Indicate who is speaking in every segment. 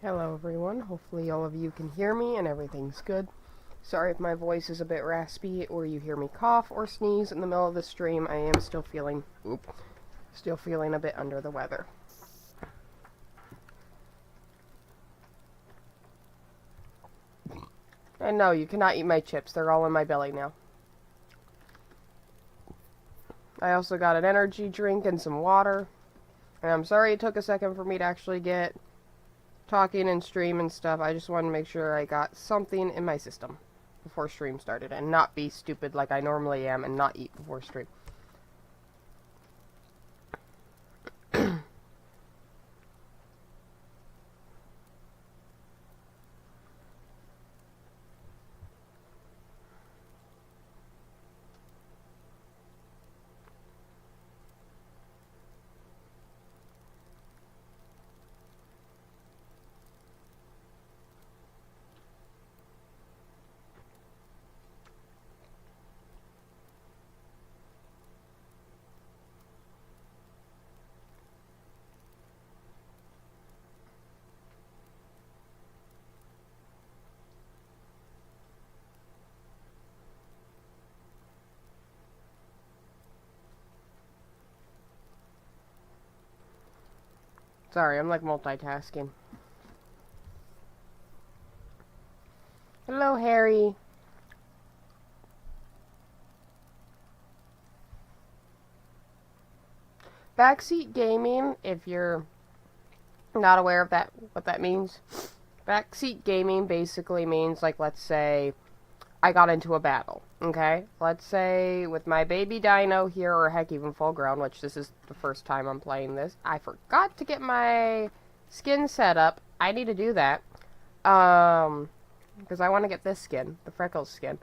Speaker 1: Hello everyone, hopefully all of you can hear me and everything's good. Sorry if my voice is a bit raspy or you hear me cough or sneeze in the middle of the stream. I am still feeling a bit under the weather. And no, you cannot eat my chips, they're all in my belly now. I also got an energy drink and some water. And I'm sorry it took a second for me to actually get talking and stream and stuff. I just wanted to make sure I got something in my system before stream started and not be stupid like I normally am and not eat before stream. Sorry, I'm like multitasking. Hello, Harry. Backseat Gaming, if you're not aware of that, what that means. Backseat Gaming basically means, like, let's say I got into a battle, okay? Let's say with my baby Dino here, or heck, even full grown, which this is the first time I'm playing this. I forgot to get my skin set up. I need to do that. Because I want to get this skin, the freckles skin.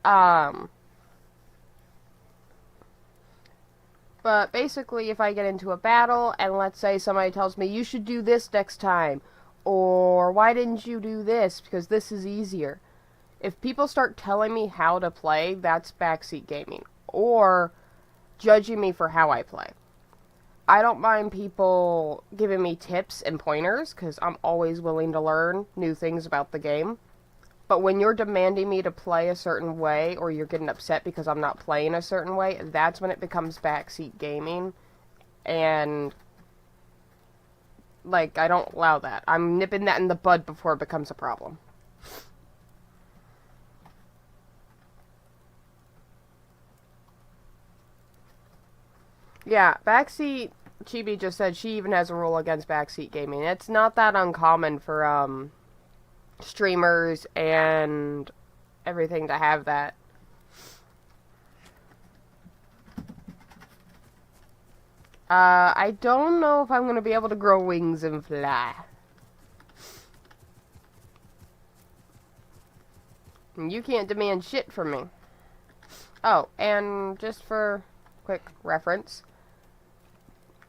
Speaker 1: But basically, if I get into a battle, and let's say somebody tells me, you should do this next time, or why didn't you do this, because this is easier. If people start telling me how to play, that's backseat gaming. Or judging me for how I play. I don't mind people giving me tips and pointers, because I'm always willing to learn new things about the game. But when you're demanding me to play a certain way, or you're getting upset because I'm not playing a certain way, that's when it becomes backseat gaming. And, like, I don't allow that. I'm nipping that in the bud before it becomes a problem. Yeah, backseat, Chibi just said she even has a rule against backseat gaming. It's not that uncommon for, streamers and everything to have that. I don't know if I'm going to be able to grow wings and fly. You can't demand shit from me. Oh, and just for quick reference,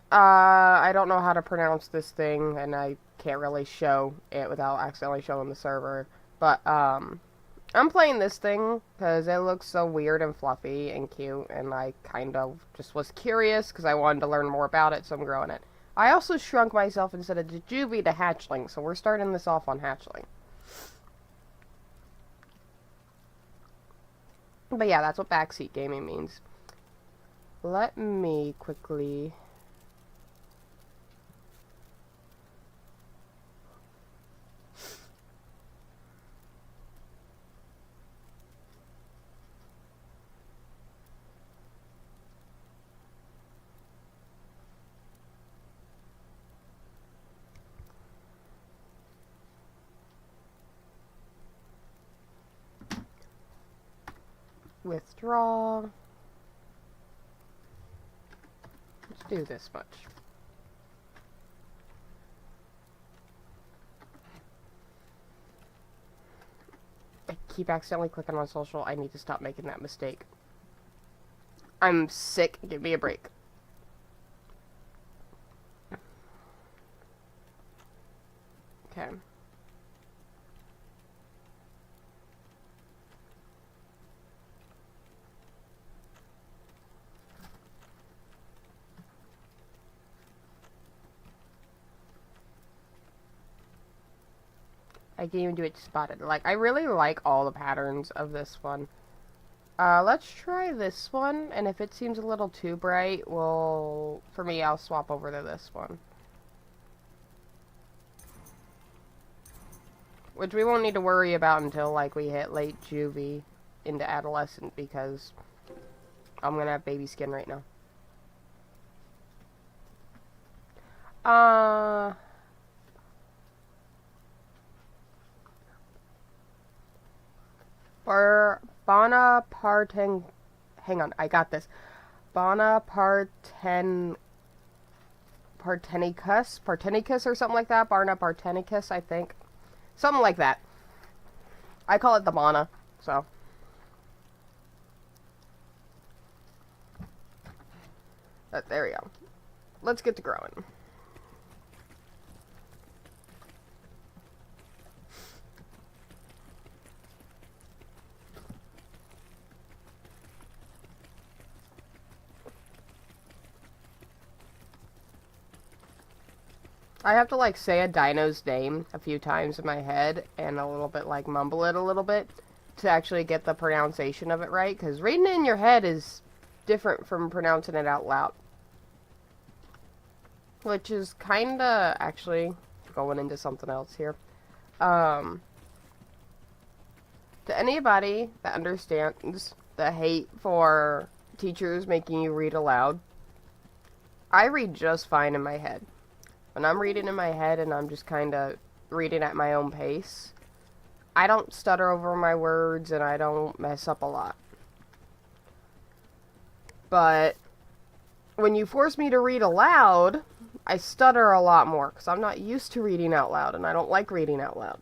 Speaker 1: I don't know how to pronounce this thing, and I can't really show it without accidentally showing the server, but, I'm playing this thing because it looks so weird and fluffy and cute, and I kind of just was curious because I wanted to learn more about it, so I'm growing it. I also shrunk myself instead of juvie to hatchling, so we're starting this off on hatchling. But yeah, that's what backseat gaming means. Let me quickly... withdraw. Let's do this much. I keep accidentally clicking on social. I need to stop making that mistake. I'm sick. Give me a break. Okay. I can even do it spotted. Like, I really like all the patterns of this one. Let's try this one, and if it seems a little too bright, well, for me, I'll swap over to this one. Which we won't need to worry about until, like, we hit late juvie into adolescent, because I'm gonna have baby skin right now. Bonaparten... Hang on, I got this. Partenicus or something like that. Partenicus, I think. Something like that. I call it the Bana, so. There we go. Let's get to growing. I have to, like, say a dino's name a few times in my head and a little bit, like, mumble it a little bit to actually get the pronunciation of it right, because reading it in your head is different from pronouncing it out loud. Which is kinda, actually, going into something else here. To anybody that understands the hate for teachers making you read aloud, I read just fine in my head. When I'm reading in my head and I'm just kind of reading at my own pace, I don't stutter over my words and I don't mess up a lot. But when you force me to read aloud, I stutter a lot more because I'm not used to reading out loud and I don't like reading out loud.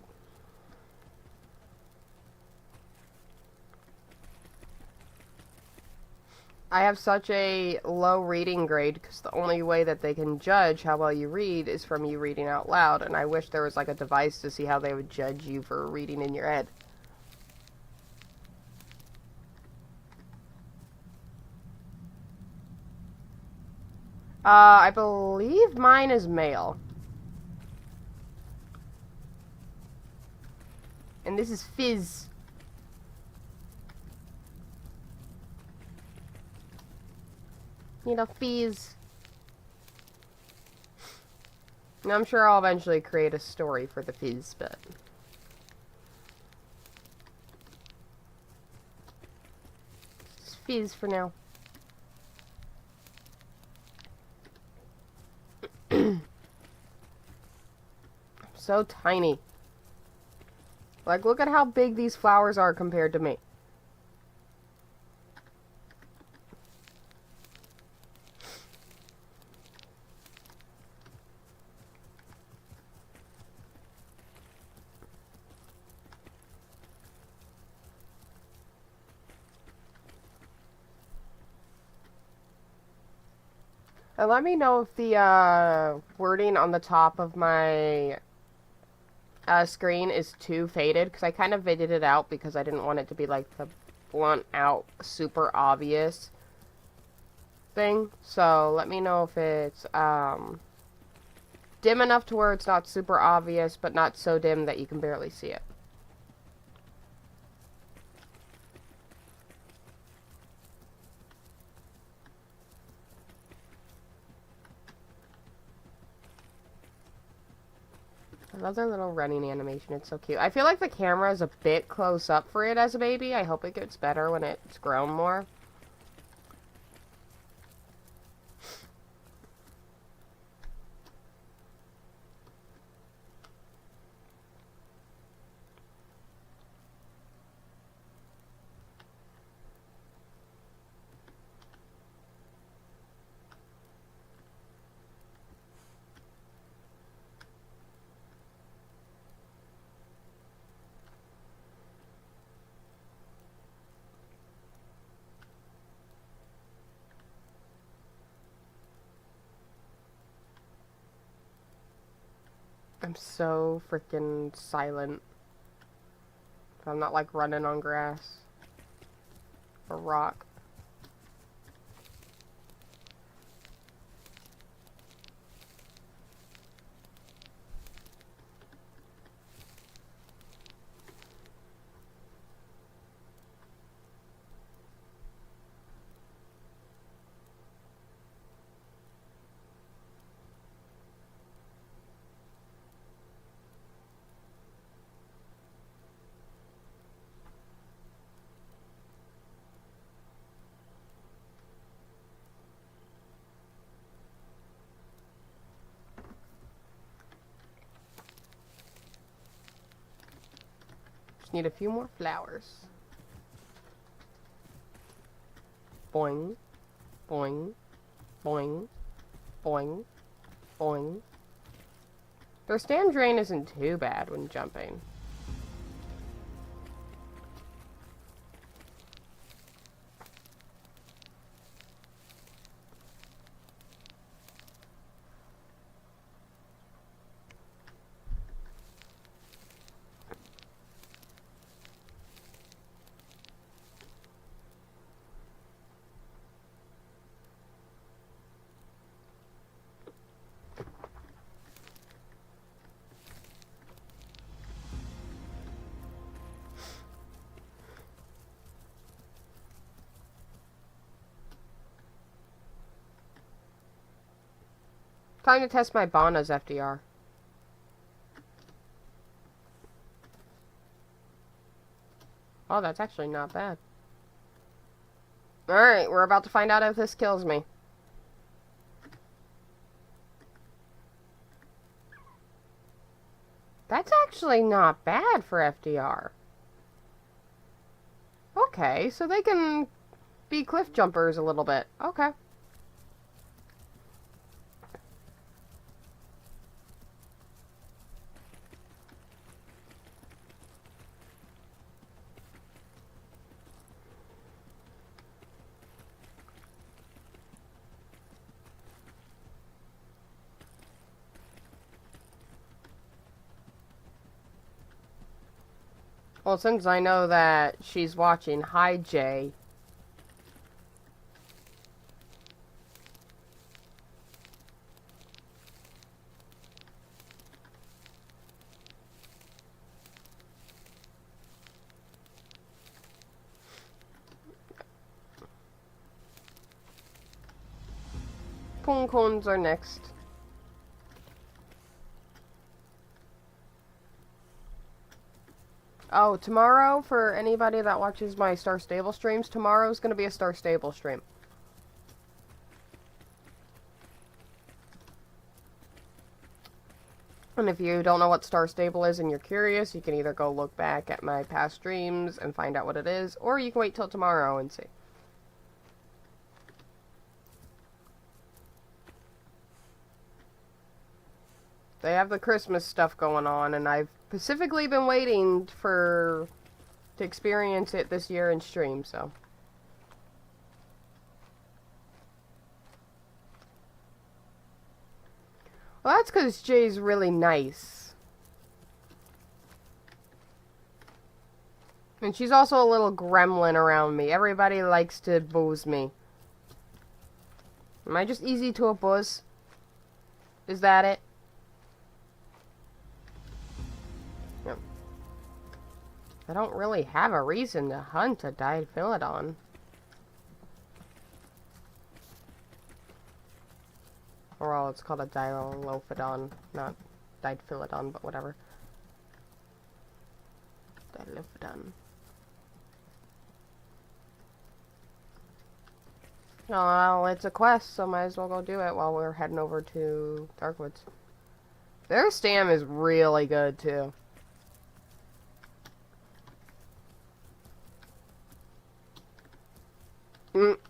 Speaker 1: I have such a low reading grade because the only way that they can judge how well you read is from you reading out loud, and I wish there was like a device to see how they would judge you for reading in your head. I believe mine is male. And this is Fizz. You know, Fizz. And I'm sure I'll eventually create a story for the Fizz, but... it's Fizz for now. So tiny. Like, look at how big these flowers are compared to me. And let me know if the wording on the top of my screen is too faded, because I kind of faded it out because I didn't want it to be like the blunt out, super obvious thing. So let me know if it's dim enough to where it's not super obvious, but not so dim that you can barely see it. Another little running animation. It's so cute. I feel like the camera is a bit close up for it as a baby. I hope it gets better when it's grown more. I'm so freaking silent. I'm not like running on grass or rock. need a few more flowers. Boing, boing, boing, boing, boing. Their stand drain isn't too bad when jumping. Time to test my Bana's FDR. Oh, that's actually not bad. Alright, we're about to find out if this kills me. That's actually not bad for FDR. Okay, so they can be cliff jumpers a little bit. Okay. Well, since I know that she's watching, hi, Jay. Coons are next. Oh, tomorrow, for anybody that watches my Star Stable streams, tomorrow's going to be a Star Stable stream. And if you don't know what Star Stable is and you're curious, you can either go look back at my past streams and find out what it is, or you can wait till tomorrow and see. They have the Christmas stuff going on, and I've specifically been waiting to experience it this year in stream, so. Well, that's because Jay's really nice. And she's also a little gremlin around me. Everybody likes to booze me. Am I just easy to a buzz? Is that it? Yep. I don't really have a reason to hunt a Diphylodon. Or well, it's called a Dilophodon, not Diphylodon, but whatever. Dilophodon. Oh, well, it's a quest, so might as well go do it while we're heading over to Darkwoods. Their stam is really good, too.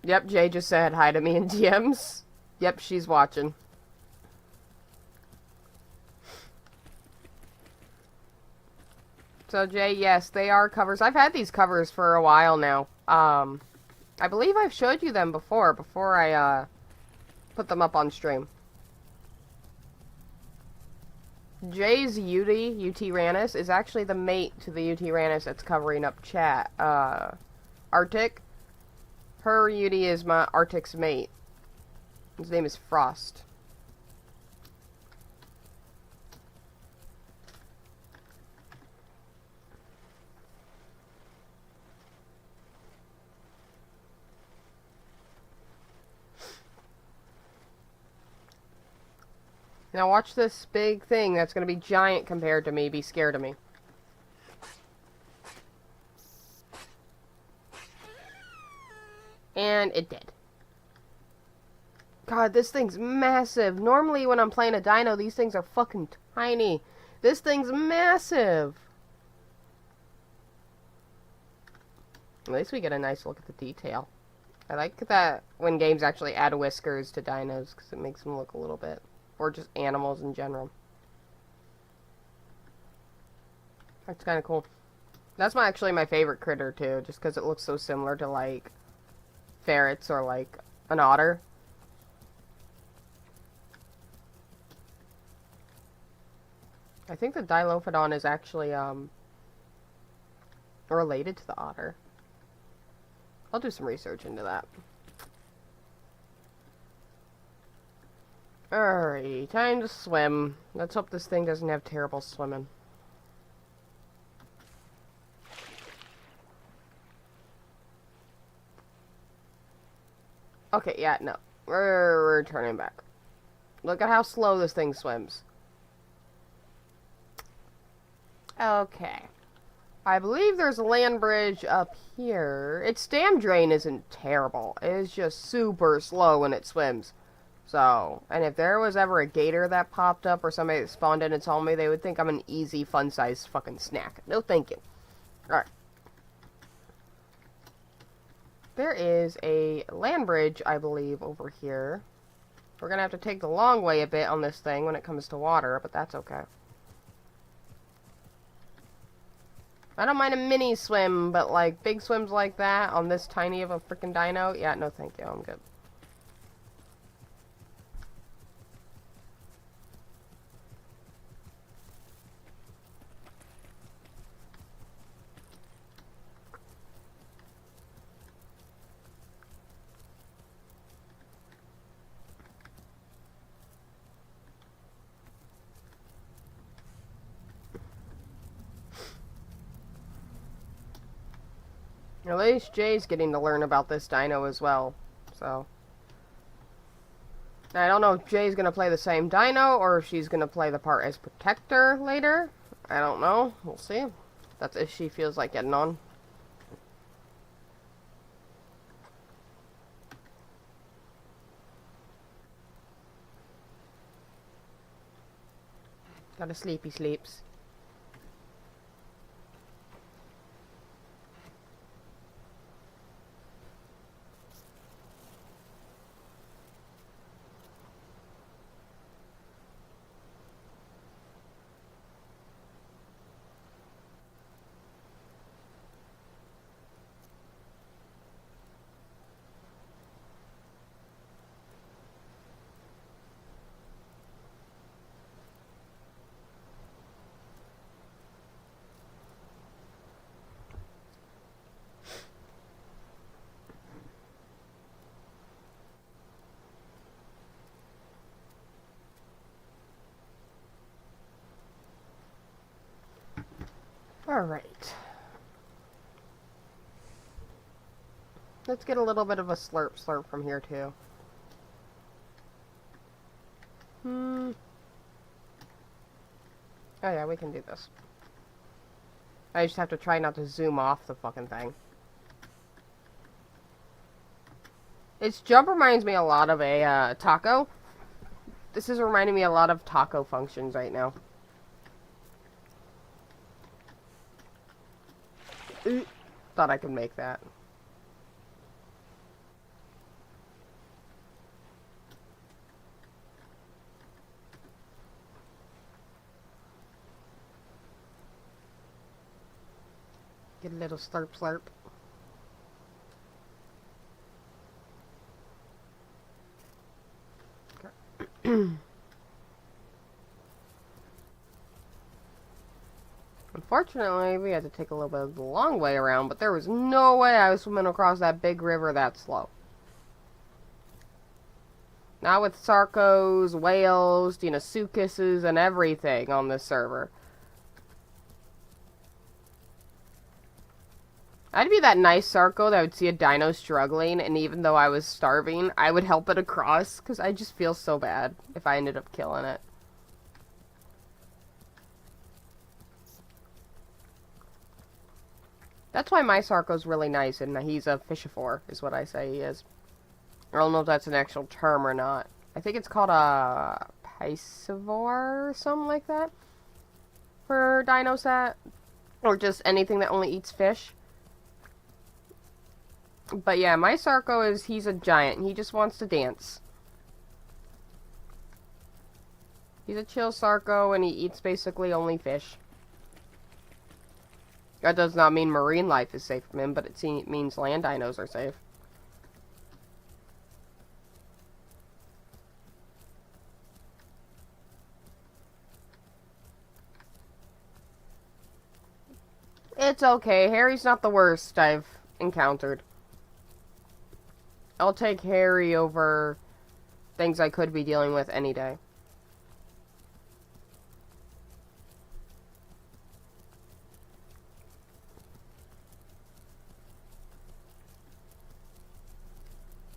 Speaker 1: Yep, Jay just said hi to me in DMs. Yep, she's watching. So, Jay, yes, they are covers. I've had these covers for a while now. I believe I've showed you them before I, put them up on stream. Jay's UT Ranus, is actually the mate to the UT Ranus that's covering up chat. Arctic. Her UT is my Arctic's mate. His name is Frost. Now watch this big thing that's going to be giant compared to me be scared of me. And it did. God, this thing's massive. Normally when I'm playing a dino, these things are fucking tiny. This thing's massive. At least we get a nice look at the detail. I like that when games actually add whiskers to dinos, because it makes them look a little bit... Or just animals in general. That's kind of cool. That's actually my favorite critter, too, just because it looks so similar to, like, ferrets or, like, an otter. I think the Dilophodon is actually, related to the otter. I'll do some research into that. Alrighty, time to swim. Let's hope this thing doesn't have terrible swimming. Okay, yeah, no. We're turning back. Look at how slow this thing swims. Okay. I believe there's a land bridge up here. Its dam drain isn't terrible. It's just super slow when it swims. So, and if there was ever a gator that popped up or somebody that spawned in and told me, they would think I'm an easy, fun-sized fucking snack. No thank you. Alright. There is a land bridge, I believe, over here. We're gonna have to take the long way a bit on this thing when it comes to water, but that's okay. I don't mind a mini swim, but like big swims like that on this tiny of a freaking dino, yeah, no thank you, I'm good. At least Jay's getting to learn about this dino as well, so. I don't know if Jay's gonna play the same dino, or if she's gonna play the part as protector later. I don't know. We'll see. That's if she feels like getting on. Got a sleepy sleeps. Alright. Let's get a little bit of a slurp from here, too. Oh yeah, we can do this. I just have to try not to zoom off the fucking thing. Its jump reminds me a lot of a, taco. This is reminding me a lot of taco functions right now. Thought I could make that. Get a little slurp slurp. Okay. Unfortunately, we had to take a little bit of the long way around, but there was no way I was swimming across that big river that slow. Now with sarcos, whales, Deinosuchuses, and everything on this server. I'd be that nice sarco that would see a dino struggling, and even though I was starving, I would help it across, because I just feel so bad if I ended up killing it. That's why my sarco's really nice, and he's a fishivore, is what I say he is. I don't know if that's an actual term or not. I think it's called a piscivore or something like that for Dinoset, or just anything that only eats fish. But yeah, my Sarco he's a giant. He just wants to dance. He's a chill Sarco, and he eats basically only fish. That does not mean marine life is safe from him, but it means land dinos are safe. It's okay. Harry's not the worst I've encountered. I'll take Harry over things I could be dealing with any day.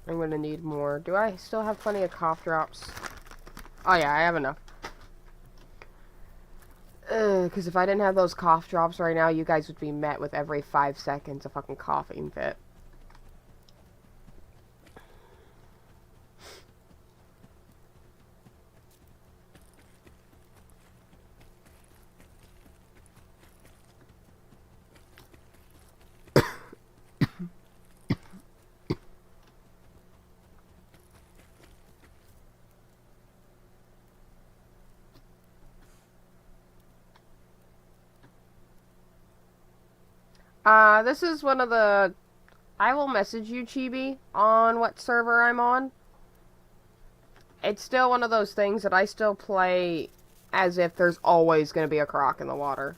Speaker 1: I'm gonna need more. Do I still have plenty of cough drops? Oh yeah, I have enough. Because if I didn't have those cough drops right now, you guys would be met with every 5 seconds a fucking coughing fit. This is one of the... I will message you, Chibi, on what server I'm on. It's still one of those things that I still play as if there's always going to be a croc in the water.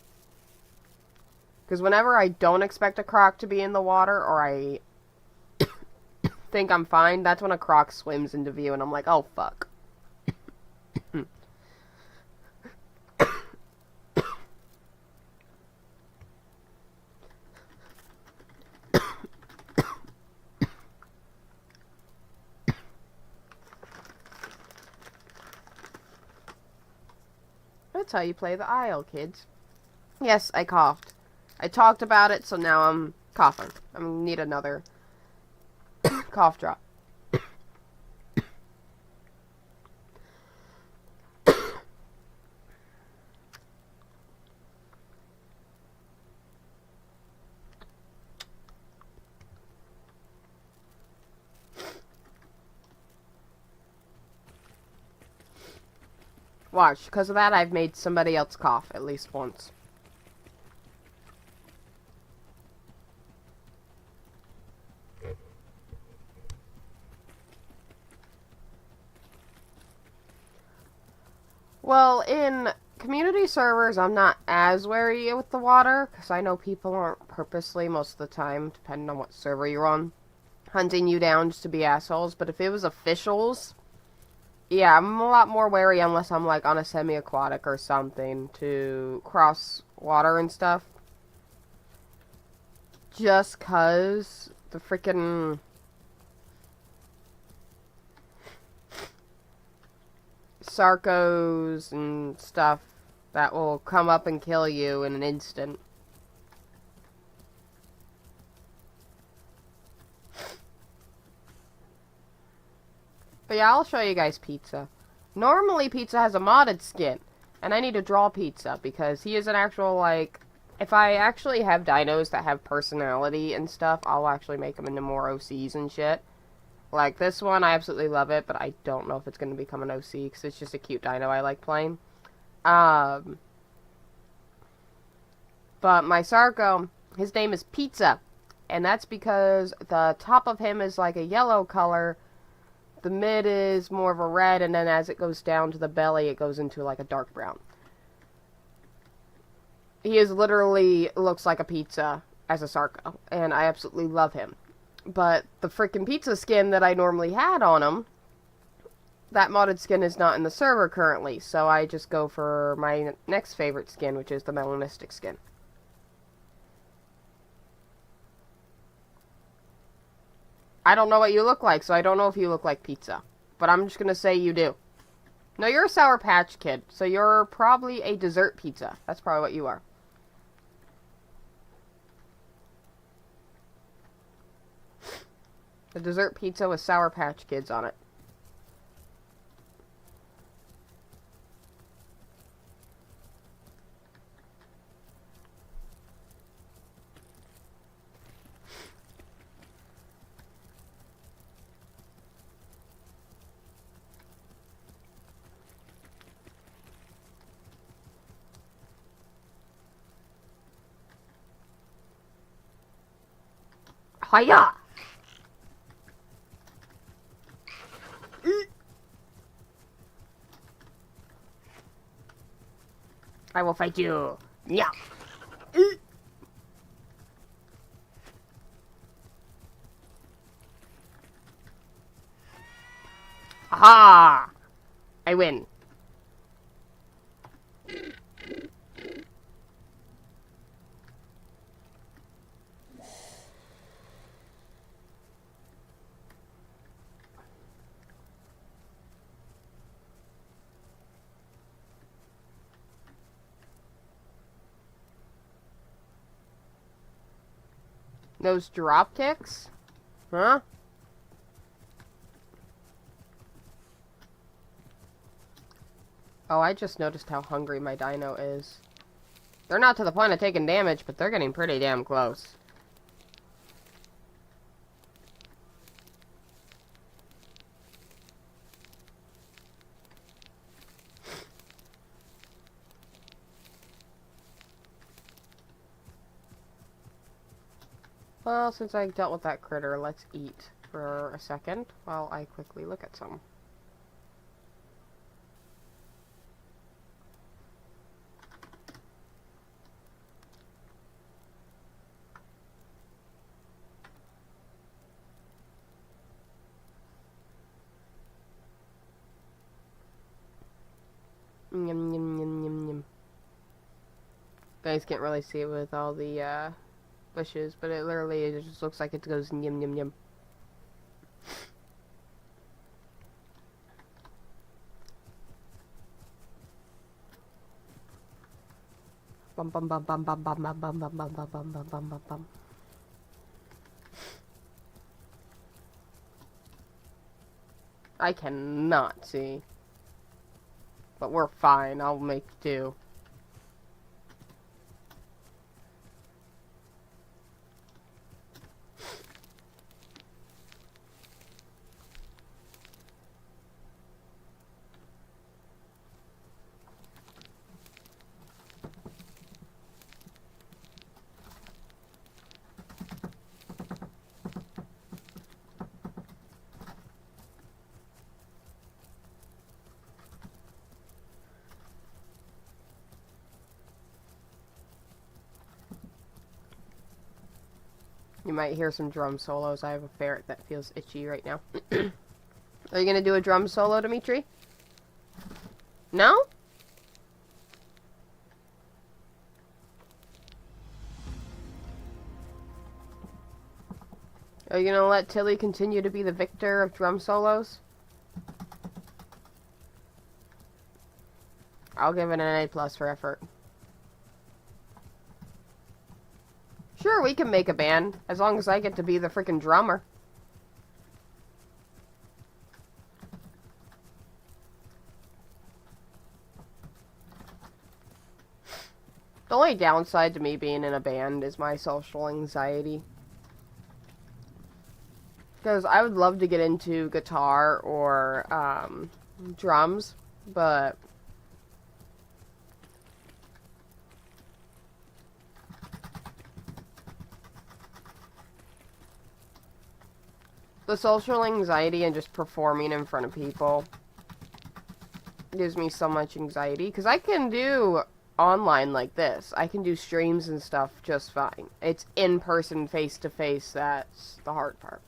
Speaker 1: Because whenever I don't expect a croc to be in the water, or I think I'm fine, that's when a croc swims into view, and I'm like, oh, fuck. That's how you play the aisle, kids. Yes, I coughed. I talked about it, so now I'm coughing. I'm gonna need another cough drop. Watch, because of that, I've made somebody else cough at least once. Well, in community servers, I'm not as wary with the water, because I know people aren't purposely, most of the time, depending on what server you're on, hunting you down just to be assholes. But if it was officials, yeah, I'm a lot more wary unless I'm, like, on a semi-aquatic or something to cross water and stuff. Just 'cause the freaking... Sarcos and stuff that will come up and kill you in an instant. But yeah, I'll show you guys Pizza. Normally, Pizza has a modded skin, and I need to draw Pizza because he is an actual, like... If I actually have dinos that have personality and stuff, I'll actually make them into more OCs and shit. Like, this one, I absolutely love it, but I don't know if it's going to become an OC, because it's just a cute dino I like playing. But my Sarco, his name is Pizza, and that's because the top of him is like a yellow color, the mid is more of a red, and then as it goes down to the belly, it goes into like a dark brown. He is literally, looks like a pizza as a Sarco, and I absolutely love him. But the freaking Pizza skin that I normally had on him, that modded skin is not in the server currently, so I just go for my next favorite skin, which is the melanistic skin. I don't know what you look like, so I don't know if you look like Pizza. But I'm just gonna say you do. No, you're a Sour Patch Kid, so you're probably a dessert pizza. That's probably what you are. A dessert pizza with Sour Patch Kids on it. Hiya! I will fight you. Yeah. Aha! I win. Those drop kicks? Huh? Oh, I just noticed how hungry my Dino is. They're not to the point of taking damage, but they're getting pretty damn close. Well, since I dealt with that critter, let's eat for a second while I quickly look at some. Yum, yum, yum, yum, yum. Guys can't really see it with all the bushes, but it literally it just looks like it goes yum yum yum. Bum bum bum bum bum bum bum bum bum bum bum bum bum bum bum bum. I cannot see. But we're fine, I'll make do. You might hear some drum solos. I have a ferret that feels itchy right now. Are you gonna do a drum solo, Dimitri? No? Are you gonna let Tilly continue to be the victor of drum solos? I'll give it an A+ for effort. Sure, we can make a band, as long as I get to be the frickin' drummer. The only downside to me being in a band is my social anxiety. Because I would love to get into guitar or drums, but the social anxiety and just performing in front of people gives me so much anxiety. Because I can do online like this. I can do streams and stuff just fine. It's in person, face to face, that's the hard part.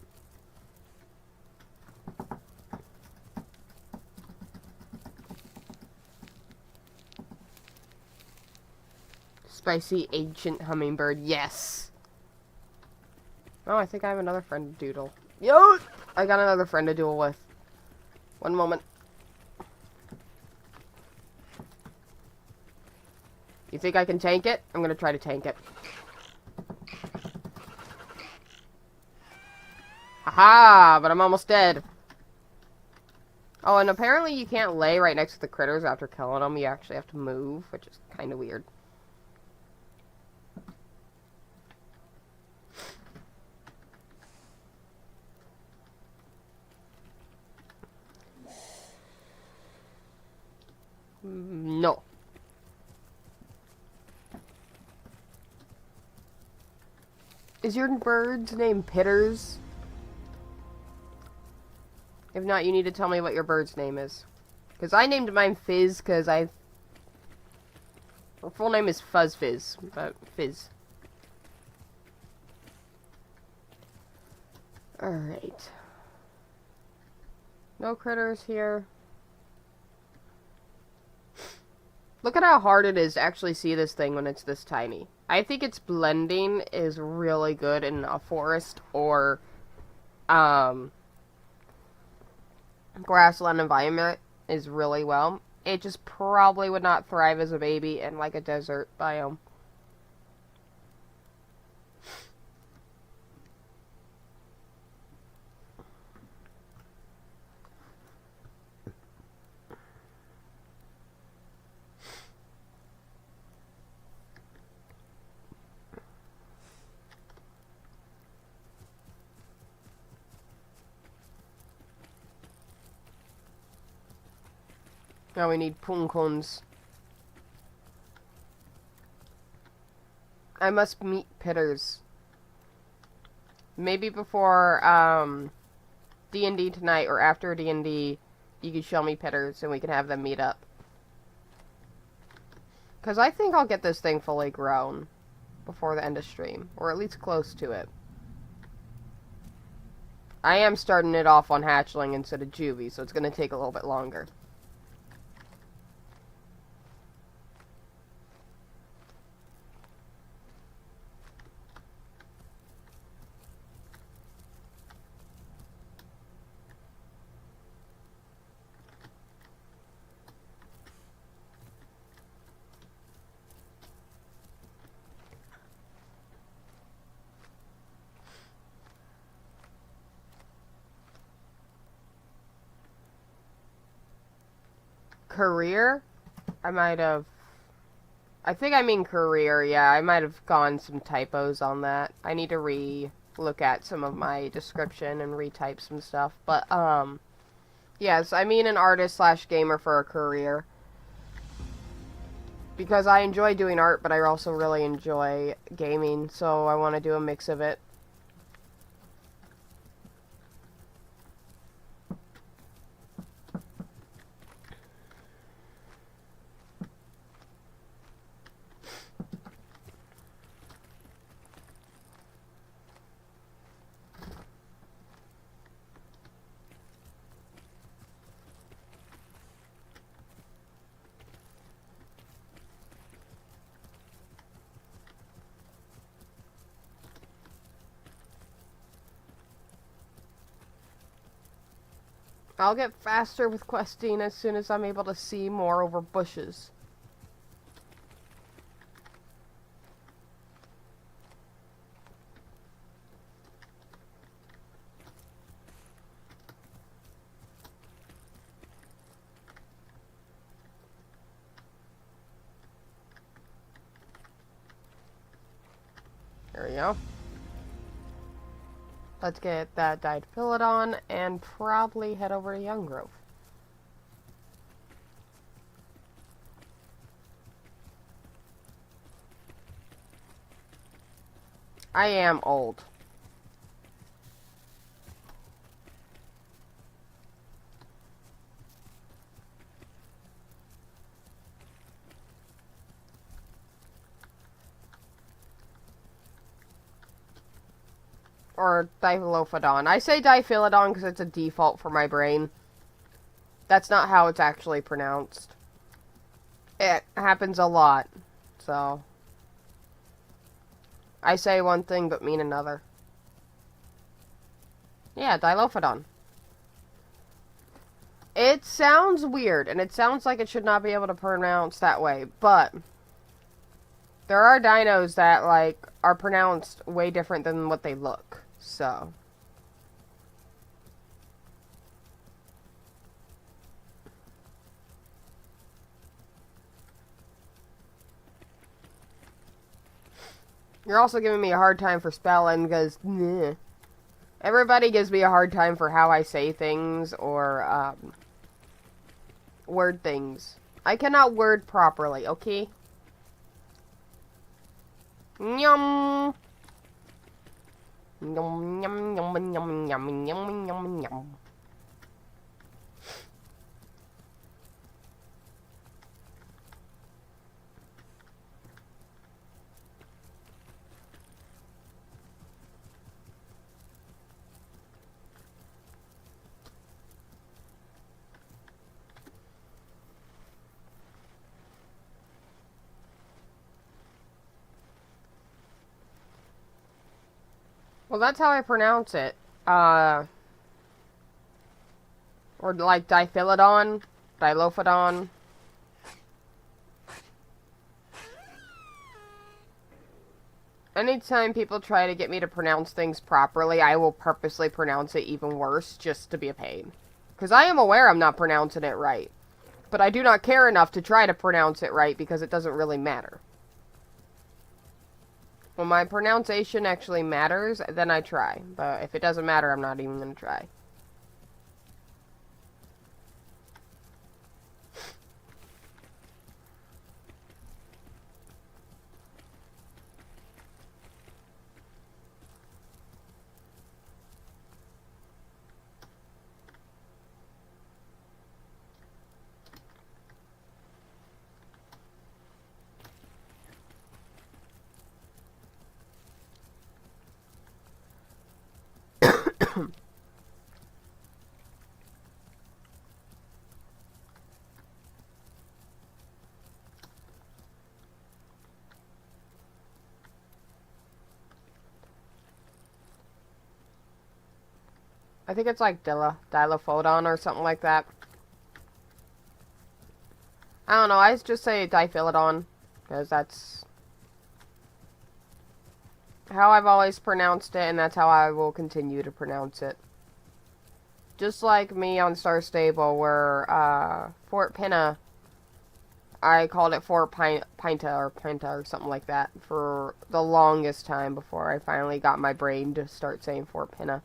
Speaker 1: Spicy ancient hummingbird, yes! Oh, I think I have another friend to doodle. Yo! I got another friend to duel with. One moment. You think I can tank it? I'm gonna try to tank it. Haha! But I'm almost dead. Oh, and apparently you can't lay right next to the critters after killing them. You actually have to move, which is kind of weird. No. Is your bird's name Pitters? If not, you need to tell me what your bird's name is. Because I named mine Fizz because her full name is Fuzz Fizz, but Fizz. Alright. No critters here. Look at how hard it is to actually see this thing when it's this tiny. I think its blending is really good in a forest or grassland environment is really well. It just probably would not thrive as a baby in like a desert biome. Now we need puncons. I must meet Pitters. Maybe before D&D tonight or after D&D, you can show me Pitters and we can have them meet up. Because I think I'll get this thing fully grown before the end of stream, or at least close to it. I am starting it off on hatchling instead of juvie, so it's going to take a little bit longer. Career? I think I mean career, yeah. I might have gone some typos on that. I need to look at some of my description and retype some stuff. But, yes, I mean an artist/gamer for a career. Because I enjoy doing art, but I also really enjoy gaming, so I want to do a mix of it. I'll get faster with questing as soon as I'm able to see more over bushes. There we go. Let's get that dyed Philodon and probably head over to Young Grove. I am old. Or Dilophodon. I say Diphilodon because it's a default for my brain. That's not how it's actually pronounced. It happens a lot, so I say one thing but mean another. Yeah, Dilophodon. It sounds weird, and it sounds like it should not be able to pronounce that way, but there are dinos that, like, are pronounced way different than what they look, so. You're also giving me a hard time for spelling, because, everybody gives me a hard time for how I say things, or, word things. I cannot word properly, okay? Yum! Yum, yum, yum, yum, yum, yum, yum, yum. Well, that's how I pronounce it. Or like Dilophodon, Dilophodon. Anytime people try to get me to pronounce things properly, I will purposely pronounce it even worse just to be a pain. Because I am aware I'm not pronouncing it right. But I do not care enough to try to pronounce it right because it doesn't really matter. When my pronunciation actually matters, then I try. But if it doesn't matter, I'm not even going to try. I think it's like Dilophodon or something like that. I don't know, I just say Dilophodon, because that's how I've always pronounced it, and that's how I will continue to pronounce it. Just like me on Star Stable, where, Fort Pinna, I called it Fort Pinta or something like that for the longest time before I finally got my brain to start saying Fort Pinna.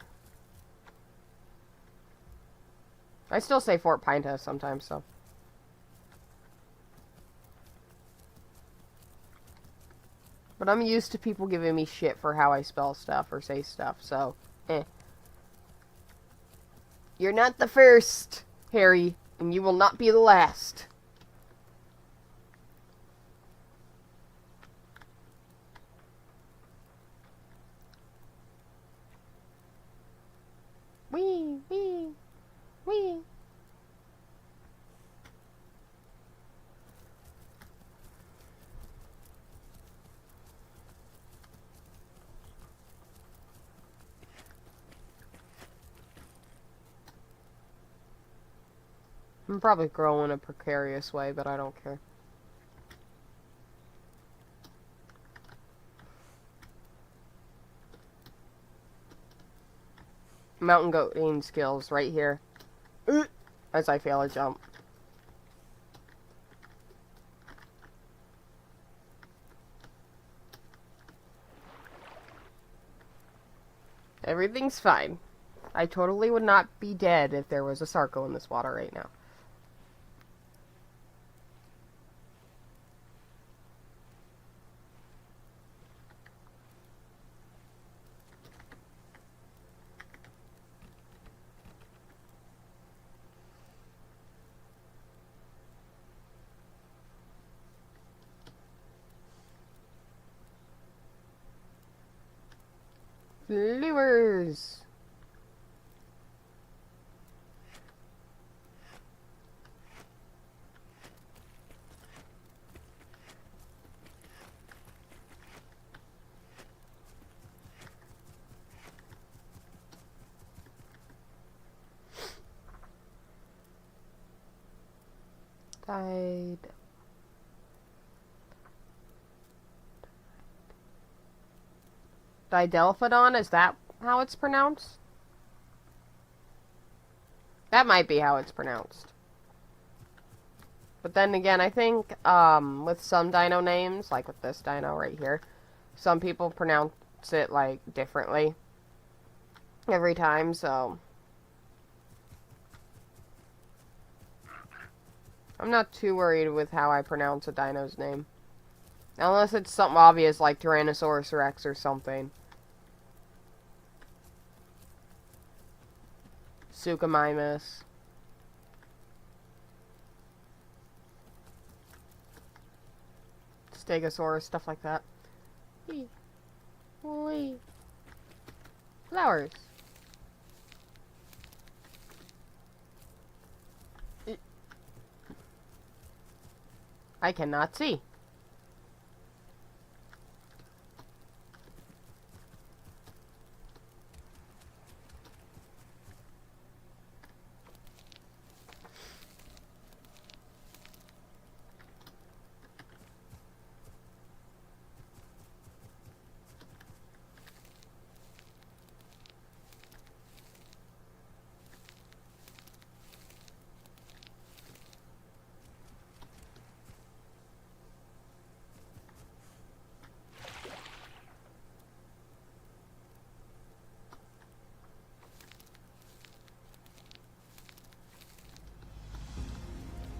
Speaker 1: I still say Fort Pinta sometimes, so. But I'm used to people giving me shit for how I spell stuff or say stuff, so, You're not the first, Harry, and you will not be the last. Wee, wee, wee. I'm probably growing in a precarious way, but I don't care. Mountain goating skills right here. As I fail a jump. Everything's fine. I totally would not be dead if there was a Sarco in this water right now. Lures! Died. Didelphodon, is that how it's pronounced? That might be how it's pronounced. But then again, I think, with some dino names, like with this dino right here, some people pronounce it, like, differently every time, so I'm not too worried with how I pronounce a dino's name. Unless it's something obvious like Tyrannosaurus Rex or something. Suchomimus. Stegosaurus, stuff like that. Oi. Flowers. I cannot see.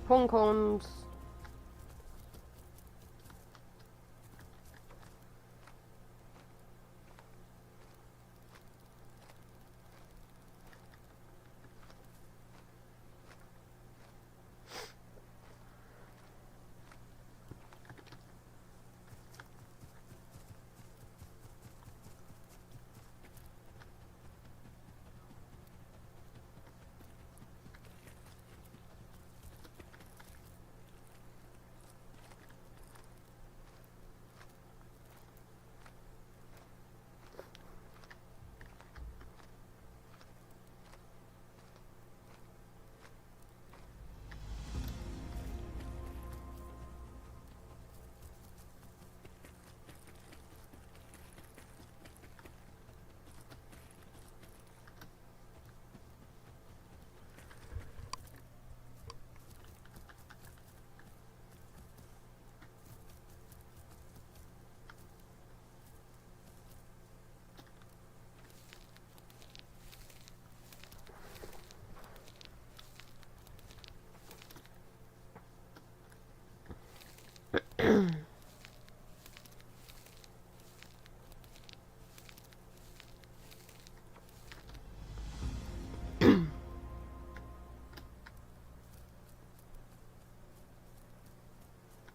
Speaker 1: Hong Kongs.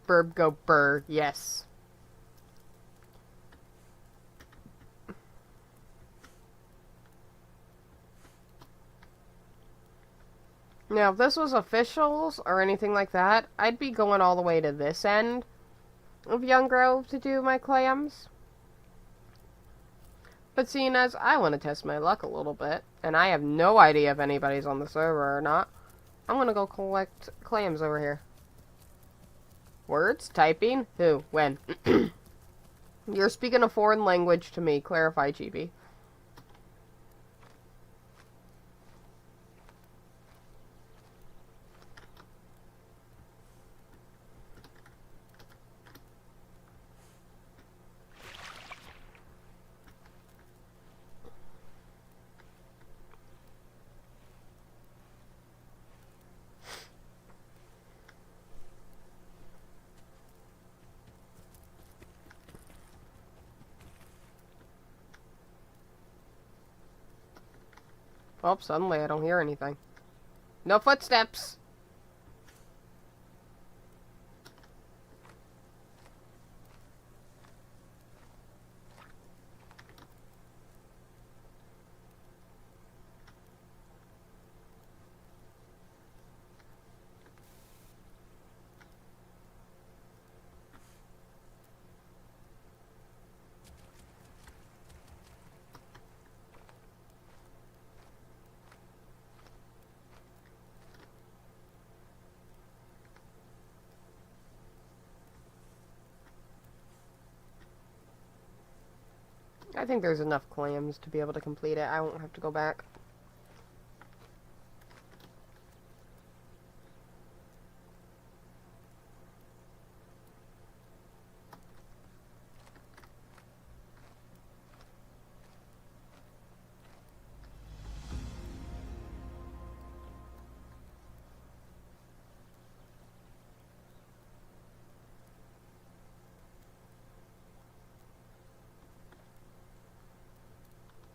Speaker 1: Burb go burr, yes. Now, if this was officials or anything like that, I'd be going all the way to this end of Young Grove to do my clams. But seeing as I want to test my luck a little bit, and I have no idea if anybody's on the server or not, I'm gonna go collect clams over here. Words? Typing? Who? When? You're speaking a foreign language to me. Clarify, GB. Oh, suddenly I don't hear anything. No footsteps! I think there's enough clams to be able to complete it. I won't have to go back.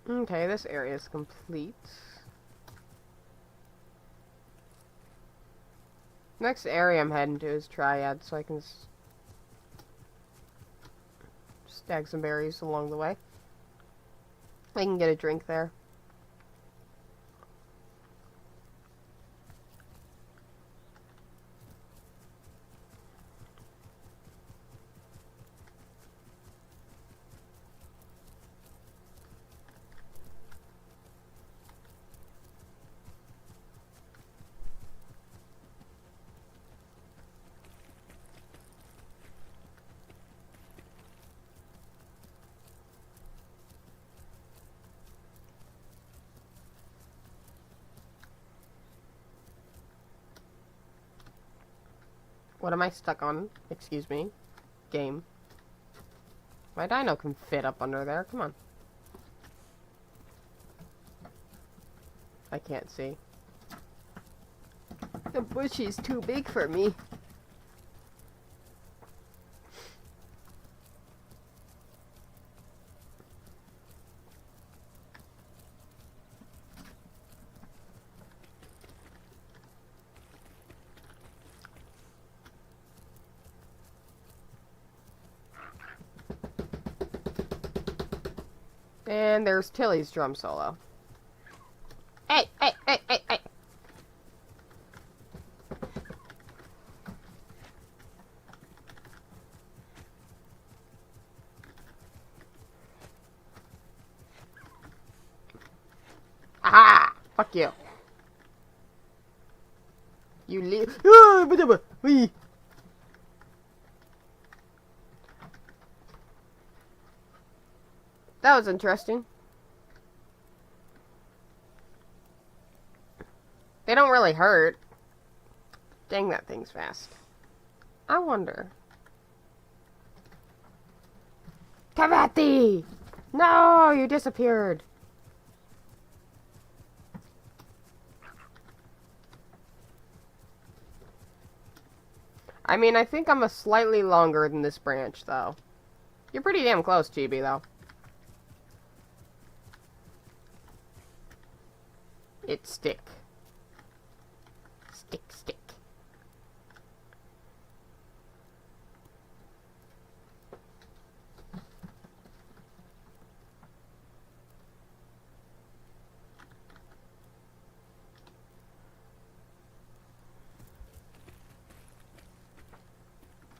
Speaker 1: Okay, this area is complete. Next area I'm heading to is Triad, so I can snag some berries along the way. I can get a drink there. What am I stuck on? Excuse me. Game. My dino can fit up under there. Come on. I can't see. The bush is too big for me. And there's Tilly's drum solo. Hey, hey, hey, hey, hey. Aha! Fuck you. You leave. That was interesting. They don't really hurt. Dang, that thing's fast. I wonder. Cavati! No, you disappeared. I mean, I think I'm a slightly longer than this branch, though. You're pretty damn close, Chibi, though. It's stick. Stick, stick.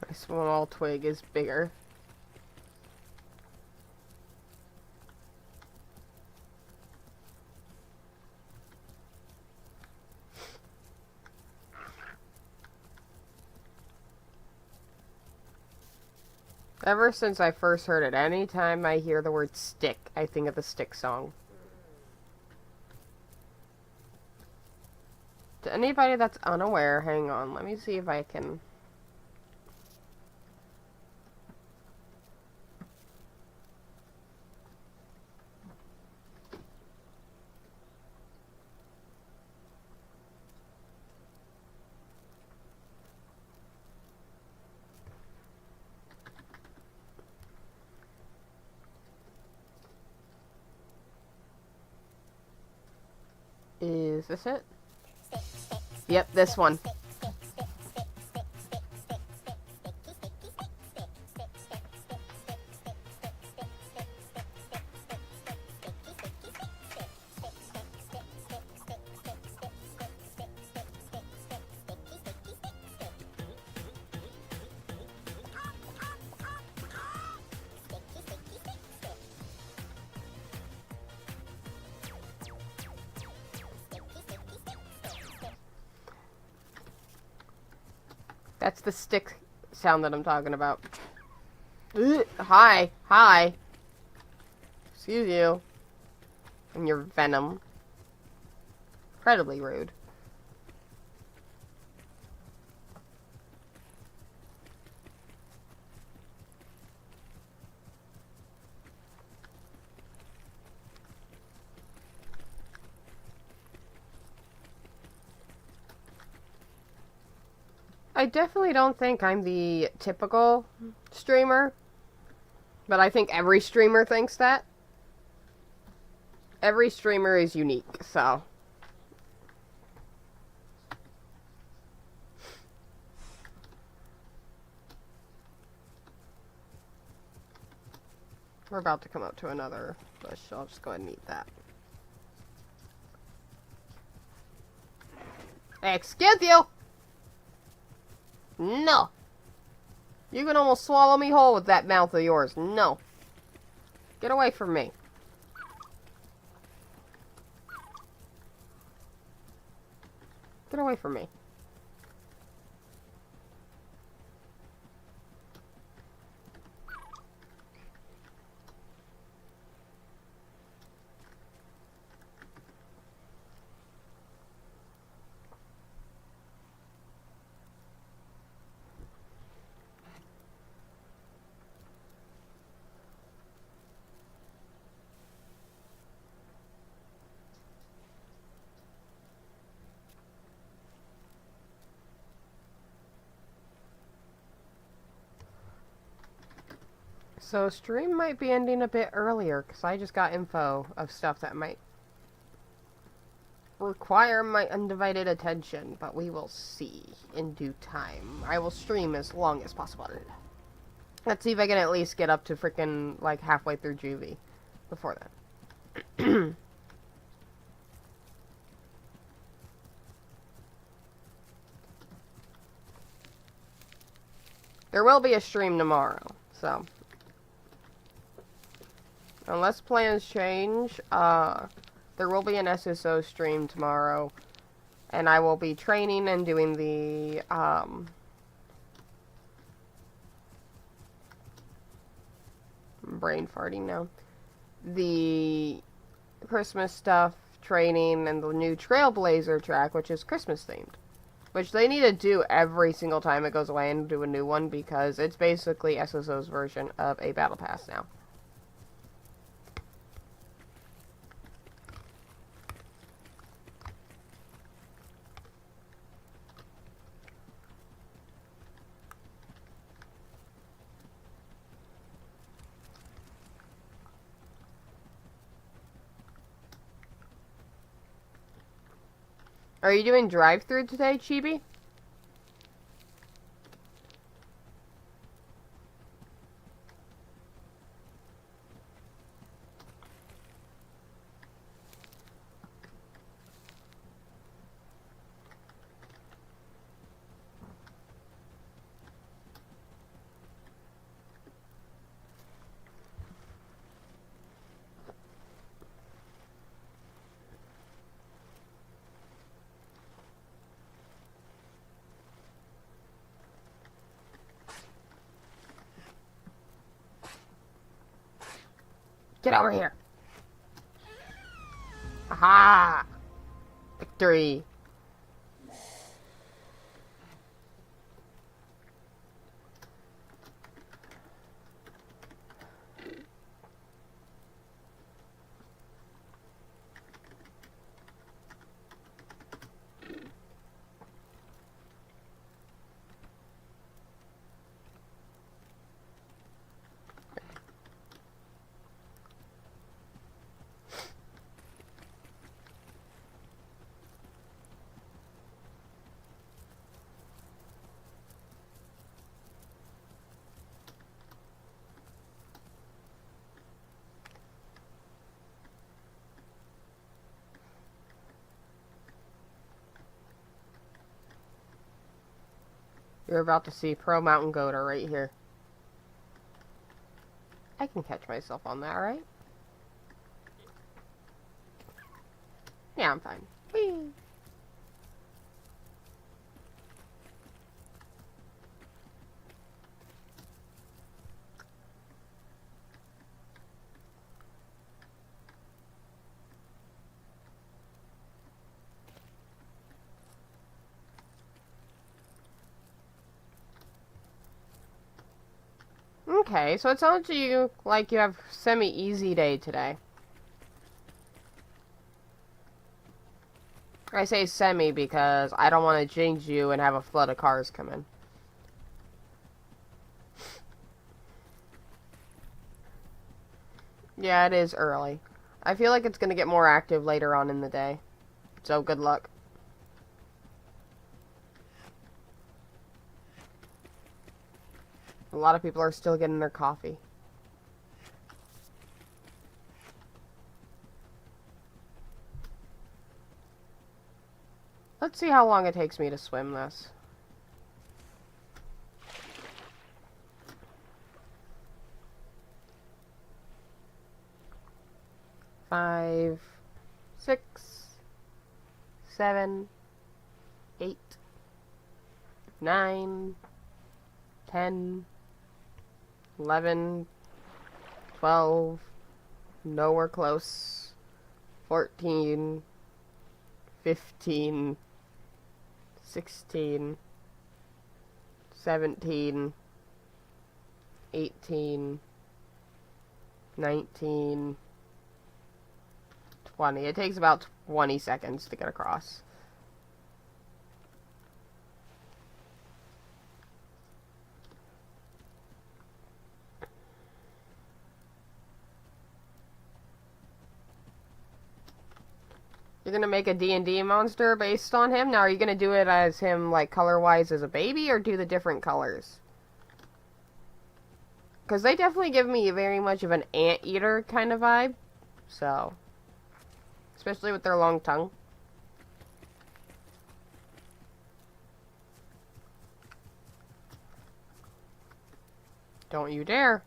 Speaker 1: My small twig is bigger. Ever since I first heard it, anytime I hear the word stick, I think of the Stick song. To anybody that's unaware, hang on, let me see if I can... Is this it? Yep, this one. That's the stick sound that I'm talking about. Ugh, hi. Hi. Excuse you. And your venom. Incredibly rude. I definitely don't think I'm the typical streamer, but I think every streamer thinks that. Every streamer is unique, so. We're about to come up to another bush, so I'll just go ahead and eat that. Excuse you! No! You can almost swallow me whole with that mouth of yours. No. Get away from me. Get away from me. So stream might be ending a bit earlier because I just got info of stuff that might require my undivided attention, but we will see in due time. I will stream as long as possible. Let's see if I can at least get up to freaking like halfway through Juvie before then. There will be a stream tomorrow, so unless plans change, there will be an SSO stream tomorrow, and I will be training and doing the, brain farting now, the Christmas stuff, training, and the new Trailblazer track, which is Christmas themed. Which they need to do every single time it goes away and do a new one, because it's basically SSO's version of a battle pass now. Are you doing drive-thru today, Chibi? Get over here. Aha! Victory. You're about to see Pro Mountain Goater right here. I can catch myself on that, right? Yeah, I'm fine. Whee! Okay, so it sounds to you like you have semi-easy day today. I say semi because I don't want to jinx you and have a flood of cars come in. Yeah, it is early. I feel like it's going to get more active later on in the day. So, good luck. A lot of people are still getting their coffee. Let's see how long it takes me to swim this. Five, 6, 7, 8, 9, 10, 11, 12, nowhere close, 14, 15, 16, 17, 18, 19, 20. It takes about 20 seconds to get across. You're gonna make a D&D monster based on him? Now, are you gonna do it as him, like, color-wise as a baby, or do the different colors? Because they definitely give me very much of an anteater kind of vibe. So, especially with their long tongue. Don't you dare.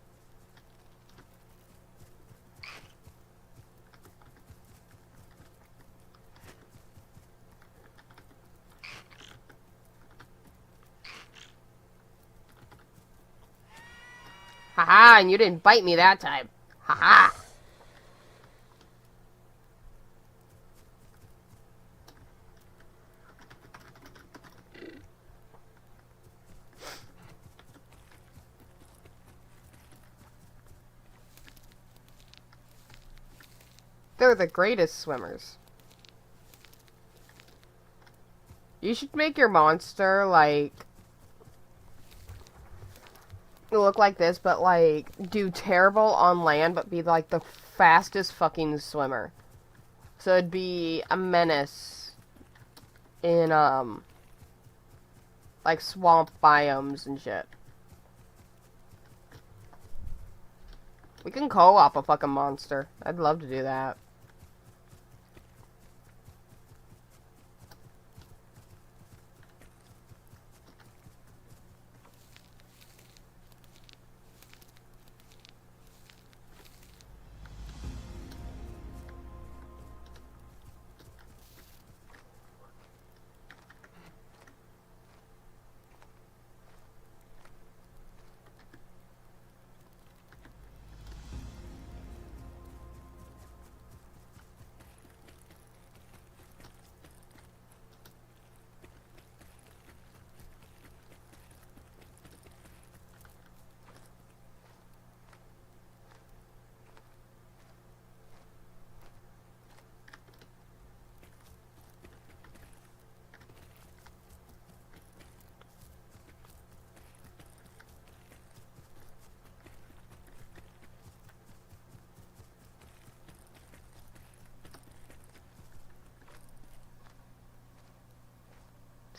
Speaker 1: Haha, and you didn't bite me that time. Haha. They're the greatest swimmers. You should make your monster, like, look like this, but, like, do terrible on land, but be, like, the fastest fucking swimmer. So it'd be a menace in, like, swamp biomes and shit. We can co-op a fucking monster. I'd love to do that.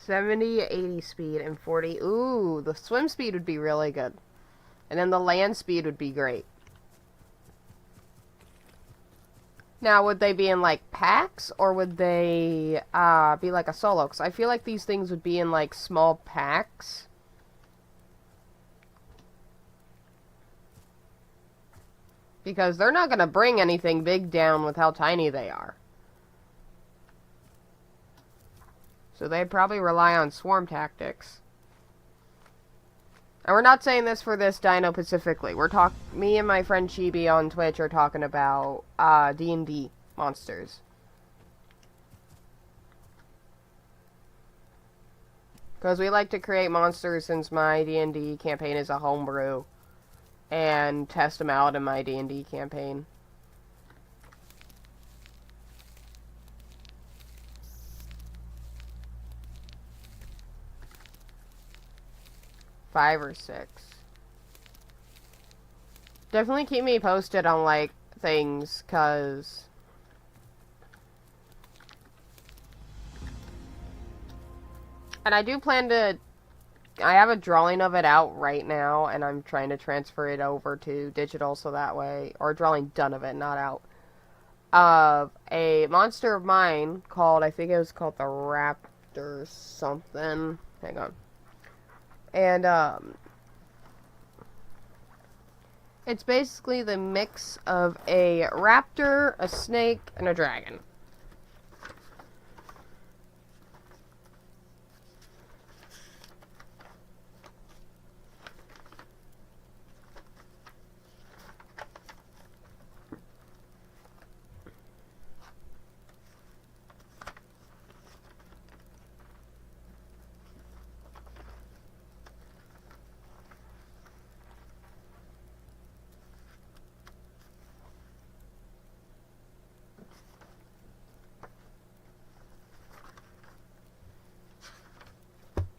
Speaker 1: $70, 80 speed, and 40. Ooh, the swim speed would be really good. And then the land speed would be great. Now, would they be in, like, packs, or would they be like a solo? Because I feel like these things would be in, like, small packs. Because they're not going to bring anything big down with how tiny they are. So they'd probably rely on swarm tactics. And we're not saying this for this dino specifically. Me and my friend Chibi on Twitch are talking about D&D monsters. Because we like to create monsters since my D&D campaign is a homebrew. And test them out in my D&D campaign. Five or 6. Definitely keep me posted on, like, things, cause and I do plan to, I have a drawing of it out right now, and I'm trying to transfer it over to digital so that way, or a drawing done of it, not out, of a monster of mine called, I think it was called the or something. Hang on. And, it's basically the mix of a raptor, a snake, and a dragon.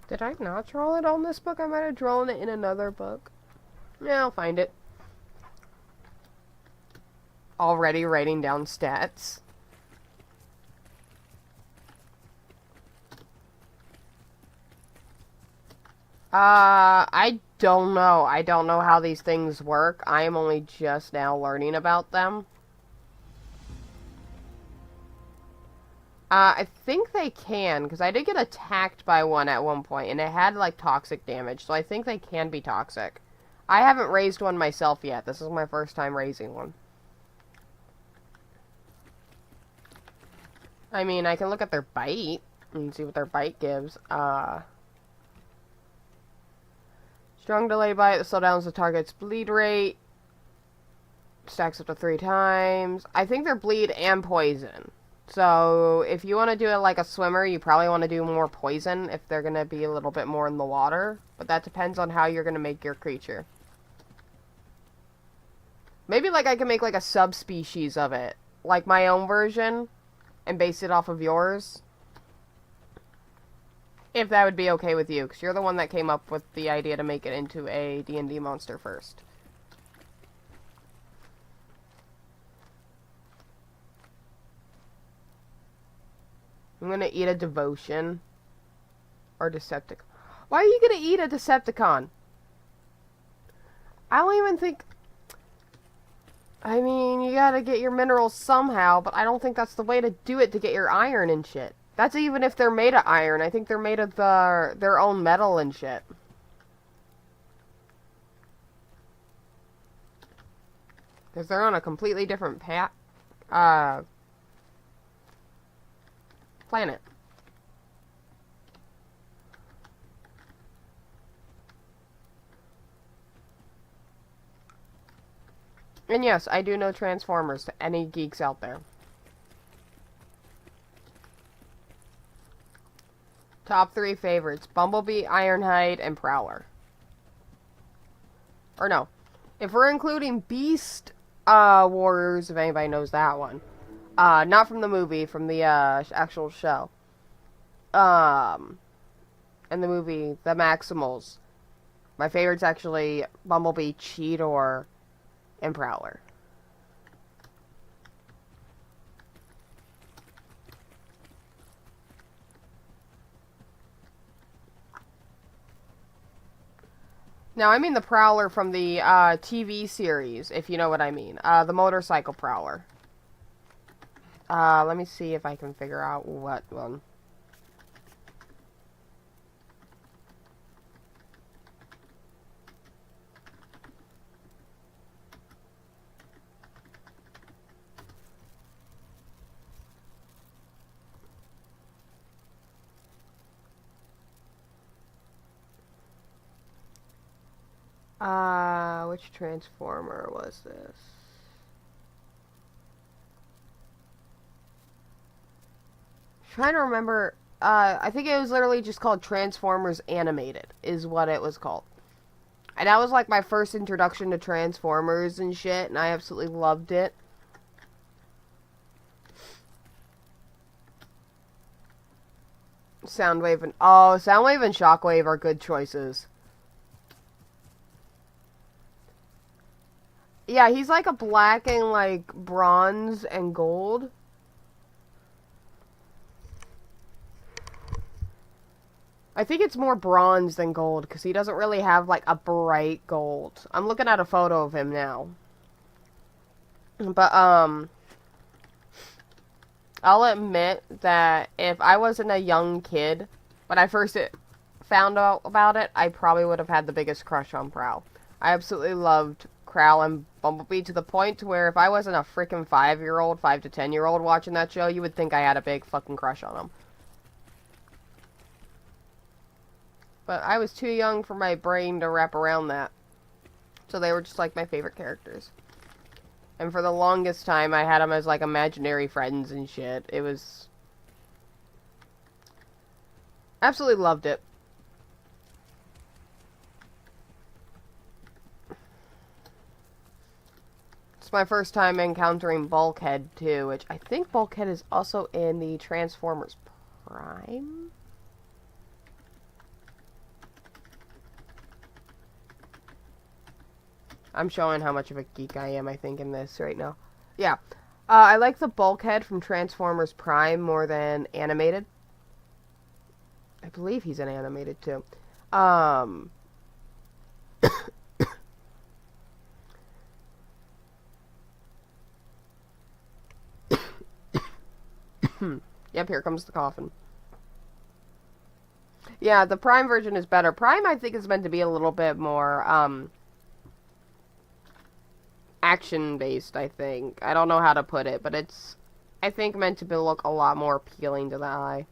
Speaker 1: Did I not draw it on this book? I might have drawn it in another book. Yeah, I'll find it. Already writing down stats. I don't know. I don't know how these things work. I am only just now learning about them. I think they can, because I did get attacked by one at one point, and it had, like, toxic damage, so I think they can be toxic. I haven't raised one myself yet. This is my first time raising one. I mean, I can look at their bite and see what their bite gives. Strong delay bite that slow downs the target's bleed rate. Stacks up to 3 times. I think they're bleed and poison. So, if you want to do it like a swimmer, you probably want to do more poison if they're going to be a little bit more in the water. But that depends on how you're going to make your creature. Maybe, like, I can make, like, a subspecies of it. Like my own version. And base it off of yours. If that would be okay with you. Because you're the one that came up with the idea to make it into a D&D monster first. I'm gonna eat a devotion. Or Decepticon. Why are you gonna eat a Decepticon? I don't even think... I mean, you gotta get your minerals somehow, but I don't think that's the way to do it to get your iron and shit. That's even if they're made of iron. I think they're made of their own metal and shit. Because they're on a completely different planet. And yes, I do know Transformers to any geeks out there. Top 3 favorites. Bumblebee, Ironhide, and Prowler. Or no. If we're including Beast Warriors, if anybody knows that one. Not from the movie, from the actual show. And the movie, the Maximals. My favorite's actually Bumblebee, Cheetor, and Prowler. Now, I mean the Prowler from the TV series, if you know what I mean. The motorcycle Prowler. Let me see if I can figure out what one. Which Transformer was this? Trying to remember. I think it was literally just called Transformers Animated, is what it was called. And that was like my first introduction to Transformers and shit, and I absolutely loved it. Soundwave and... Oh, Soundwave and Shockwave are good choices. Yeah, he's like a black and like bronze and gold. I think it's more bronze than gold, because he doesn't really have like a bright gold. I'm looking at a photo of him now. But, I'll admit that if I wasn't a young kid when I first found out about it, I probably would have had the biggest crush on Prowl. I absolutely loved Prowl and Bumblebee to the point to where if I wasn't a freaking 5-year-old, 5 to 10-year-old watching that show, you would think I had a big fucking crush on them. But I was too young for my brain to wrap around that. So they were just like my favorite characters. And for the longest time, I had them as like imaginary friends and shit. It was... Absolutely loved it. It's my first time encountering Bulkhead too, which I think Bulkhead is also in the Transformers Prime? I'm showing how much of a geek I am, I think, in this right now. Yeah. I like the Bulkhead from Transformers Prime more than animated. I believe he's an animated, too. Yep, here comes the coffin. Yeah, the Prime version is better. Prime, I think, is meant to be a little bit more, action-based, I think. I don't know how to put it, but it's, I think, meant to look a lot more appealing to the eye.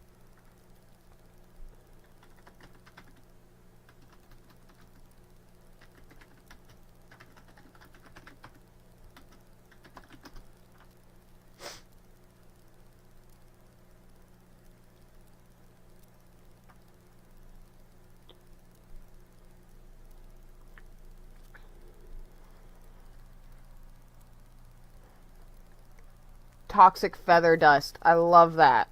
Speaker 1: Toxic feather dust. I love that.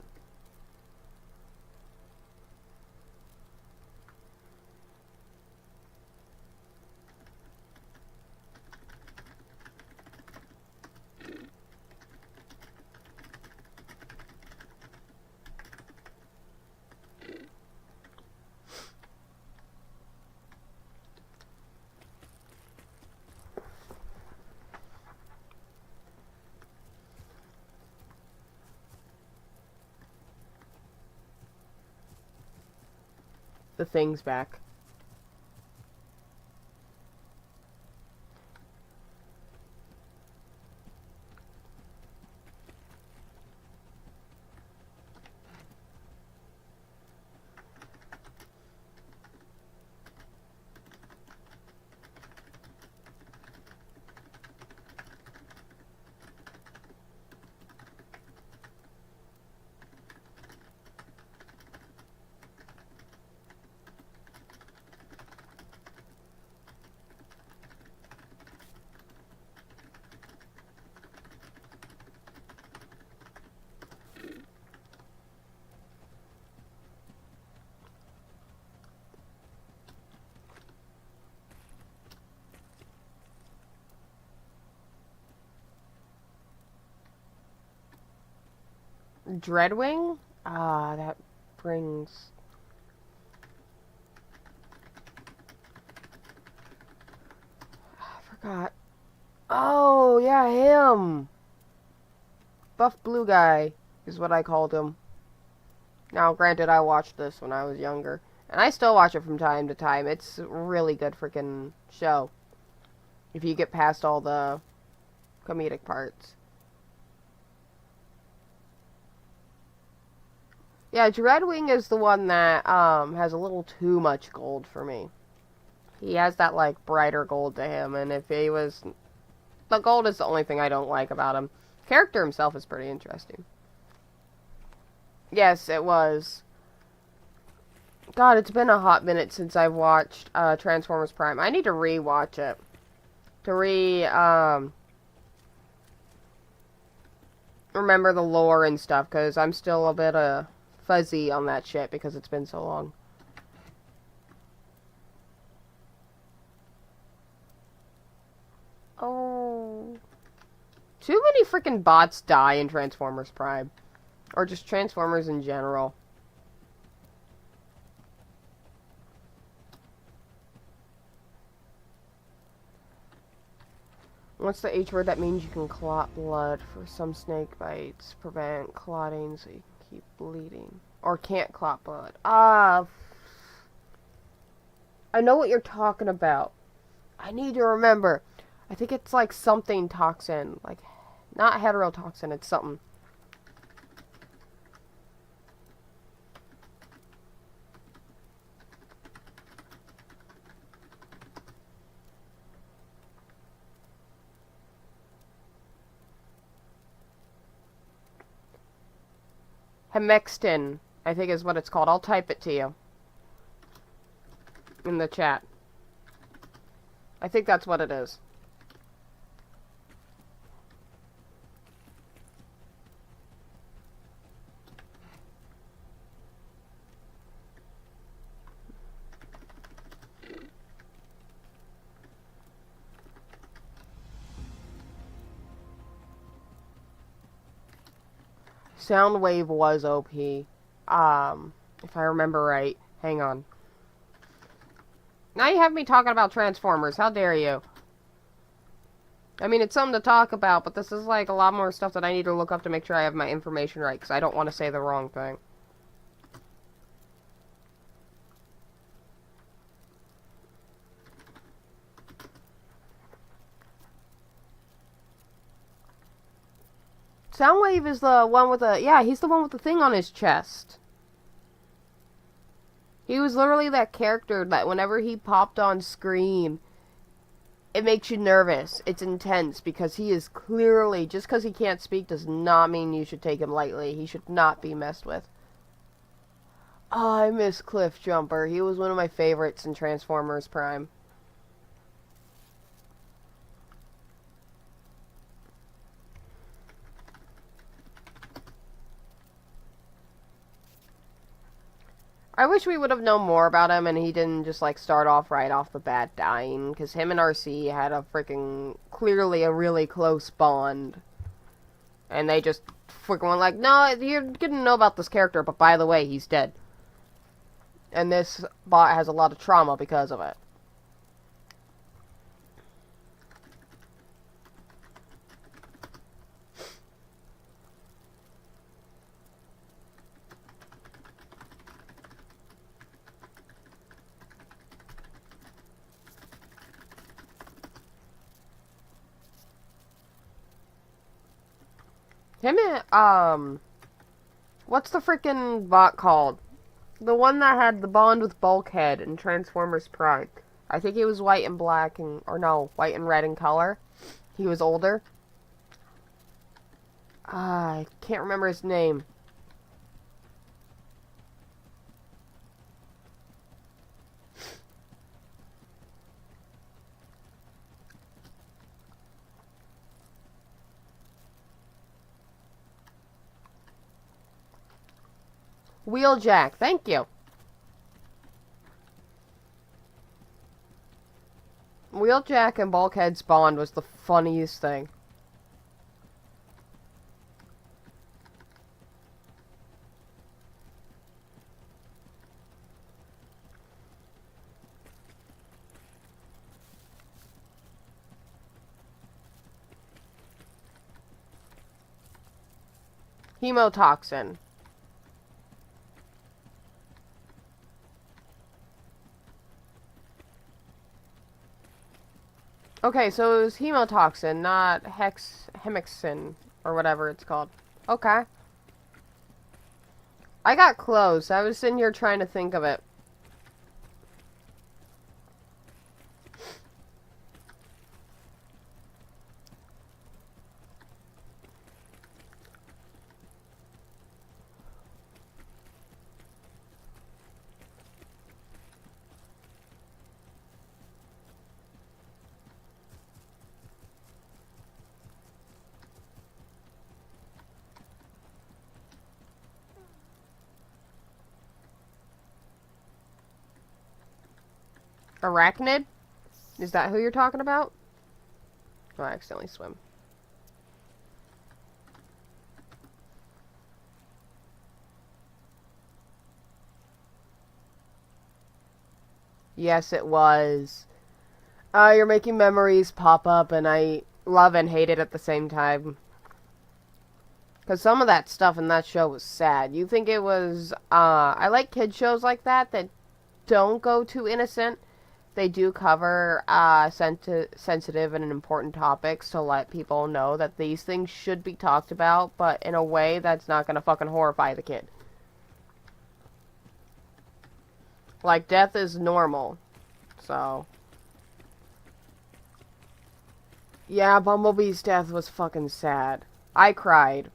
Speaker 1: The thing's back. Dreadwing? Ah, that brings... I forgot. Oh, yeah, him! Buff blue guy is what I called him. Now, granted, I watched this when I was younger. And I still watch it from time to time. It's a really good freaking show. If you get past all the comedic parts. Yeah, Dreadwing is the one that has a little too much gold for me. He has that, like, brighter gold to him, and if he was... The gold is the only thing I don't like about him. Character himself is pretty interesting. Yes, it was. God, it's been a hot minute since I've watched Transformers Prime. I need to re-watch it. To remember the lore and stuff, because I'm still a bit fuzzy on that shit because it's been so long. Oh. Too many freaking bots die in Transformers Prime. Or just Transformers in general. What's the H word that means you can clot blood for some snake bites? Prevent clotting so you can keep bleeding. Or can't clot blood. I know what you're talking about. I need to remember. I think it's like something toxin. Like, not heterotoxin, it's something. Hemextin, I think is what it's called. I'll type it to you in the chat. I think that's what it is. Soundwave was OP. If I remember right. Hang on. Now you have me talking about Transformers. How dare you? I mean, it's something to talk about, but this is like a lot more stuff that I need to look up to make sure I have my information right, because I don't want to say the wrong thing. Soundwave is the one with the... Yeah, he's the one with the thing on his chest. He was literally that character that whenever he popped on screen, it makes you nervous. It's intense because he is clearly... Just because he can't speak does not mean you should take him lightly. He should not be messed with. Oh, I miss Cliff Jumper. He was one of my favorites in Transformers Prime. I wish we would have known more about him and he didn't just like start off right off the bat dying, because him and RC had a freaking, clearly a really close bond. And they just freaking went like, no, you're gonna know about this character, but by the way, he's dead. And this bot has a lot of trauma because of it. Him and, what's the freaking bot called? The one that had the bond with Bulkhead in Transformers Prime. I think he was white and black and, or no, white and red in color. He was older. I can't remember his name. Wheeljack, thank you. Wheeljack and Bulkhead's bond was the funniest thing. Hemotoxin. Okay, so it was hemotoxin, not hemexin, or whatever it's called. Okay. I got close. I was sitting here trying to think of it. Arachnid? Is that who you're talking about? Oh, I accidentally swim. Yes, it was. You're making memories pop up, and I love and hate it at the same time. Because some of that stuff in that show was sad. You think it was, I like kid shows like that don't go too innocent. They do cover, sensitive and important topics to let people know that these things should be talked about, but in a way that's not gonna fucking horrify the kid. Like, death is normal. So. Yeah, Bumblebee's death was fucking sad. I cried.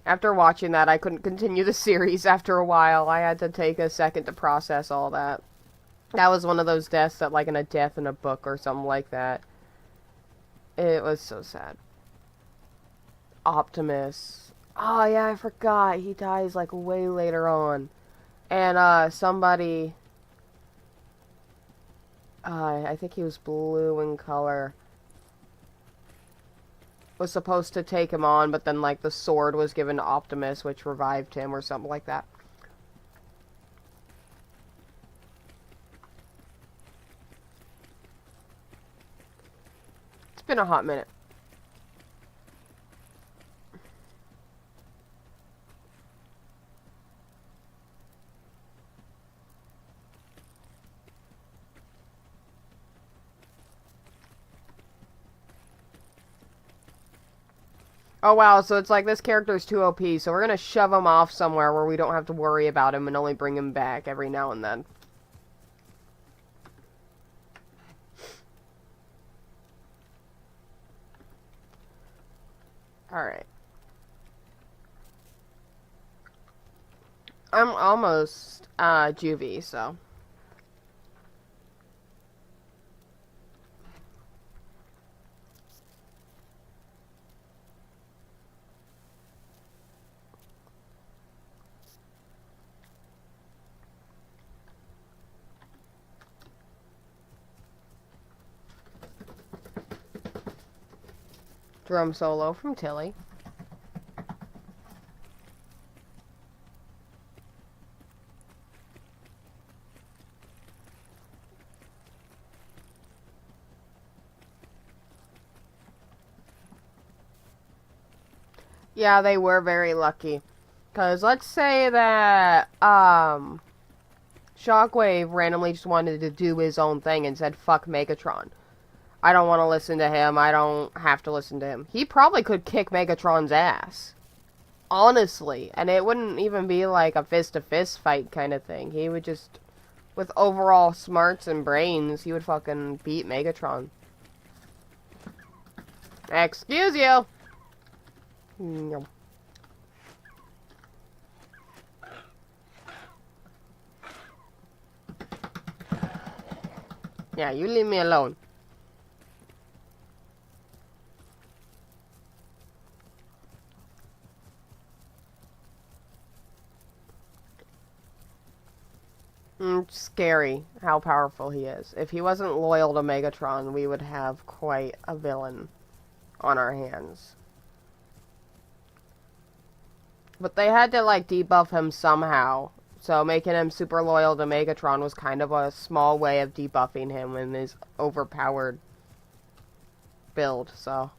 Speaker 1: After watching that, I couldn't continue the series after a while. I had to take a second to process all that. That was one of those deaths that, like in a death in a book or something like that. It was so sad. Optimus. Oh, yeah, I forgot. He dies, like, way later on. And, somebody... I think he was blue in color. Was supposed to take him on, but then, like, the sword was given to Optimus, which revived him or something like that. It's been a hot minute. Oh wow, so it's like this character's too OP, so we're gonna shove him off somewhere where we don't have to worry about him and only bring him back every now and then. Alright. I'm almost, juvie, so... Drum solo from Tilly. Yeah, they were very lucky. Because let's say that, Shockwave randomly just wanted to do his own thing and said, fuck Megatron. I don't want to listen to him. I don't have to listen to him. He probably could kick Megatron's ass. Honestly. And it wouldn't even be like a fist-to-fist fight kind of thing. He would just, with overall smarts and brains, he would fucking beat Megatron. Excuse you! No. Yeah, you leave me alone. Scary how powerful he is. If he wasn't loyal to Megatron, we would have quite a villain on our hands. But they had to, like, debuff him somehow. So making him super loyal to Megatron was kind of a small way of debuffing him in his overpowered build, so...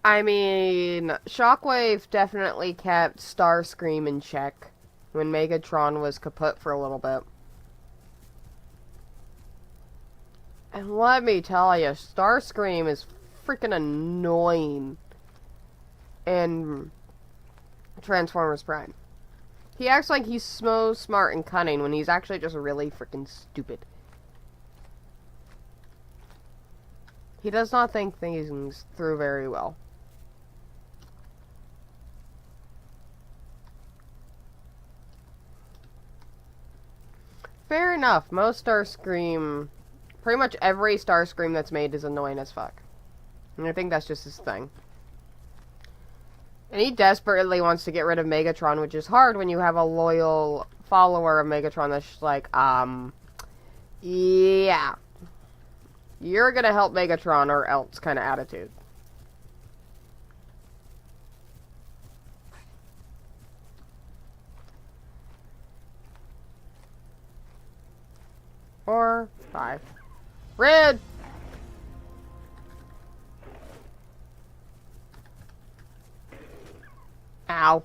Speaker 1: I mean, Shockwave definitely kept Starscream in check when Megatron was kaput for a little bit. And let me tell you, Starscream is freaking annoying in Transformers Prime. He acts like he's so smart and cunning when he's actually just really freaking stupid. He does not think things through very well. fair enough. Most Starscream, pretty much every Starscream that's made is annoying as fuck. And I think that's just his thing. And he desperately wants to get rid of Megatron, which is hard when you have a loyal follower of Megatron that's just like, yeah. You're gonna help Megatron or else kind of attitude. Four, five. Red! Ow.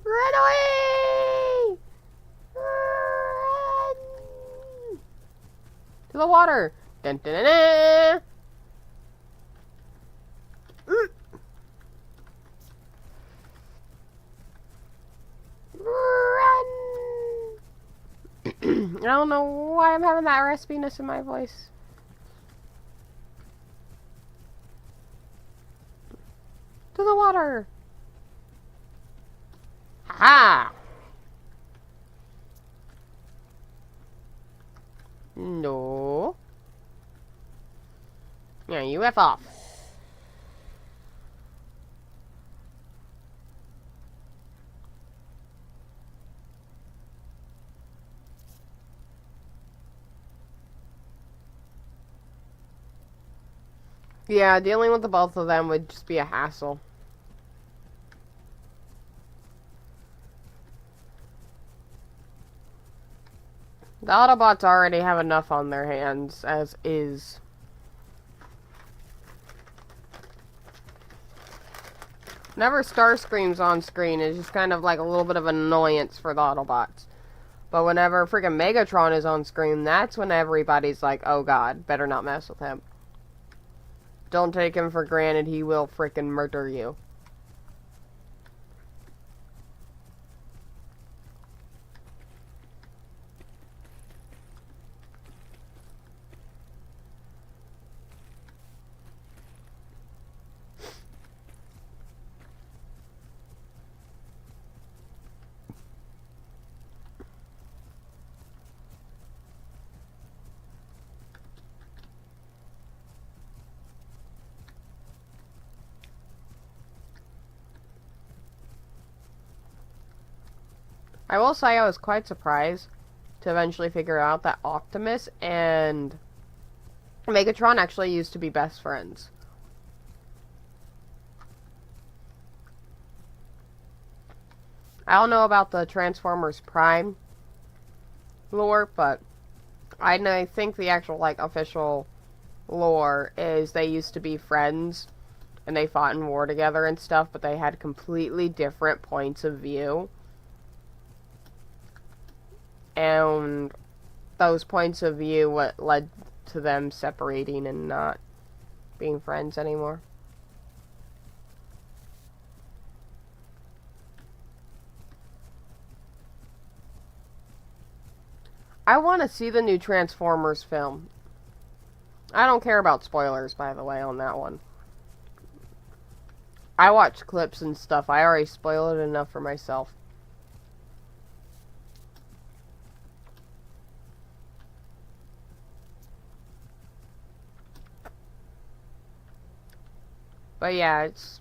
Speaker 1: Run away! Run! To the water! Dun, dun, dun, dun. Run! I don't know why I'm having that raspiness in my voice. To the water! Ha! No. Yeah, you F off. Yeah, dealing with the both of them would just be a hassle. The Autobots already have enough on their hands, as is. Whenever Starscream's on screen, it's just kind of like a little bit of annoyance for the Autobots. But whenever freaking Megatron is on screen, that's when everybody's like, oh god, better not mess with him. Don't take him for granted, he will freaking murder you. I will say I was quite surprised to eventually figure out that Optimus and Megatron actually used to be best friends. I don't know about the Transformers Prime lore, but I think the actual, like, official lore is they used to be friends and they fought in war together and stuff, but they had completely different points of view. And those points of view what led to them separating and not being friends anymore. I want to see the new Transformers film. I don't care about spoilers, by the way, on that one. I watched clips and stuff. I already spoiled it enough for myself. But yeah, it's...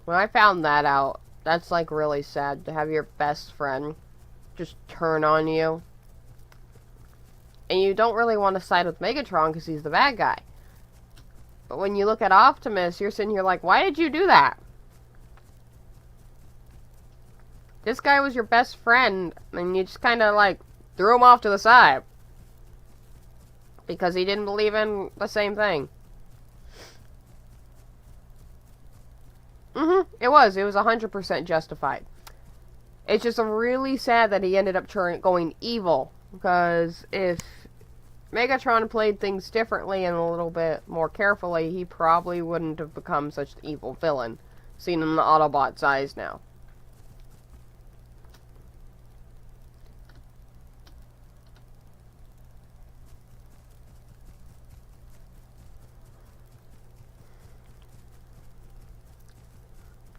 Speaker 1: when I found that out, that's like really sad to have your best friend just turn on you. And you don't really want to side with Megatron because he's the bad guy. But when you look at Optimus, you're sitting here like, why did you do that? This guy was your best friend, and you just kind of like threw him off to the side. Because he didn't believe in the same thing. It was 100% justified. It's just really sad that he ended up going evil. Because if Megatron played things differently and a little bit more carefully, he probably wouldn't have become such an evil villain. Seen in the Autobots' eyes now.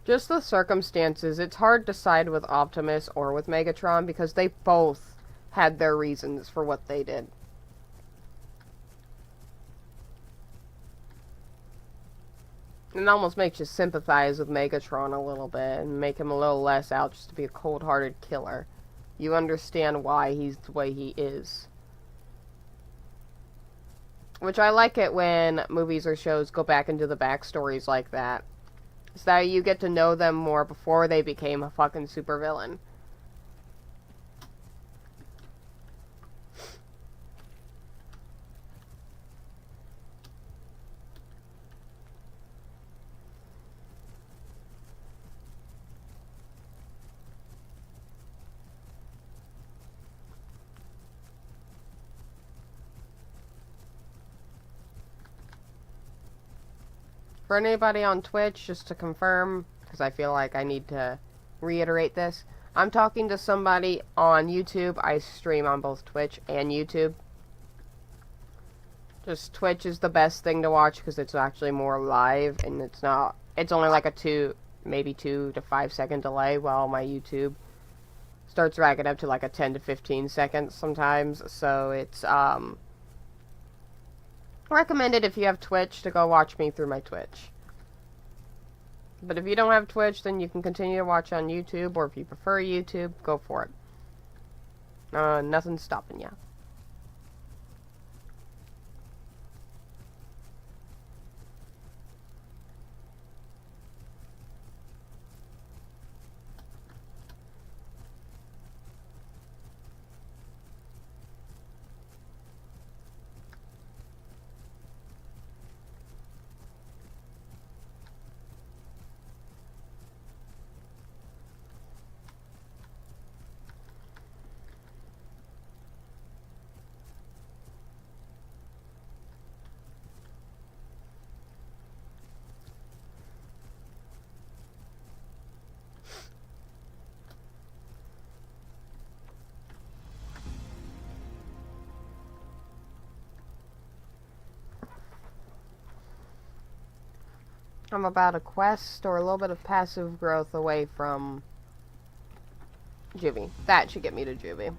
Speaker 1: Just the circumstances, it's hard to side with Optimus or with Megatron because they both had their reasons for what they did. It almost makes you sympathize with Megatron a little bit and make him a little less out just to be a cold-hearted killer. You understand why he's the way he is. Which I like it when movies or shows go back into the backstories like that. So that you get to know them more before they became a fucking supervillain. For anybody on Twitch, just to confirm, because I feel like I need to reiterate this, I'm talking to somebody on YouTube. I stream on both Twitch and YouTube. Just Twitch is the best thing to watch because it's actually more live, and it's only like a maybe 2 to 5 second delay, while my YouTube starts racking up to like a 10 to 15 seconds sometimes. So it's recommended if you have Twitch to go watch me through my Twitch. But if you don't have Twitch, then you can continue to watch on YouTube, or if you prefer YouTube, go for it. Nothing's stopping you. I'm about a quest or a little bit of passive growth away from Juvie. That should get me to Juvie.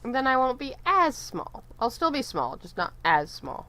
Speaker 1: And then I won't be as small. I'll still be small, just not as small.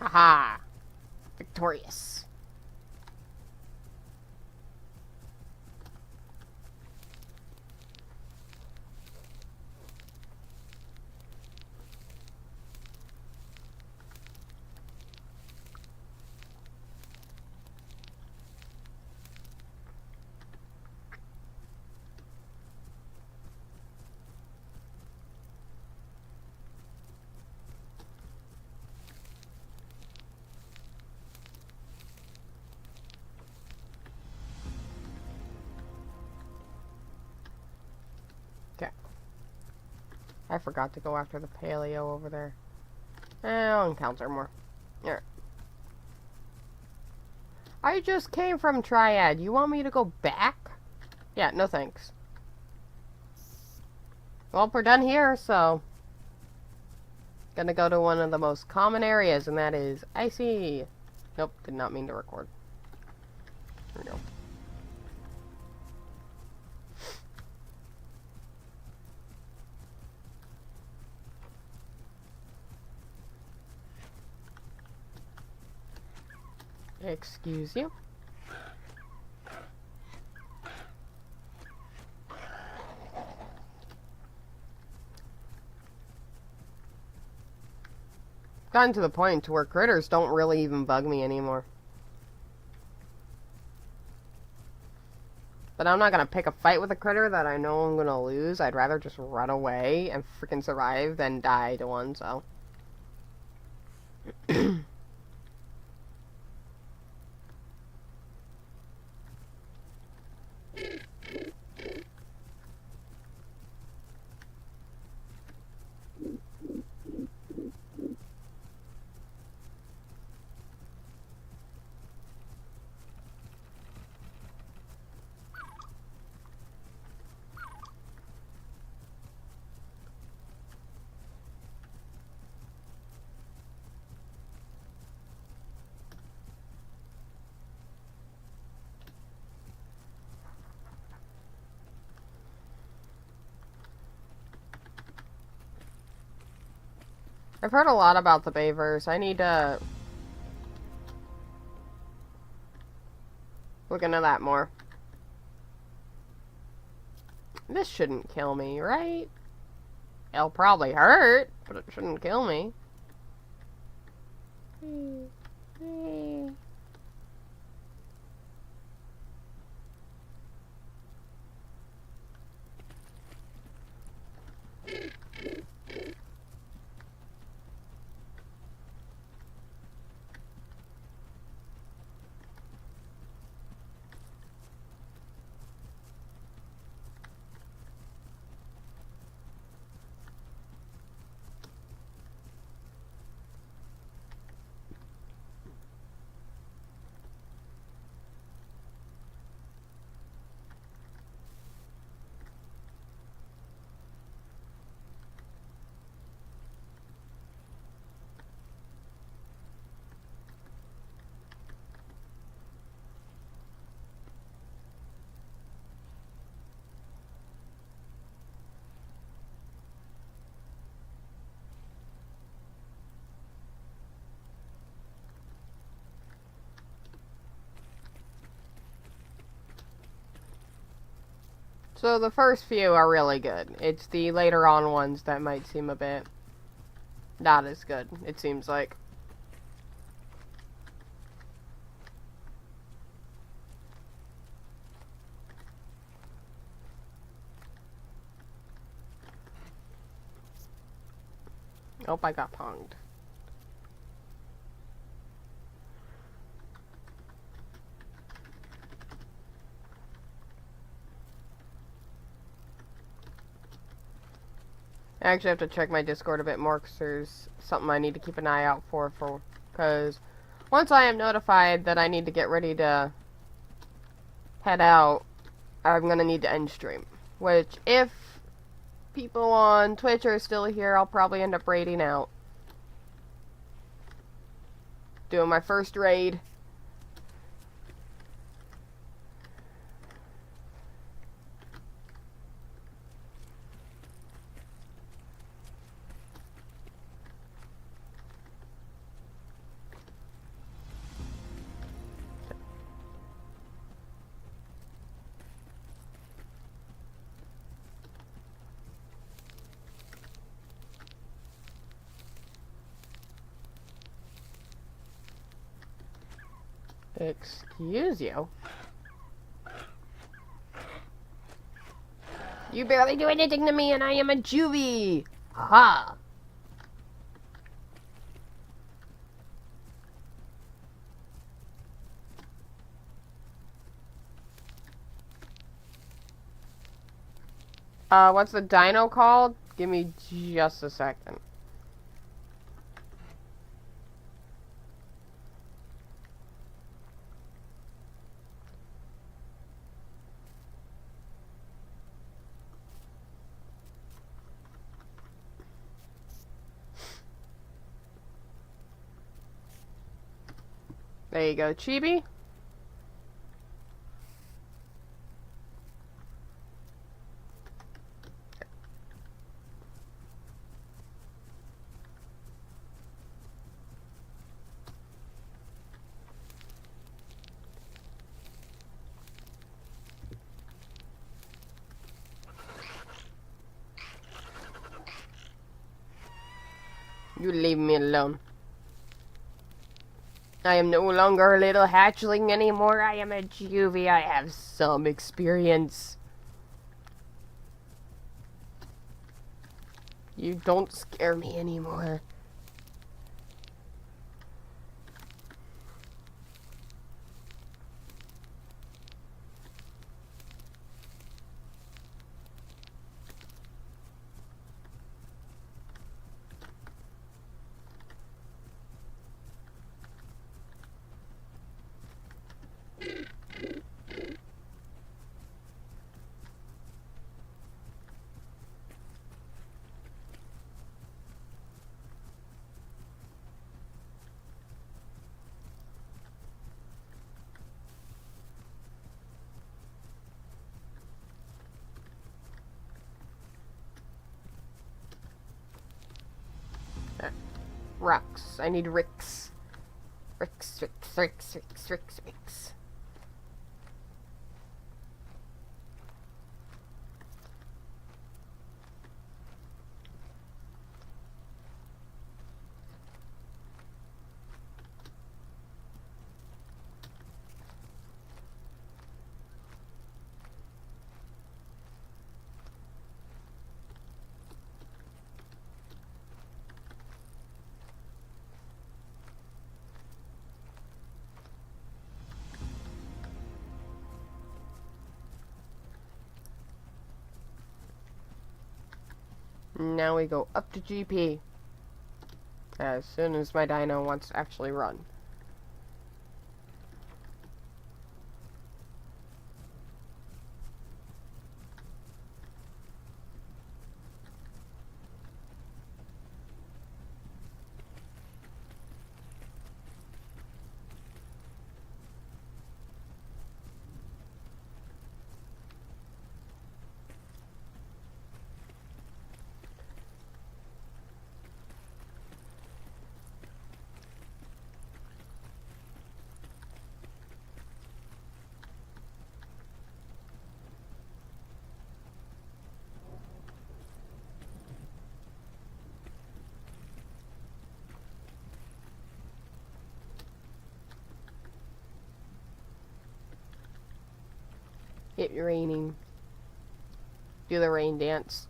Speaker 1: Haha! Victorious. I forgot to go after the paleo over there. I'll encounter more. Alright. I just came from Triad. You want me to go back? Yeah, no thanks. Well, we're done here, so... Gonna go to one of the most common areas, and that is Icy. Nope, did not mean to record. There we go. Excuse you. Gotten to the point to where critters don't really even bug me anymore. But I'm not gonna pick a fight with a critter that I know I'm gonna lose. I'd rather just run away and freaking survive than die to one, so. I've heard a lot about the Bayverse. I need to look into that more. This shouldn't kill me, right? It'll probably hurt, but it shouldn't kill me. So the first few are really good. It's the later on ones that might seem a bit not as good, it seems like. Oh, I got ponged. I actually have to check my Discord a bit more because there's something I need to keep an eye out for because once I am notified that I need to get ready to head out, I'm going to need to end stream. Which, if people on Twitch are still here, I'll probably end up raiding out. Doing my first raid. Excuse you? You barely do anything to me and I am a juvie! Haha! What's the dino called? Give me just a second. There you go, Chibi. You leave me alone. I am no longer a little hatchling anymore. I am a juvie. I have some experience. You don't scare me anymore. Rocks. I need ricks. Ricks. Now we go up to GP. As soon as my dino wants to actually run. It raining. Do the rain dance.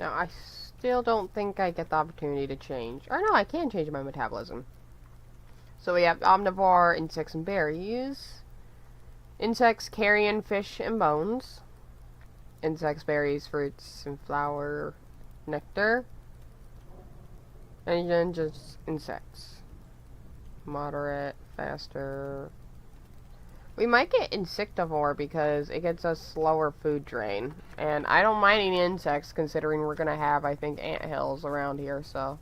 Speaker 1: Now, I still don't think I get the opportunity to change. Or no, I can change my metabolism. So we have omnivore, insects, and berries. Insects, carrion, fish, and bones. Insects, berries, fruits, and flower, nectar. And then just insects. Moderate, faster. We might get insectivore because it gets us slower food drain. And I don't mind any insects considering we're going to have, I think, anthills around here, so.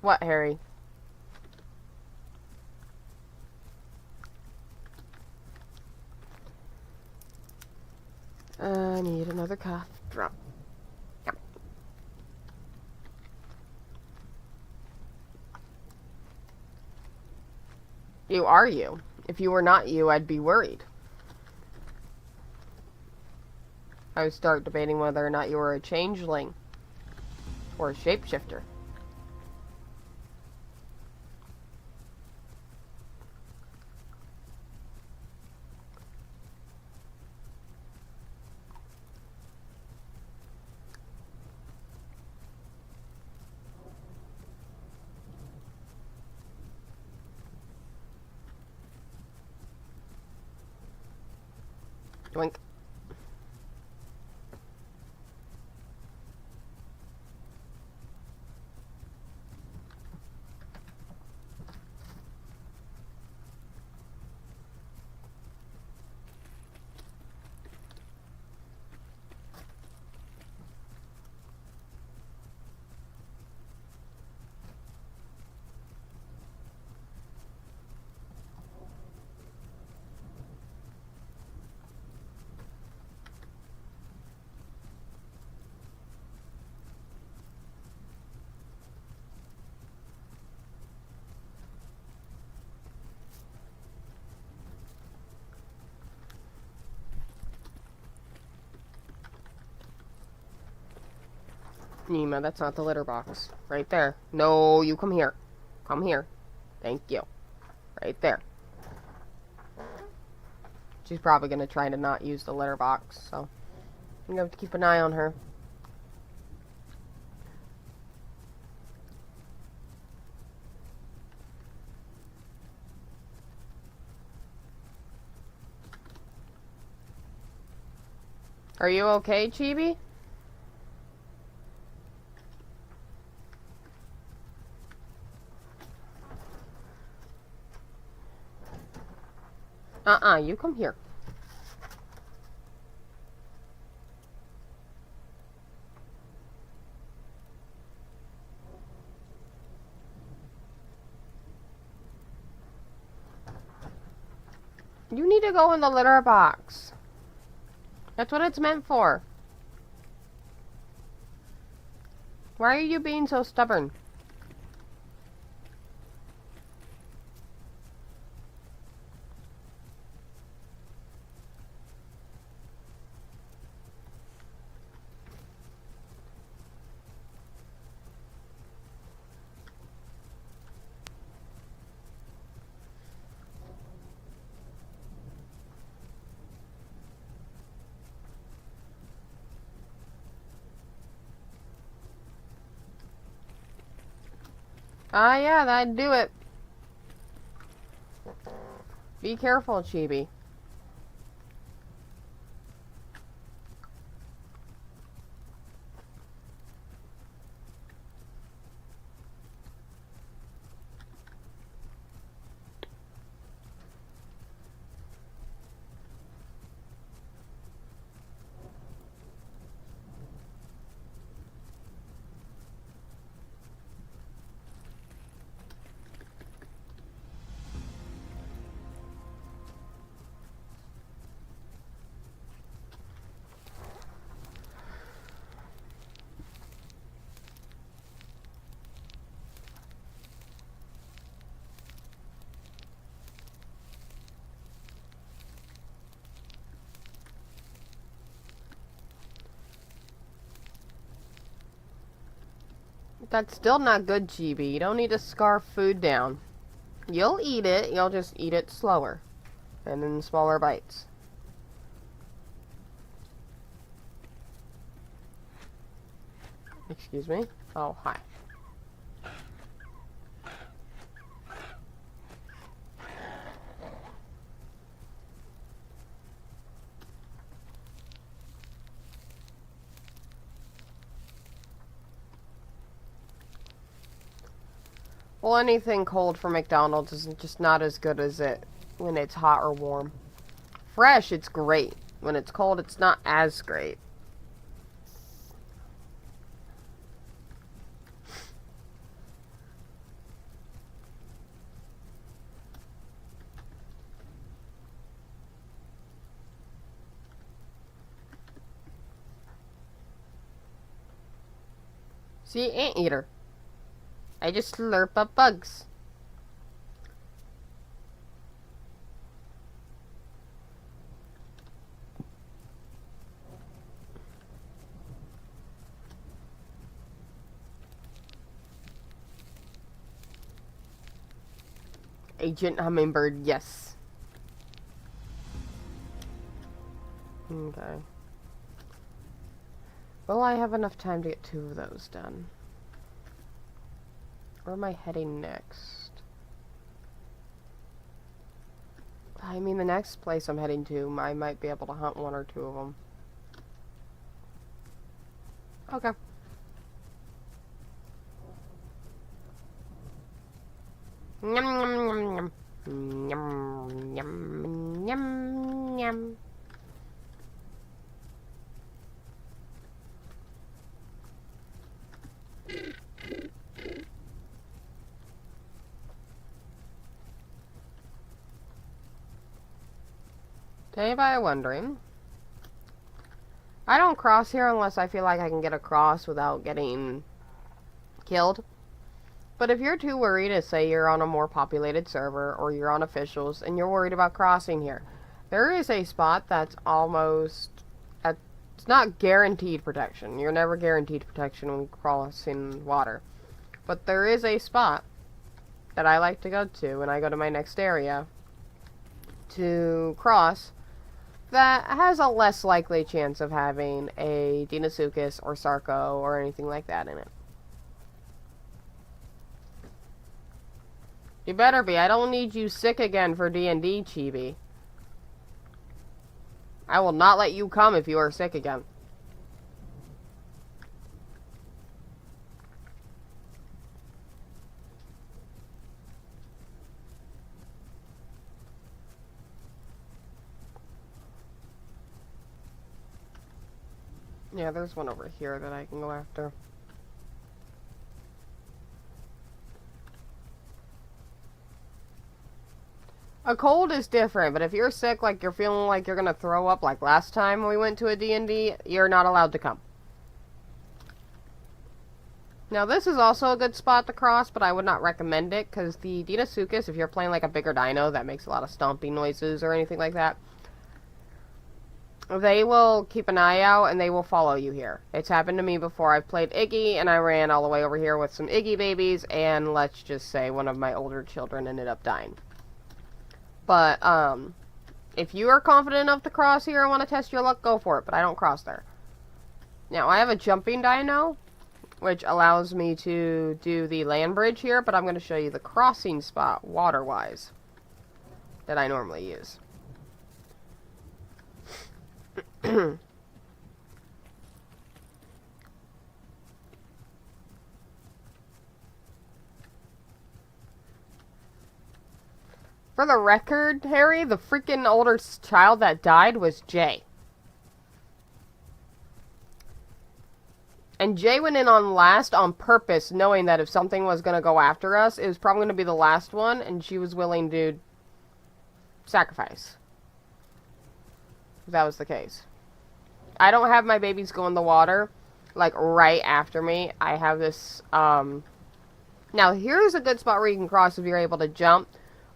Speaker 1: What, Harry? I need another cough drop. You are you. If you were not you, I'd be worried. I would start debating whether or not you were a changeling or a shapeshifter. Doink. Nima, that's not the litter box. Right there. No, you come here. Come here. Thank you. Right there. She's probably going to try to not use the litter box, so I'm going to have to keep an eye on her. Are you okay, Chibi? You come here. You need to go in the litter box. That's what it's meant for. Why are you being so stubborn? Ah, yeah, that'd do it. Be careful, Chibi. That's still not good, Chibi. You don't need to scarf food down. You'll eat it, you'll just eat it slower. And in smaller bites. Excuse me? Oh, hi. Well, anything cold from McDonald's is just not as good as it when it's hot or warm. Fresh, it's great. When it's cold, it's not as great. See, anteater. I just slurp up bugs. Agent Hummingbird, yes. Okay. Will I have enough time to get 2 of those done? Where am I heading next? I mean, the next place I'm heading to, I might be able to hunt 1 or 2 of them. Okay. Yum, yum, yum, yum. Yum, yum, yum, yum. To anybody wondering, I don't cross here unless I feel like I can get across without getting killed. But if you're too worried to say you're on a more populated server or you're on officials and you're worried about crossing here, there is a spot that's almost, it's not guaranteed protection. You're never guaranteed protection when crossing water. But there is a spot that I like to go to when I go to my next area to cross that has a less likely chance of having a Dino or Sarco or anything like that in it. You better be. I don't need you sick again for D&D, Chibi. I will not let you come if you are sick again. Yeah, there's one over here that I can go after. A cold is different, but if you're sick, like you're feeling like you're gonna throw up like last time we went to a D&D, you're not allowed to come. Now this is also a good spot to cross, but I would not recommend it, because the Dino, if you're playing like a bigger dino that makes a lot of stomping noises or anything like that, they will keep an eye out and they will follow you here. It's happened to me before. I've played Iggy and I ran all the way over here with some Iggy babies, and let's just say one of my older children ended up dying. But, if you are confident enough to cross here and want to test your luck, go for it, but I don't cross there. Now, I have a jumping dino, which allows me to do the land bridge here, but I'm going to show you the crossing spot, water-wise, that I normally use. For the record, Harry, the freaking older child that died was Jay. And Jay went in on last on purpose, knowing that if something was going to go after us, it was probably going to be the last one, and she was willing to sacrifice. If that was the case. I don't have my babies go in the water, like, right after me. I have this, Now, here's a good spot where you can cross if you're able to jump,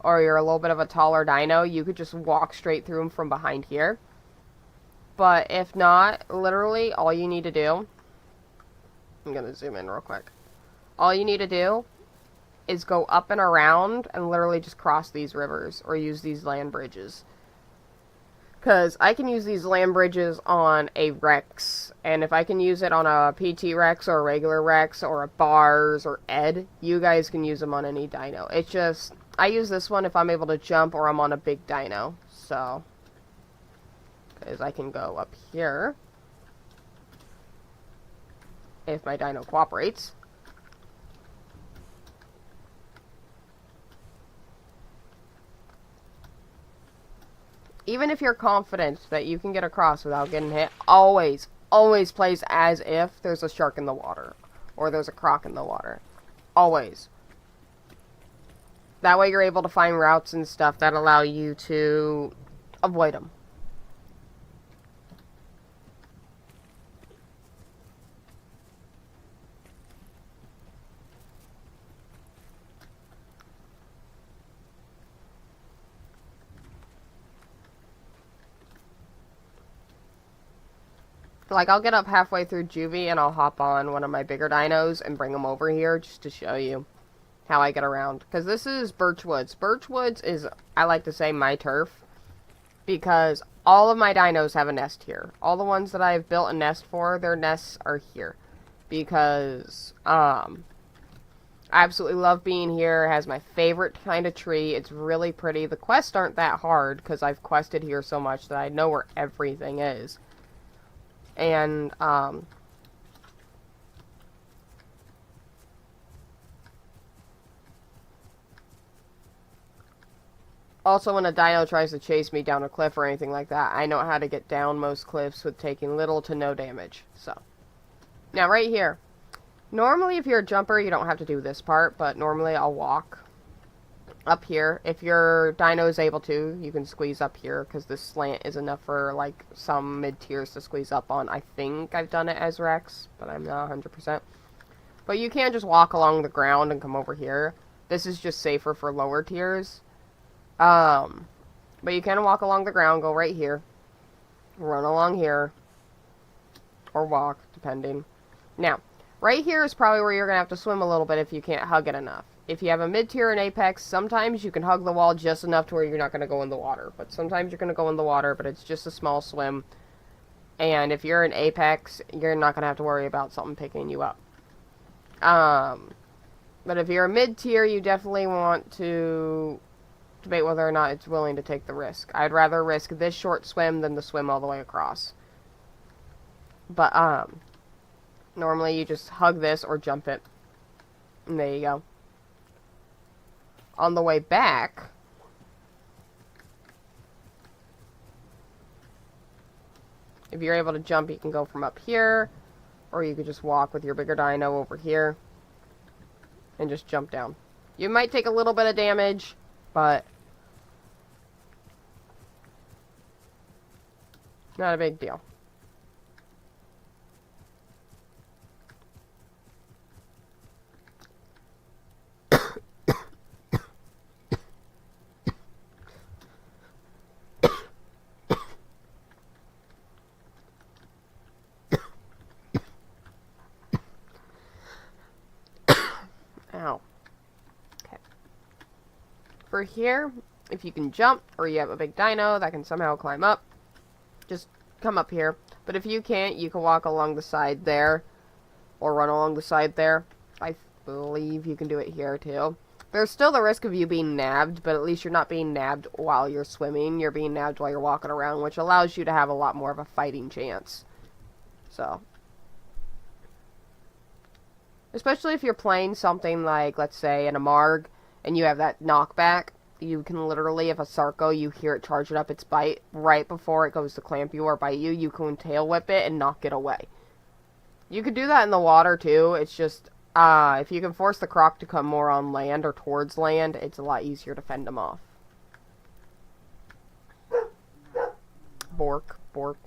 Speaker 1: or you're a little bit of a taller dino. You could just walk straight through them from behind here. But if not, literally, all you need to do... I'm going to zoom in real quick. All you need to do is go up and around and literally just cross these rivers or use these land bridges. Because I can use these land bridges on a Rex, and if I can use it on a PT Rex or a regular Rex or a Bars or Ed, you guys can use them on any dino. It's just, I use this one if I'm able to jump or I'm on a big dino. So, because I can go up here if my dino cooperates. Even if you're confident that you can get across without getting hit, always plays as if there's a shark in the water. Or there's a croc in the water. Always. That way you're able to find routes and stuff that allow you to avoid them. Like, I'll get up halfway through Juvie and I'll hop on one of my bigger dinos and bring them over here just to show you how I get around. Because this is Birchwoods. Birchwoods is, I like to say, my turf. Because all of my dinos have a nest here. All the ones that I've built a nest for, their nests are here. Because, I absolutely love being here. It has my favorite kind of tree. It's really pretty. The quests aren't that hard, because I've quested here so much that I know where everything is. And, also, when a dino tries to chase me down a cliff or anything like that, I know how to get down most cliffs with taking little to no damage. So, now right here. Normally, if you're a jumper, you don't have to do this part, but normally I'll walk up here. If your dino is able to, you can squeeze up here, because this slant is enough for, like, some mid-tiers to squeeze up on. I think I've done it as Rex, but I'm not 100%. But you can just walk along the ground and come over here. This is just safer for lower tiers. But you can walk along the ground, go right here, run along here, or walk, depending. Now, right here is probably where you're going to have to swim a little bit if you can't hug it enough. If you have a mid-tier and apex, sometimes you can hug the wall just enough to where you're not going to go in the water. But sometimes you're going to go in the water, but it's just a small swim. And if you're an apex, you're not going to have to worry about something picking you up. But if you're a mid-tier, you definitely want to debate whether or not it's willing to take the risk. I'd rather risk this short swim than the swim all the way across. But, normally you just hug this or jump it. And there you go. On the way back, if you're able to jump, you can go from up here, or you could just walk with your bigger dino over here and just jump down. You might take a little bit of damage, but not a big deal. Ow. Okay. For here, if you can jump, or you have a big dino that can somehow climb up, just come up here. But if you can't, you can walk along the side there, or run along the side there. I believe you can do it here, too. There's still the risk of you being nabbed, but at least you're not being nabbed while you're swimming. You're being nabbed while you're walking around, which allows you to have a lot more of a fighting chance. So, especially if you're playing something like, let's say, an Amarg, and you have that knockback, you can literally, if a Sarco, you hear it charge it up its bite, right before it goes to clamp you or bite you, you can tail whip it and knock it away. You could do that in the water, too. It's just, if you can force the croc to come more on land or towards land, it's a lot easier to fend them off. Bork, bork.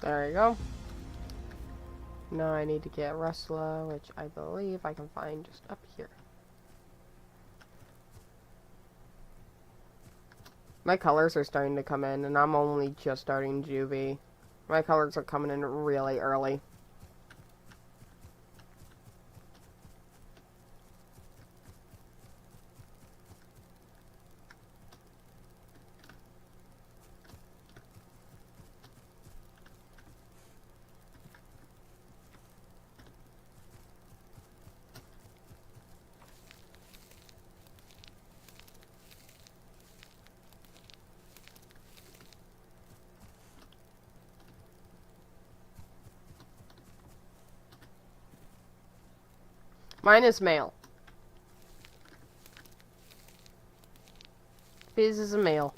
Speaker 1: There you go. Now I need to get Rustla, which I believe I can find just up here. My colors are starting to come in, and I'm only just starting Juvie. My colors are coming in really early. Mine is male. Fizz is a male.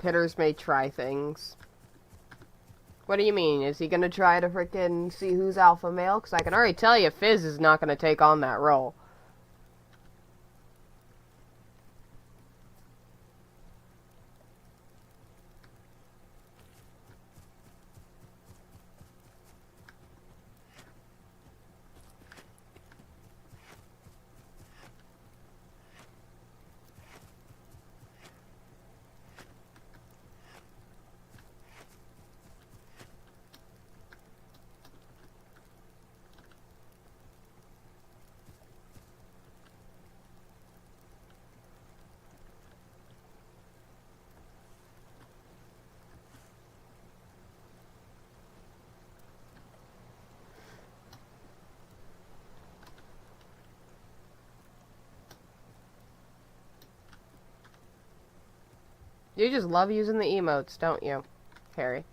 Speaker 1: hitters may try things. What do you mean? Is he gonna try to frickin' see who's alpha male? Because I can already tell you Fizz is not gonna take on that role. You just love using the emotes, don't you, Harry?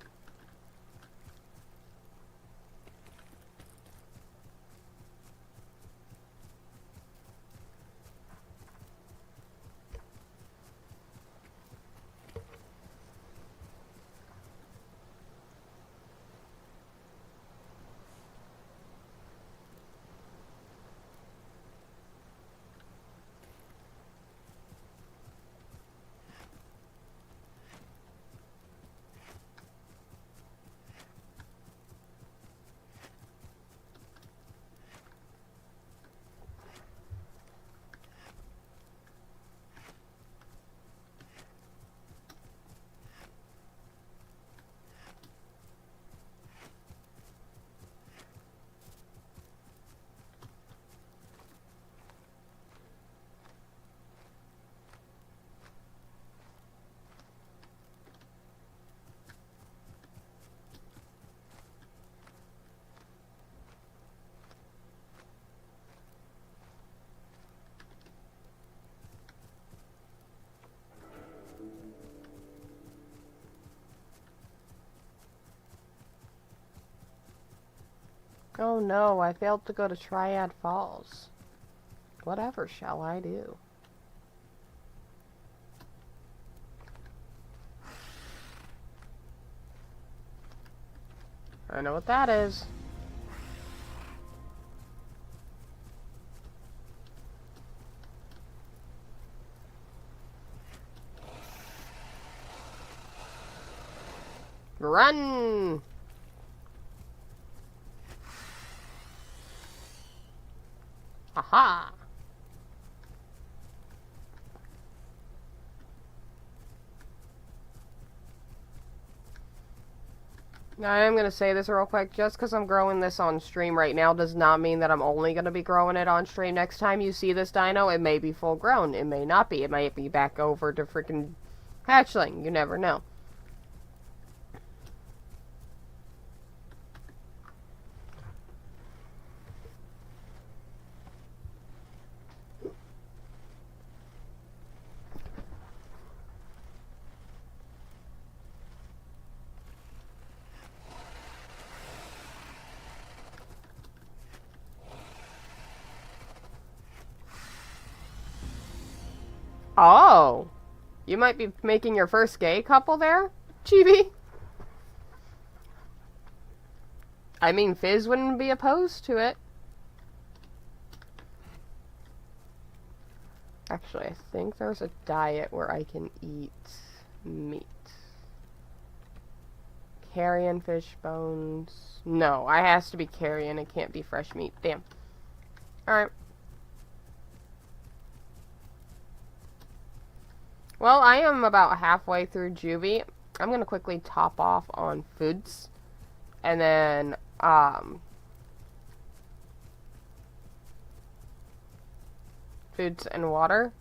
Speaker 1: Oh no, I failed to go to Triad Falls. Whatever shall I do? I know what that is. Run! Aha! Now, I am going to say this real quick, just because I'm growing this on stream right now does not mean that I'm only going to be growing it on stream. Next time you see this dino, it may be full grown. It may not be. It might be back over to freaking hatchling. You never know. Oh, you might be making your first gay couple there, Chibi? I mean, Fizz wouldn't be opposed to it. Actually, I think there's a diet where I can eat meat. Carrion fish bones. No, it has to be carrion. It can't be fresh meat. Damn. Alright. Well, I am about halfway through Juvie. I'm going to quickly top off on foods. And then, foods and water.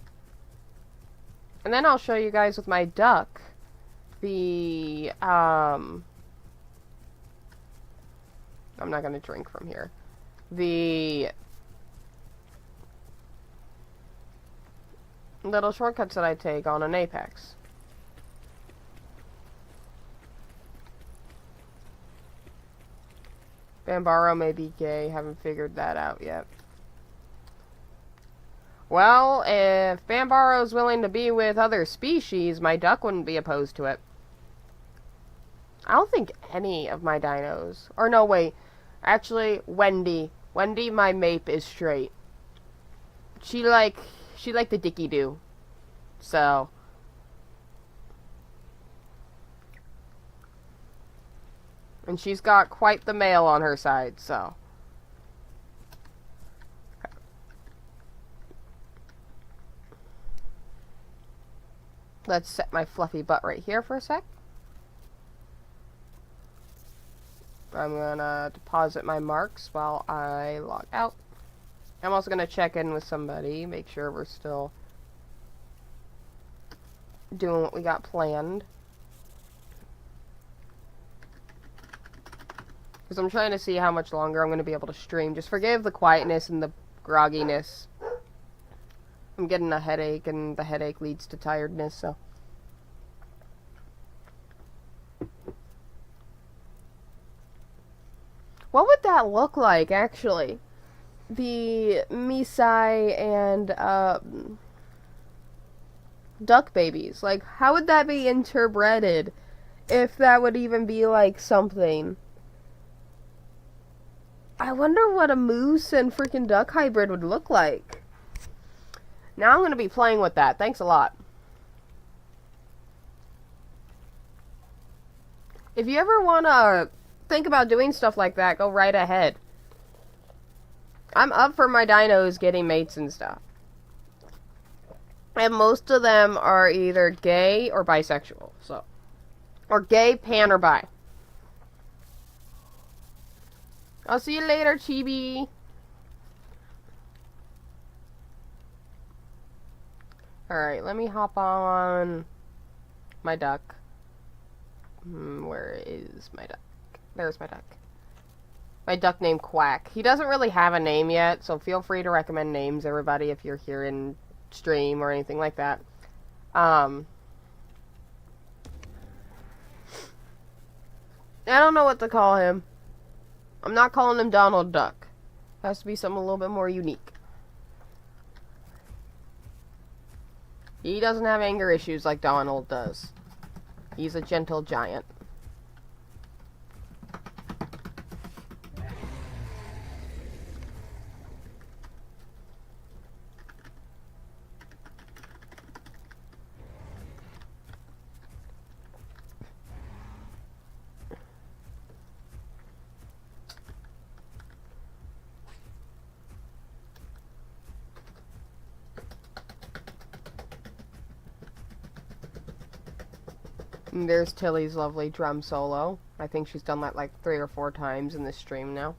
Speaker 1: And then I'll show you guys with my duck the, I'm not going to drink from here. The little shortcuts that I take on an Apex. Bambaro may be gay, haven't figured that out yet. Well, if Bambaro's willing to be with other species, my duck wouldn't be opposed to it. I don't think any of my dinos... Or no, wait. Actually, Wendy. Wendy, my mape, is straight. She like the dicky-doo. So... And she's got quite the male on her side, so... Let's set my fluffy butt right here for a sec. I'm gonna deposit my marks while I log out. I'm also gonna check in with somebody, make sure we're still doing what we got planned. Because I'm trying to see how much longer I'm gonna be able to stream. Just forgive the quietness and the grogginess. I'm getting a headache, and the headache leads to tiredness, so... What would that look like, actually? The Misai and, duck babies. Like, how would that be interbreeded? If that would even be, like, something. I wonder what a moose and freaking duck hybrid would look like. Now I'm going to be playing with that. Thanks a lot. If you ever want to think about doing stuff like that, go right ahead. I'm up for my dinos getting mates and stuff. And most of them are either gay or bisexual. So, or gay, pan, or bi. I'll see you later, Chibi. Alright, let me hop on my duck. Where is my duck? There's my duck. My duck named Quack. He doesn't really have a name yet, so feel free to recommend names, everybody, if you're here in stream or anything like that. I don't know what to call him. I'm not calling him Donald Duck. It has to be something a little bit more unique. He doesn't have anger issues like Donald does. He's a gentle giant. And there's Tilly's lovely drum solo. I think she's done that like 3 or 4 times in this stream now.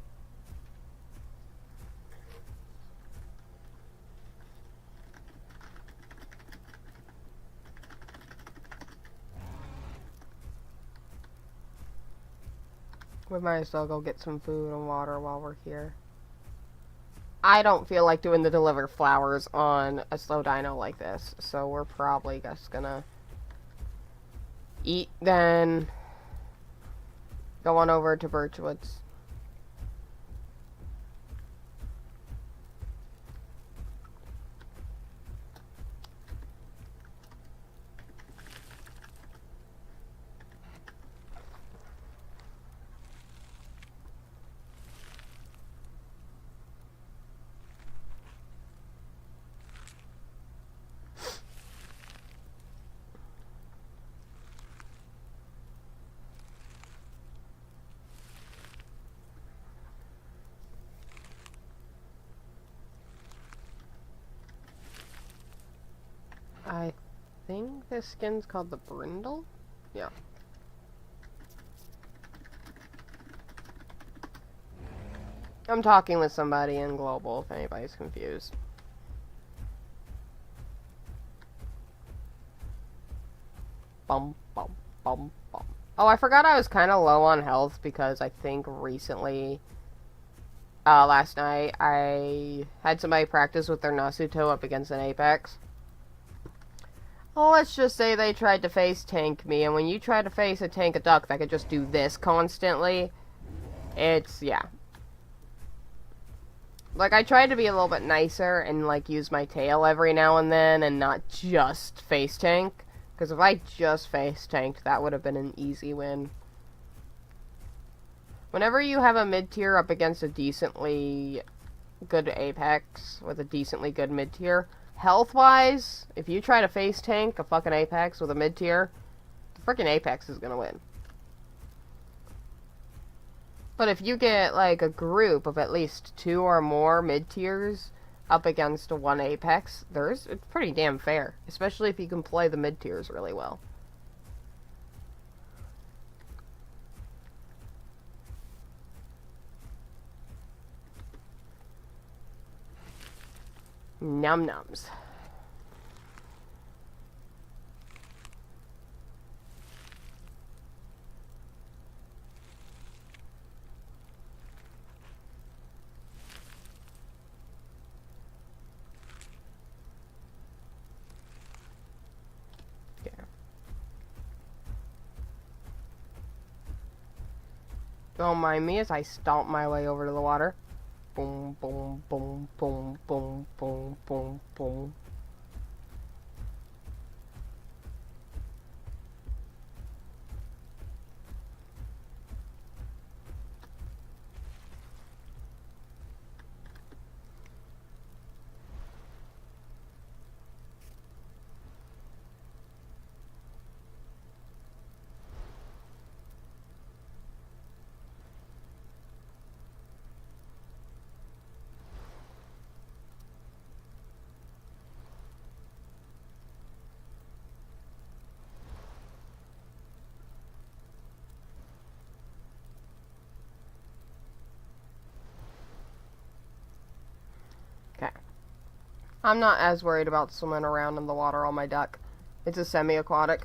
Speaker 1: We might as well go get some food and water while we're here. I don't feel like doing the deliver flowers on a slow dino like this, so we're probably just gonna eat, then go on over to Birchwoods. I think this skin's called the Brindle? Yeah. I'm talking with somebody in Global, if anybody's confused. Bum, bum, bum, bum. Oh, I forgot I was kind of low on health because I think recently, last night, I had somebody practice with their Nasuto up against an Apex. Well, let's just say they tried to face tank me, and when you try to face a tank a duck that could just do this constantly, it's, yeah. Like, I tried to be a little bit nicer and, like, use my tail every now and then and not just face tank. Because if I just face tanked, that would have been an easy win. Whenever you have a mid-tier up against a decently good Apex with a decently good mid-tier, health-wise, if you try to face tank a fucking Apex with a mid-tier, the freaking Apex is gonna win. But if you get, like, a group of at least 2 or more mid-tiers up against one Apex, it's pretty damn fair. Especially if you can play the mid-tiers really well. Num-nums. Don't mind me as I stomp my way over to the water. Boom, boom, boom, boom, boom, boom, boom, boom. Okay. I'm not as worried about swimming around in the water on my duck. It's a semi-aquatic,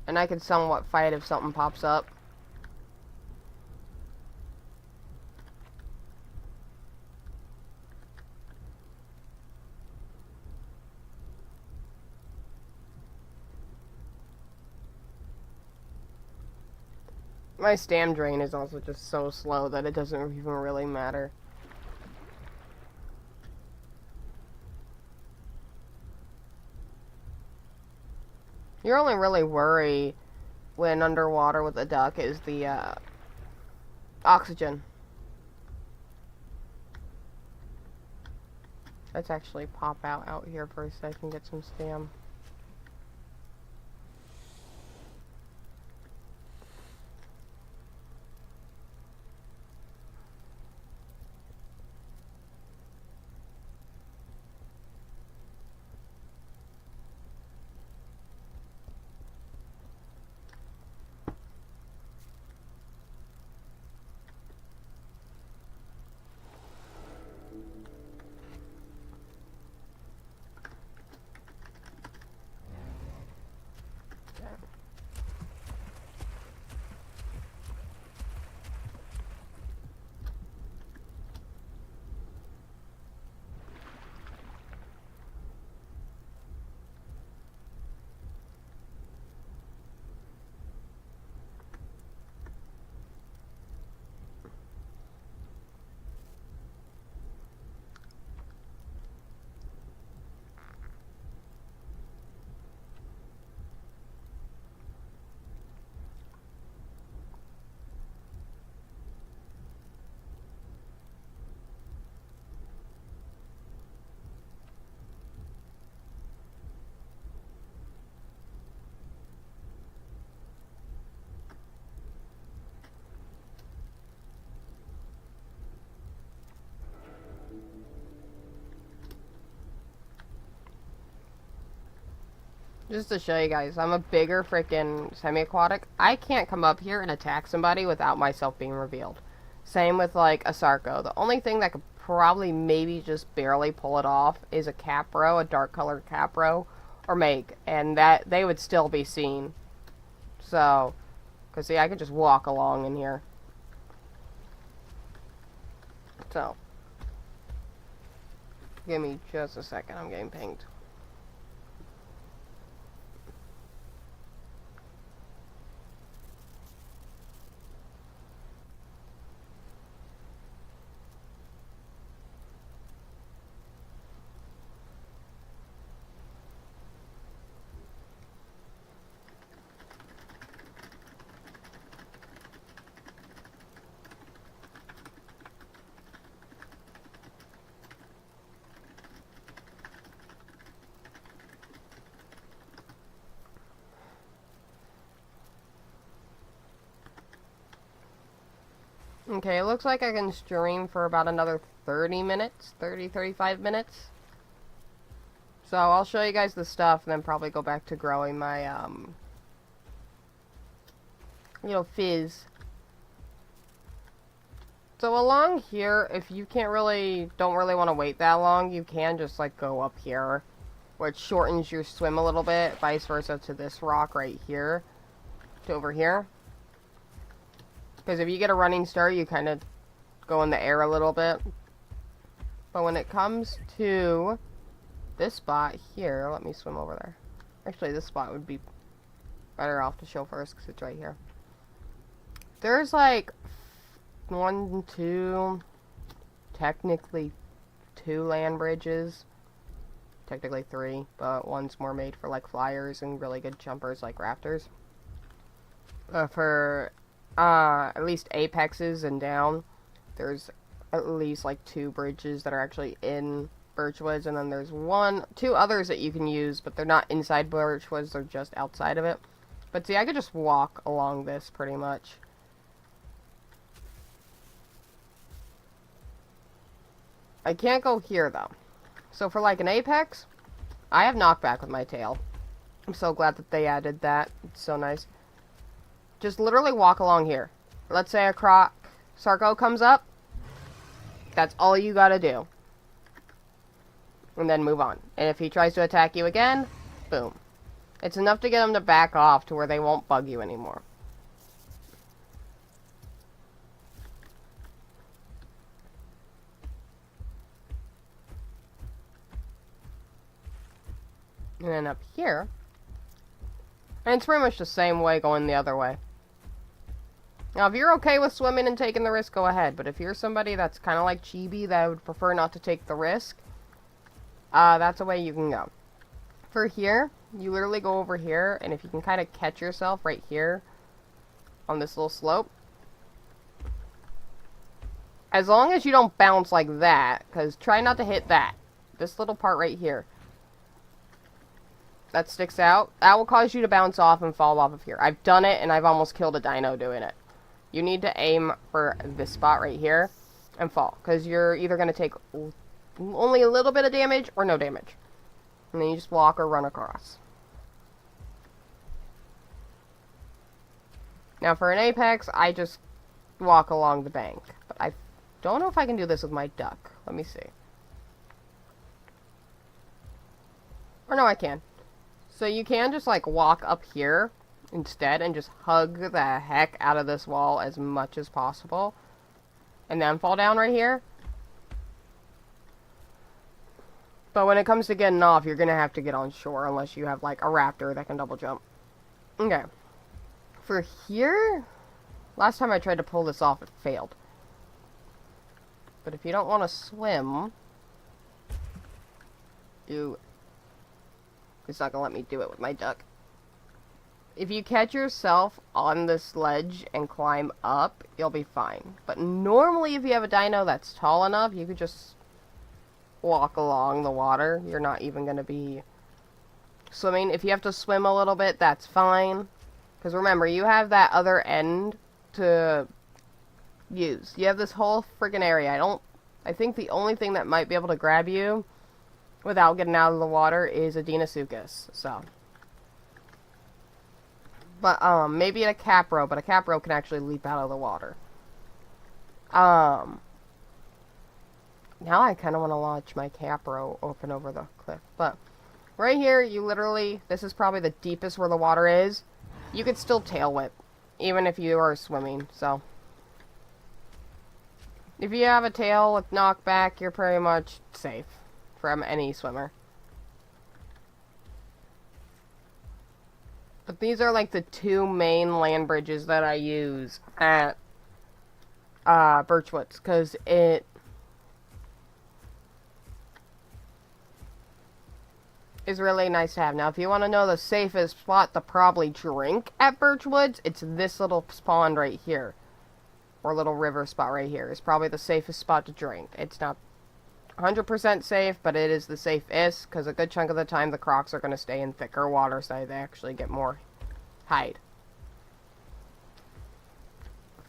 Speaker 1: and I can somewhat fight if something pops up. My stam drain is also just so slow that it doesn't even really matter. Your only really worry when underwater with a duck is the oxygen. Let's actually pop out here for a second, get some stam. Just to show you guys, I'm a bigger freaking semi-aquatic. I can't come up here and attack somebody without myself being revealed. Same with, like, a Sarco. The only thing that could probably maybe just barely pull it off is a Capro, a dark-colored Capro, or Make. And that, they would still be seen. So, because, see, I could just walk along in here. So, give me just a second, I'm getting pinged. Okay, it looks like I can stream for about another 30 minutes, 35 minutes. So I'll show you guys the stuff and then probably go back to growing my, fizz. So along here, if you don't really want to wait that long, you can just, like, go up here, which shortens your swim a little bit, vice versa to this rock right here, to over here. Because if you get a running start, you kind of go in the air a little bit. But when it comes to this spot here, let me swim over there. Actually, this spot would be better off to show first because it's right here. There's like technically two land bridges. Technically 3, but one's more made for like flyers and really good jumpers like rafters. For at least apexes and down, there's at least like 2 bridges that are actually in Birchwoods, and then there's 2 others that you can use, but they're not inside Birchwoods, they're just outside of it. But see, I could just walk along this pretty much. I can't go here though. So for like an apex, I have knockback with my tail. I'm so glad that they added that. It's so nice. Just literally walk along here. Let's say a Sarco comes up. That's all you gotta do. And then move on. And if he tries to attack you again, boom. It's enough to get him to back off to where they won't bug you anymore. And then up here, and it's pretty much the same way going the other way. Now, if you're okay with swimming and taking the risk, go ahead. But if you're somebody that's kind of like Chibi that would prefer not to take the risk, that's a way you can go. For here, you literally go over here, and if you can kind of catch yourself right here on this little slope, as long as you don't bounce like that, because try not to hit that. This little part right here that sticks out, that will cause you to bounce off and fall off of here. I've done it, and I've almost killed a dino doing it. You need to aim for this spot right here and fall, because you're either going to take only a little bit of damage or no damage. And then you just walk or run across. Now for an apex, I just walk along the bank. But I don't know if I can do this with my duck. Let me see. Or no, I can. So you can just like walk up here instead and just hug the heck out of this wall as much as possible. And then fall down right here. But when it comes to getting off, you're going to have to get on shore unless you have like a raptor that can double jump. Okay. For here, last time I tried to pull this off, it failed. But if you don't want to swim, it's not going to let me do it with my duck. If you catch yourself on this ledge and climb up, you'll be fine. But normally if you have a dino that's tall enough, you could just walk along the water. You're not even going to be swimming. If you have to swim a little bit, that's fine. Because remember, you have that other end to use. You have this whole freaking area. I think the only thing that might be able to grab you without getting out of the water is a Deinosuchus, so. But, maybe a Capro, but a Capro can actually leap out of the water. Now I kind of want to launch my Capro open over the cliff, but right here, this is probably the deepest where the water is. You could still tail whip, even if you are swimming, so. If you have a tail with knockback, you're pretty much safe from any swimmer. But these are like the 2 main land bridges that I use at Birchwoods, because it is really nice to have. Now, if you want to know the safest spot to probably drink at Birchwoods, it's this little pond right here. Or little river spot right here. It's probably the safest spot to drink. It's not 100% safe, but it is the safest, because a good chunk of the time the crocs are going to stay in thicker water, so they actually get more hide.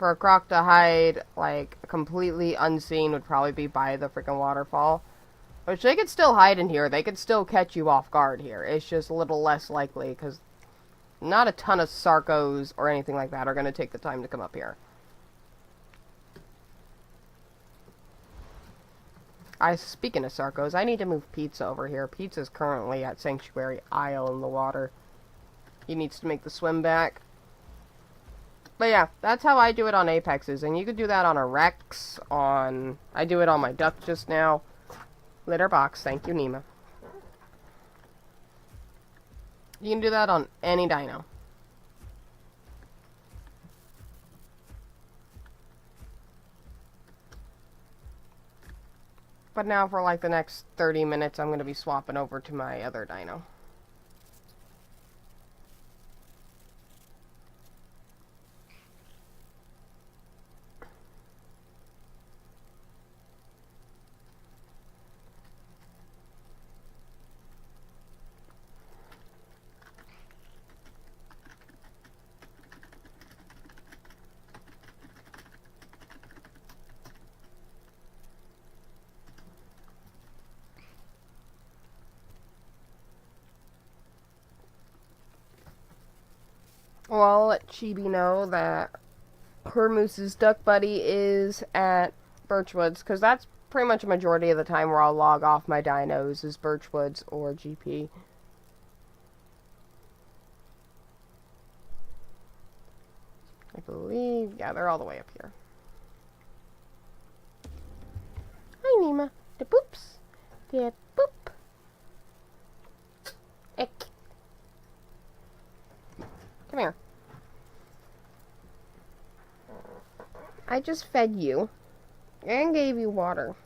Speaker 1: For a croc to hide, like, completely unseen would probably be by the freaking waterfall. Which they could still hide in here. They could still catch you off guard here. It's just a little less likely, because not a ton of Sarcos or anything like that are going to take the time to come up here. Speaking of Sarcos, I need to move Pizza over here. Pizza's currently at Sanctuary Isle in the water. He needs to make the swim back. But yeah, that's how I do it on Apexes. And you could do that on a Rex, on... I do it on my duck just now. Litter box, thank you, Nima. You can do that on any dino. But now for like the next 30 minutes, I'm going to be swapping over to my other dino. Well, I'll let Chibi know that her Moose's duck buddy is at Birchwoods, because that's pretty much a majority of the time where I'll log off my dinos is Birchwoods or GP. I believe, yeah, they're all the way up here. Hi, Nima. The boops. The boop. Ick. Come here. I just fed you and gave you water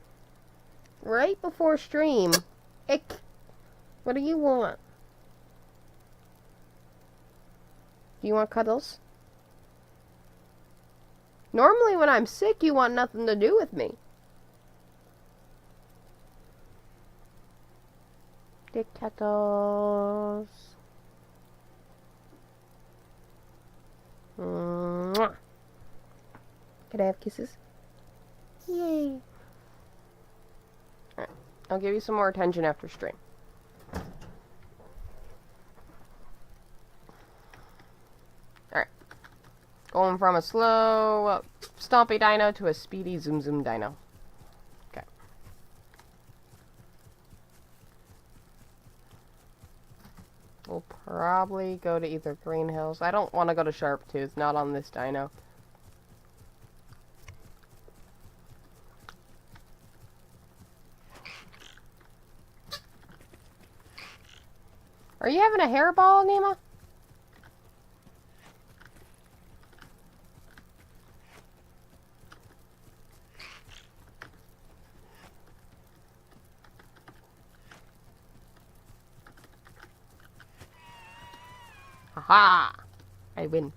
Speaker 1: right before stream. Ick. What do you want? Do you want cuddles? Normally when I'm sick, you want nothing to do with me. The cuddles. Mwah. Can I have kisses? Yay. Alright. I'll give you some more attention after stream. Alright. Going from a slow, stompy dino to a speedy zoom zoom dino. Okay. We'll probably go to either Green Hills. I don't want to go to Sharptooth, not on this dino. Are you having a hairball, Nima? Haha! I win.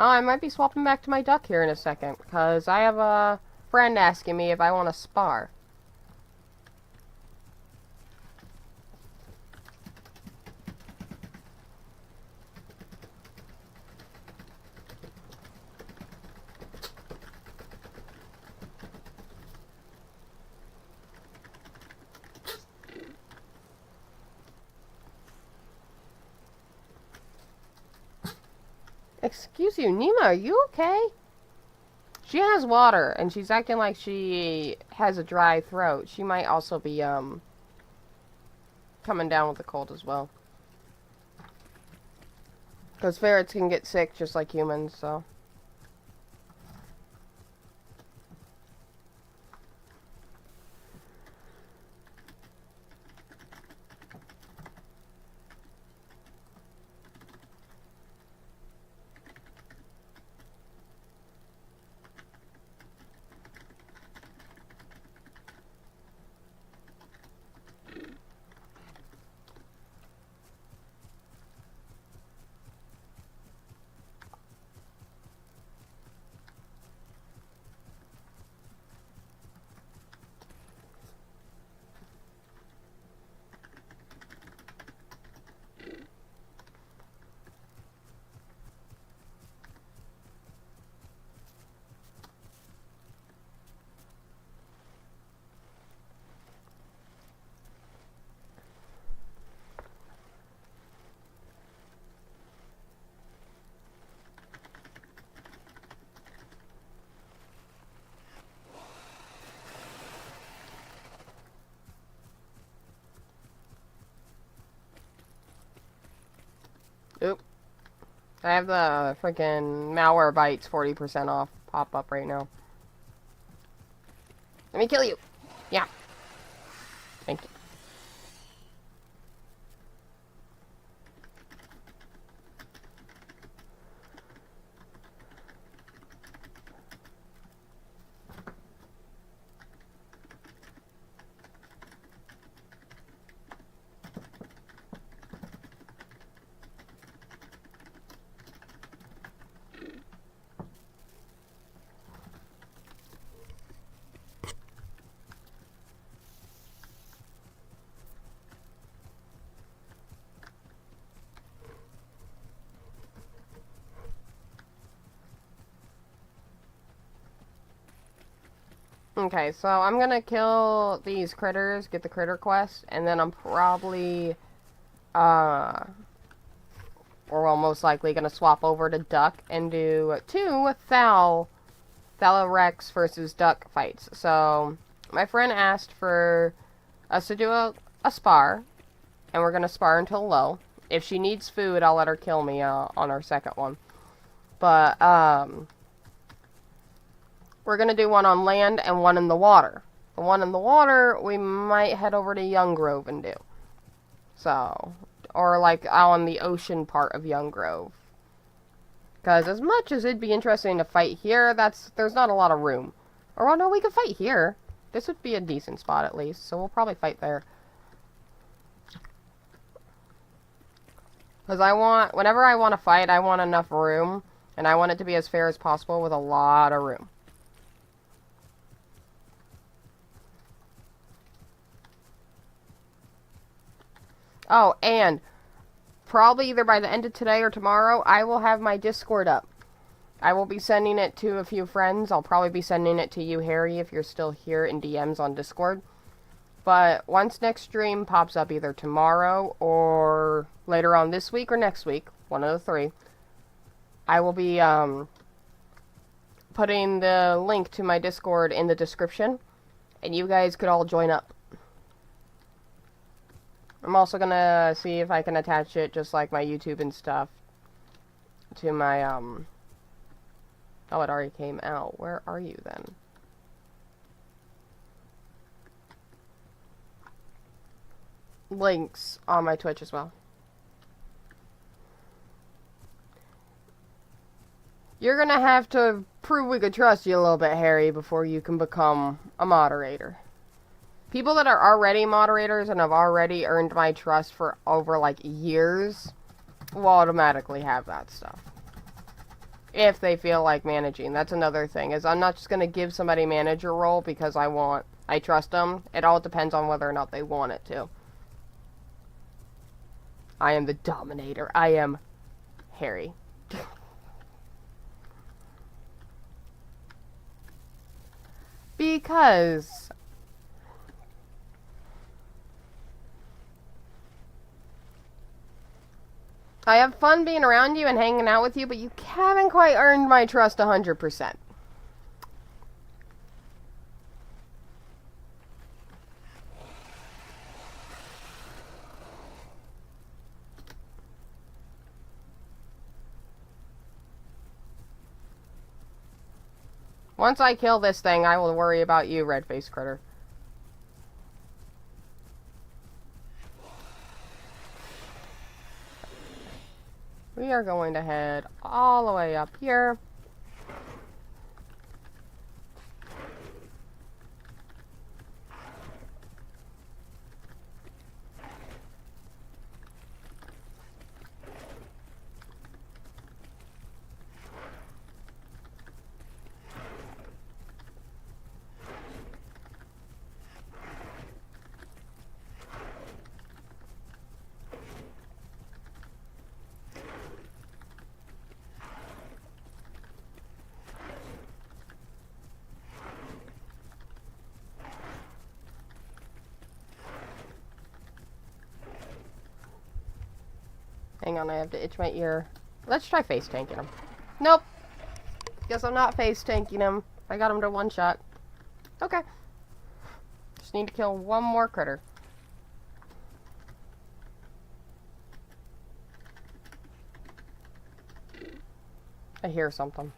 Speaker 1: Oh, I might be swapping back to my duck here in a second, because I have a friend asking me if I want to spar. Excuse you, Nima, are you okay? She has water, and she's acting like she has a dry throat. She might also be, coming down with a cold as well. Because ferrets can get sick just like humans, so... Oop. I have the freaking malware bites 40% off pop up right now. Let me kill you. Yeah. Thank you. Okay, so I'm gonna kill these critters, get the critter quest, and then I'm probably, or well, most likely gonna swap over to duck and do 2 Thalarex versus duck fights. So, my friend asked for us to do a spar, and we're gonna spar until low. If she needs food, I'll let her kill me on our second one. But, we're going to do one on land and one in the water. The one in the water, we might head over to Young Grove and do. So, or like on the ocean part of Young Grove. Because as much as it'd be interesting to fight here, there's not a lot of room. Or, well, no, we could fight here. This would be a decent spot at least, so we'll probably fight there. Because whenever I want to fight, I want enough room. And I want it to be as fair as possible with a lot of room. Oh, and probably either by the end of today or tomorrow, I will have my Discord up. I will be sending it to a few friends. I'll probably be sending it to you, Harry, if you're still here in DMs on Discord. But once next stream pops up either tomorrow or later on this week or next week, one of the 3, I will be putting the link to my Discord in the description, and you guys could all join up. I'm also gonna see if I can attach it, just like my YouTube and stuff, to my, oh, it already came out. Where are you, then? Links on my Twitch as well. You're gonna have to prove we could trust you a little bit, Harry, before you can become a moderator. People that are already moderators and have already earned my trust for over, like, years will automatically have that stuff. If they feel like managing. That's another thing, is I'm not just going to give somebody manager role because I trust them. It all depends on whether or not they want it to. I am the dominator. I am Harry. Because I have fun being around you and hanging out with you, but you haven't quite earned my trust 100%. Once I kill this thing, I will worry about you, red-faced critter. We are going to head all the way up here. Hang on, I have to itch my ear. Let's try face tanking him. Nope. Guess I'm not face tanking him. I got him to one shot. Okay. Just need to kill one more critter. I hear something.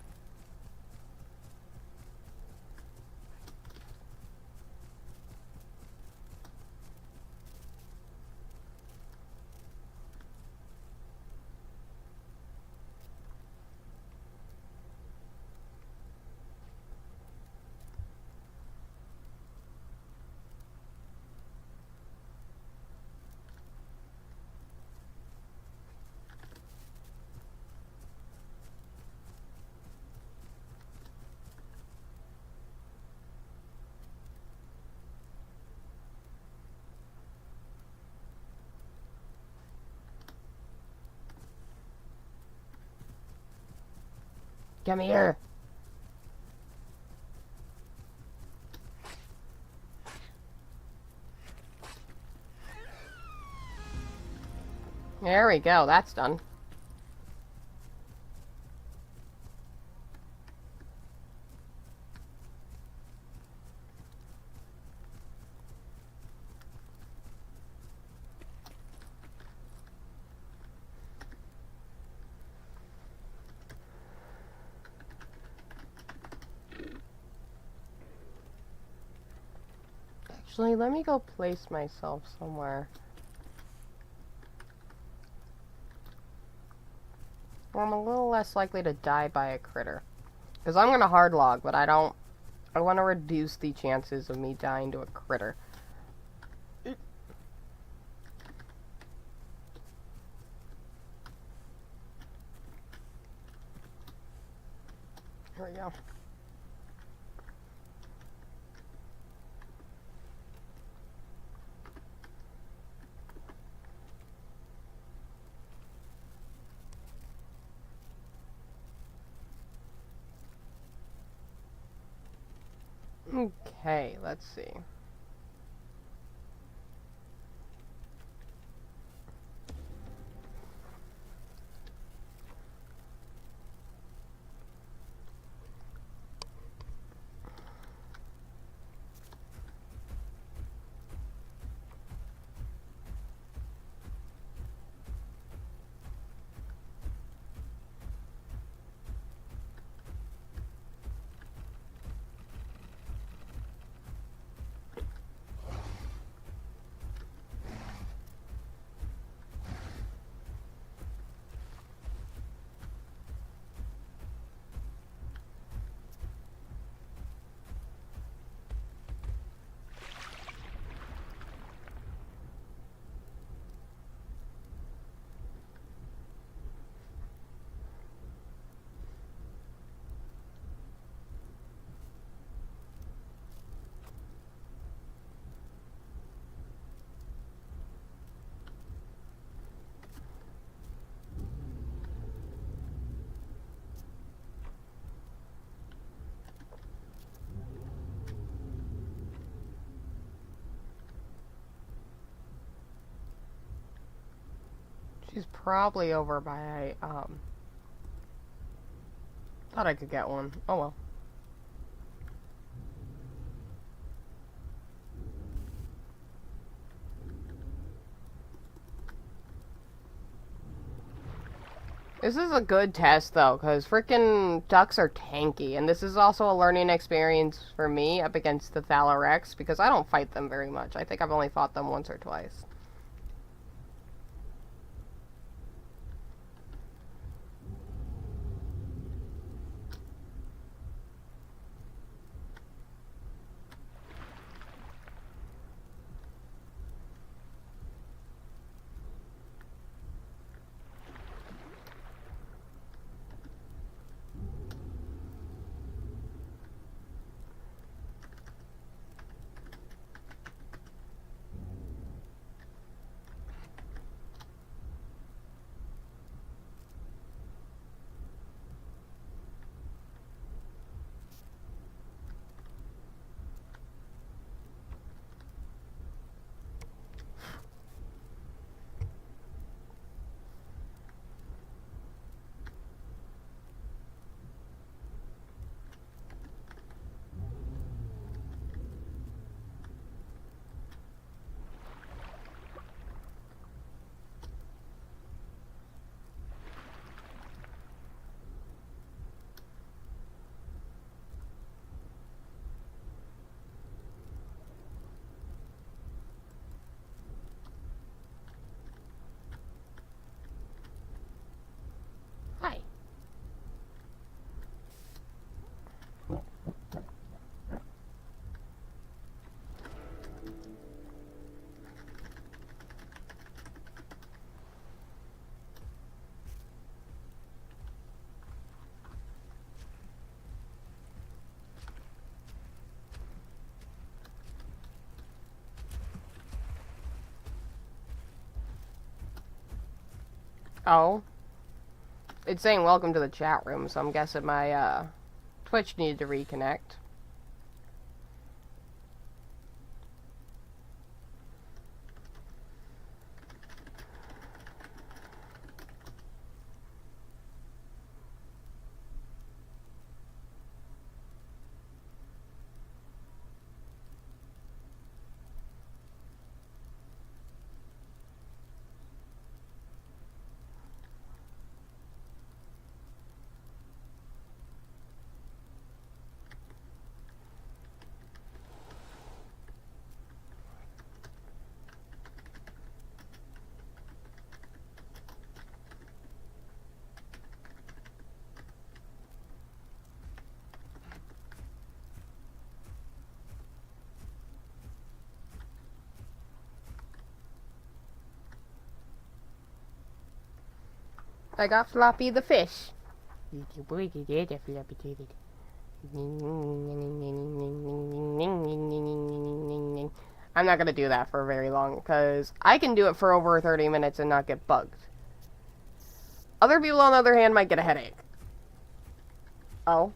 Speaker 1: Come here. There we go, that's done. Actually, let me go place myself somewhere. Where I'm a little less likely to die by a critter. Because I'm going to hard log, but I want to reduce the chances of me dying to a critter. Here we go. Okay, let's see. She's probably over by, thought I could get one. Oh well. This is a good test, though, because frickin' ducks are tanky, and this is also a learning experience for me up against the Thalarex, because I don't fight them very much. I think I've only fought them once or twice. Oh. It's saying welcome to the chat room, so I'm guessing my, Twitch needed to reconnect. I got Floppy the fish. I'm not gonna do that for very long, because I can do it for over 30 minutes and not get bugged. Other people, on the other hand, might get a headache. Oh.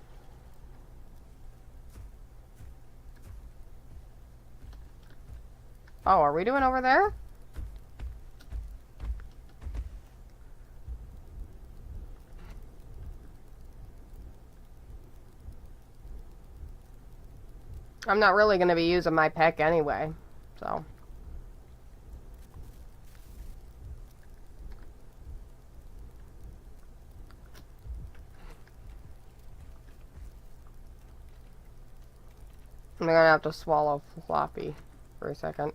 Speaker 1: Oh, are we doing over there? I'm not really going to be using my peck anyway, so. I'm going to have to swallow Floppy for a second.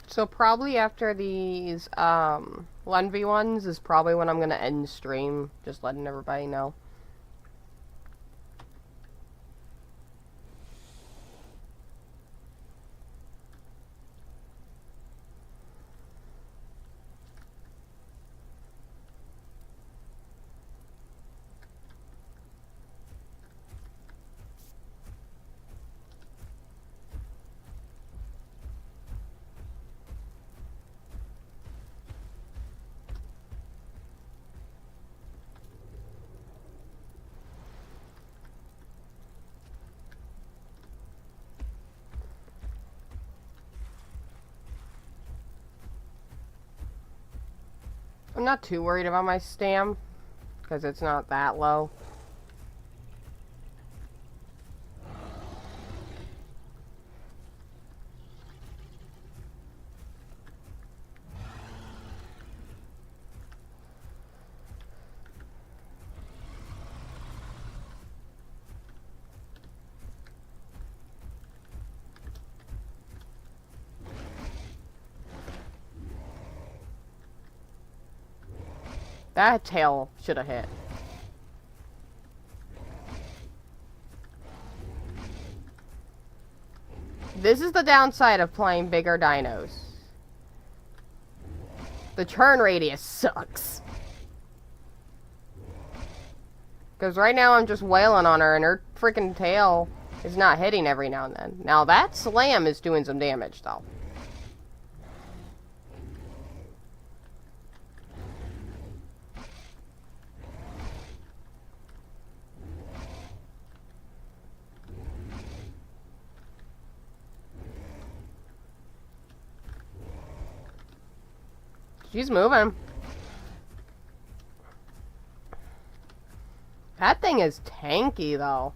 Speaker 1: So probably after these 1v1s is probably when I'm going to end stream, just letting everybody know. I'm not too worried about my stam, because it's not that low. That tail should have hit. This is the downside of playing bigger dinos. The turn radius sucks. Because right now I'm just wailing on her and her freaking tail is not hitting every now and then. Now that slam is doing some damage though. She's moving. That thing is tanky, though.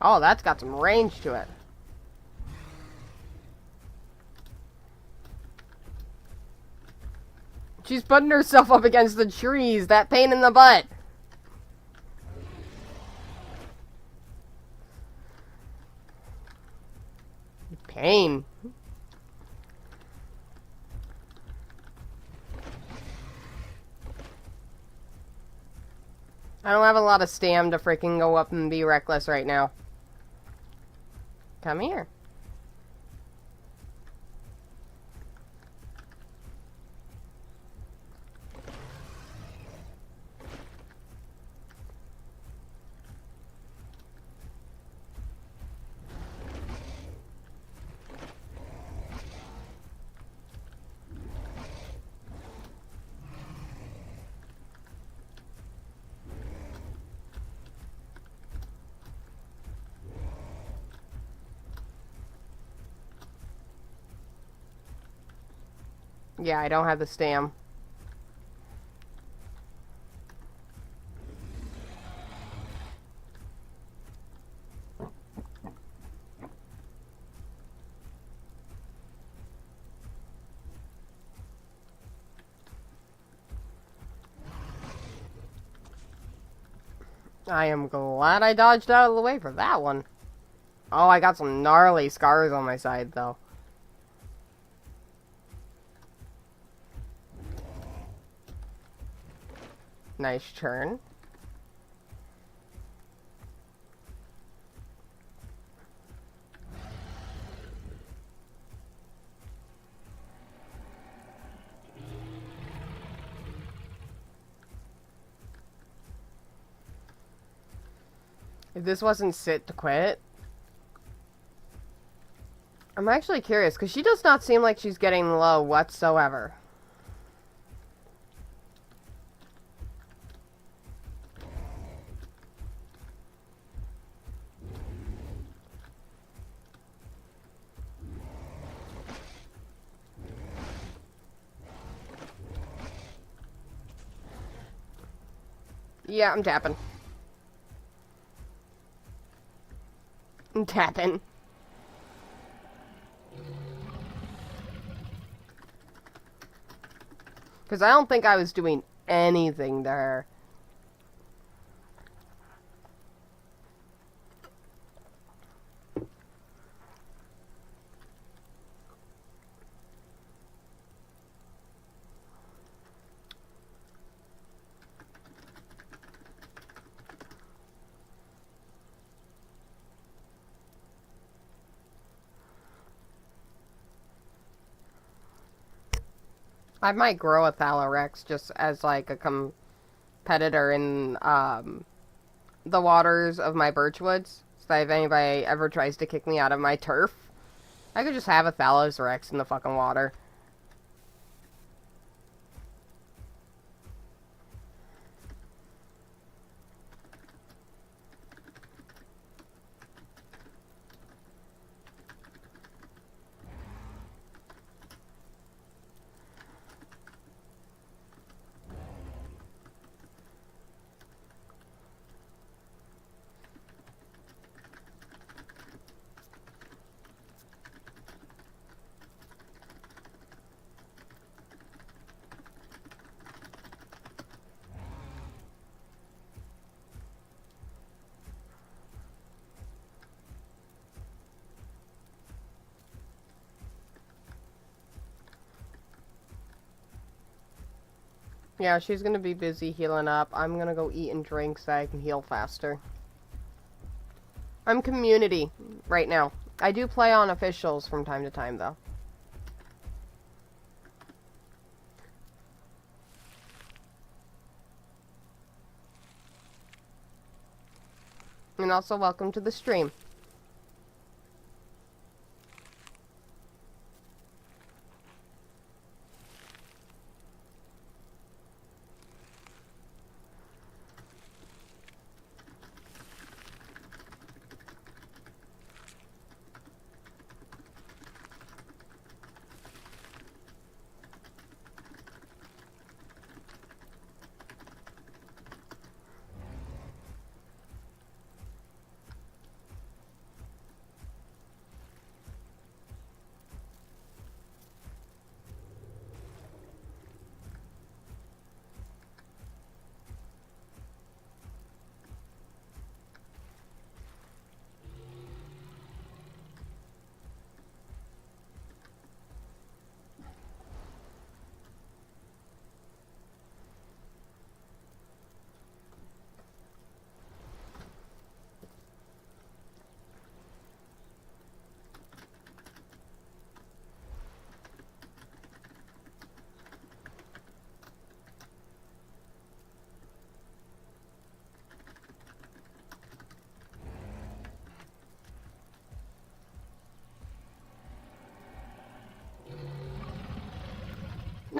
Speaker 1: Oh, that's got some range to it. She's putting herself up against the trees. That pain in the butt. Pain. I don't have a lot of stam to freaking go up and be reckless right now. Come here. Yeah, I don't have the stam. I am glad I dodged out of the way for that one. Oh, I got some gnarly scars on my side, though. Nice turn. If this wasn't sit to quit, I'm actually curious, because she does not seem like she's getting low whatsoever. Yeah, I'm tapping. I'm tapping. Because I don't think I was doing anything to her. I might grow a Thalarex just as like a competitor in the waters of my birchwoods. So that if anybody ever tries to kick me out of my turf, I could just have a Thalarex in the fucking water. Yeah, she's gonna be busy healing up. I'm gonna go eat and drink so I can heal faster. I'm community right now. I do play on officials from time to time, though. And also, welcome to the stream.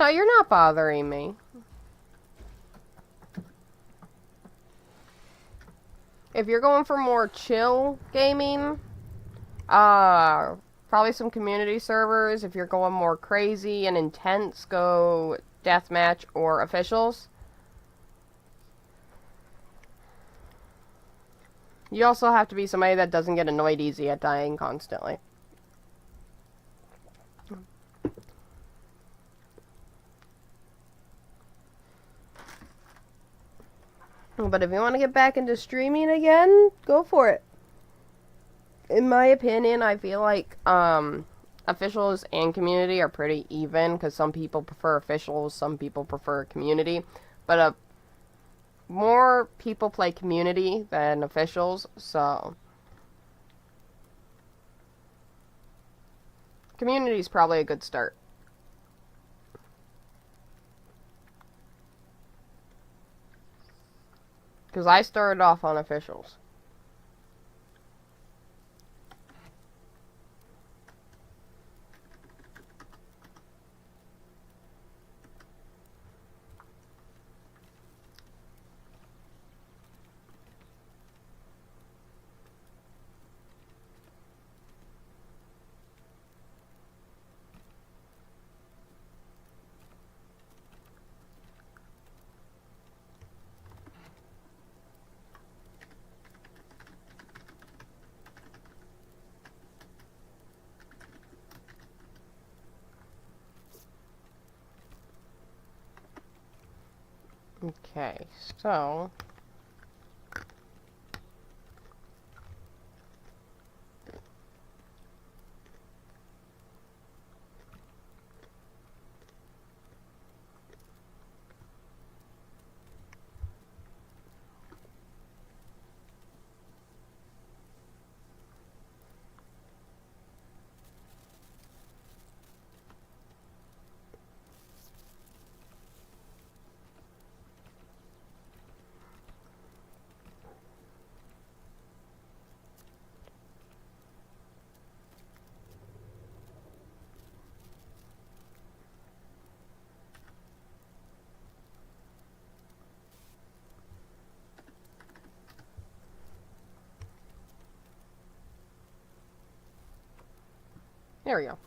Speaker 1: No, you're not bothering me. If you're going for more chill gaming, probably some community servers. If you're going more crazy and intense, go deathmatch or officials. You also have to be somebody that doesn't get annoyed easy at dying constantly. But if you want to get back into streaming again, go for it. In my opinion, I feel like officials and community are pretty even, because some people prefer officials, some people prefer community. But more people play community than officials, so community is probably a good start. Because I started off on officials. Okay, so there we go.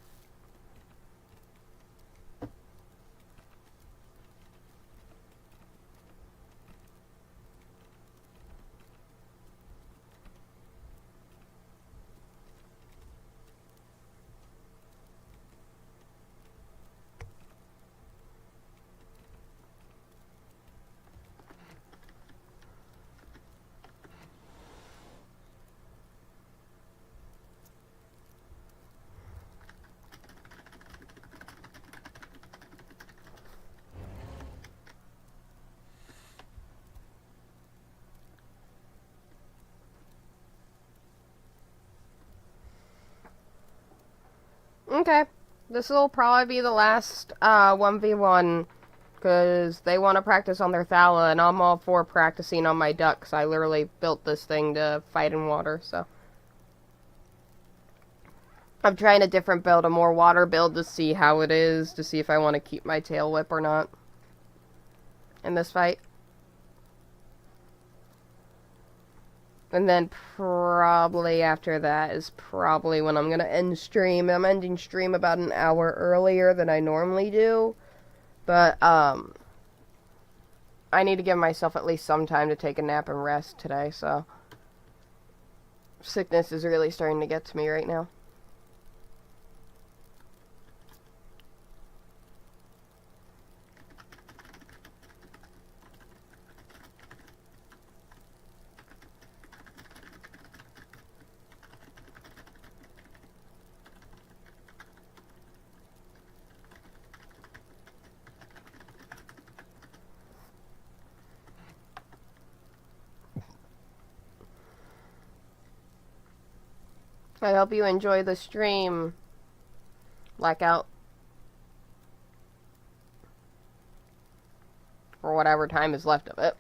Speaker 1: Okay, this will probably be the last 1v1, because they want to practice on their Thala, and I'm all for practicing on my ducks. I literally built this thing to fight in water, so I'm trying a different build, a more water build, to see how it is, to see if I want to keep my tail whip or not in this fight. And then probably after that is probably when I'm going to end stream. I'm ending stream about an hour earlier than I normally do. But, I need to give myself at least some time to take a nap and rest today, so sickness is really starting to get to me right now. I hope you enjoy the stream, Blackout. For whatever time is left of it.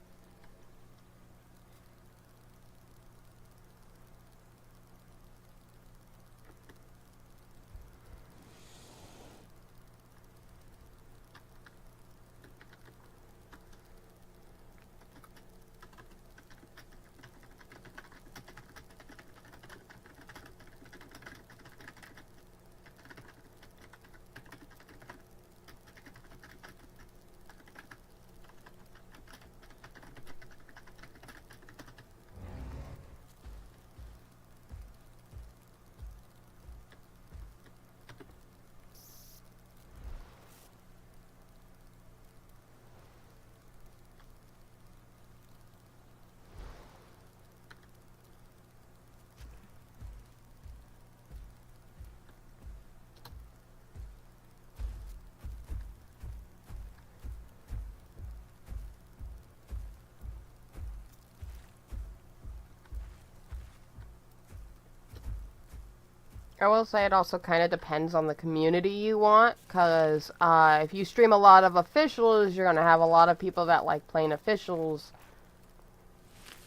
Speaker 1: I will say it also kind of depends on the community you want, because if you stream a lot of officials, you're going to have a lot of people that like playing officials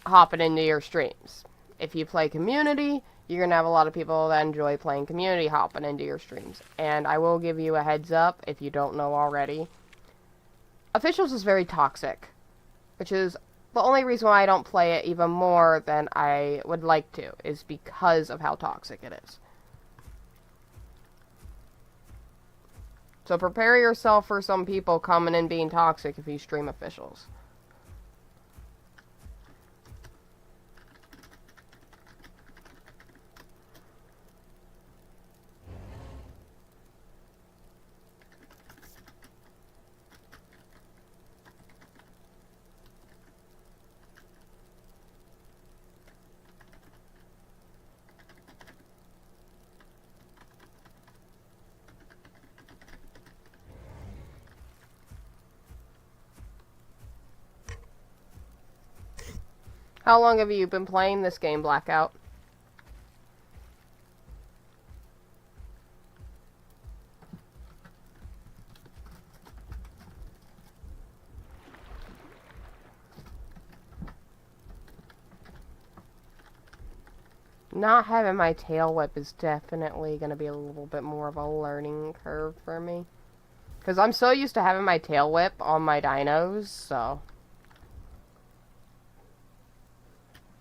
Speaker 1: hopping into your streams. If you play community, you're going to have a lot of people that enjoy playing community hopping into your streams. And I will give you a heads up, if you don't know already. Officials is very toxic, which is the only reason why I don't play it even more than I would like to, is because of how toxic it is. So prepare yourself for some people coming and being toxic if you stream officials. How long have you been playing this game, Blackout? Not having my tail whip is definitely going to be a little bit more of a learning curve for me. Because I'm so used to having my tail whip on my dinos, so...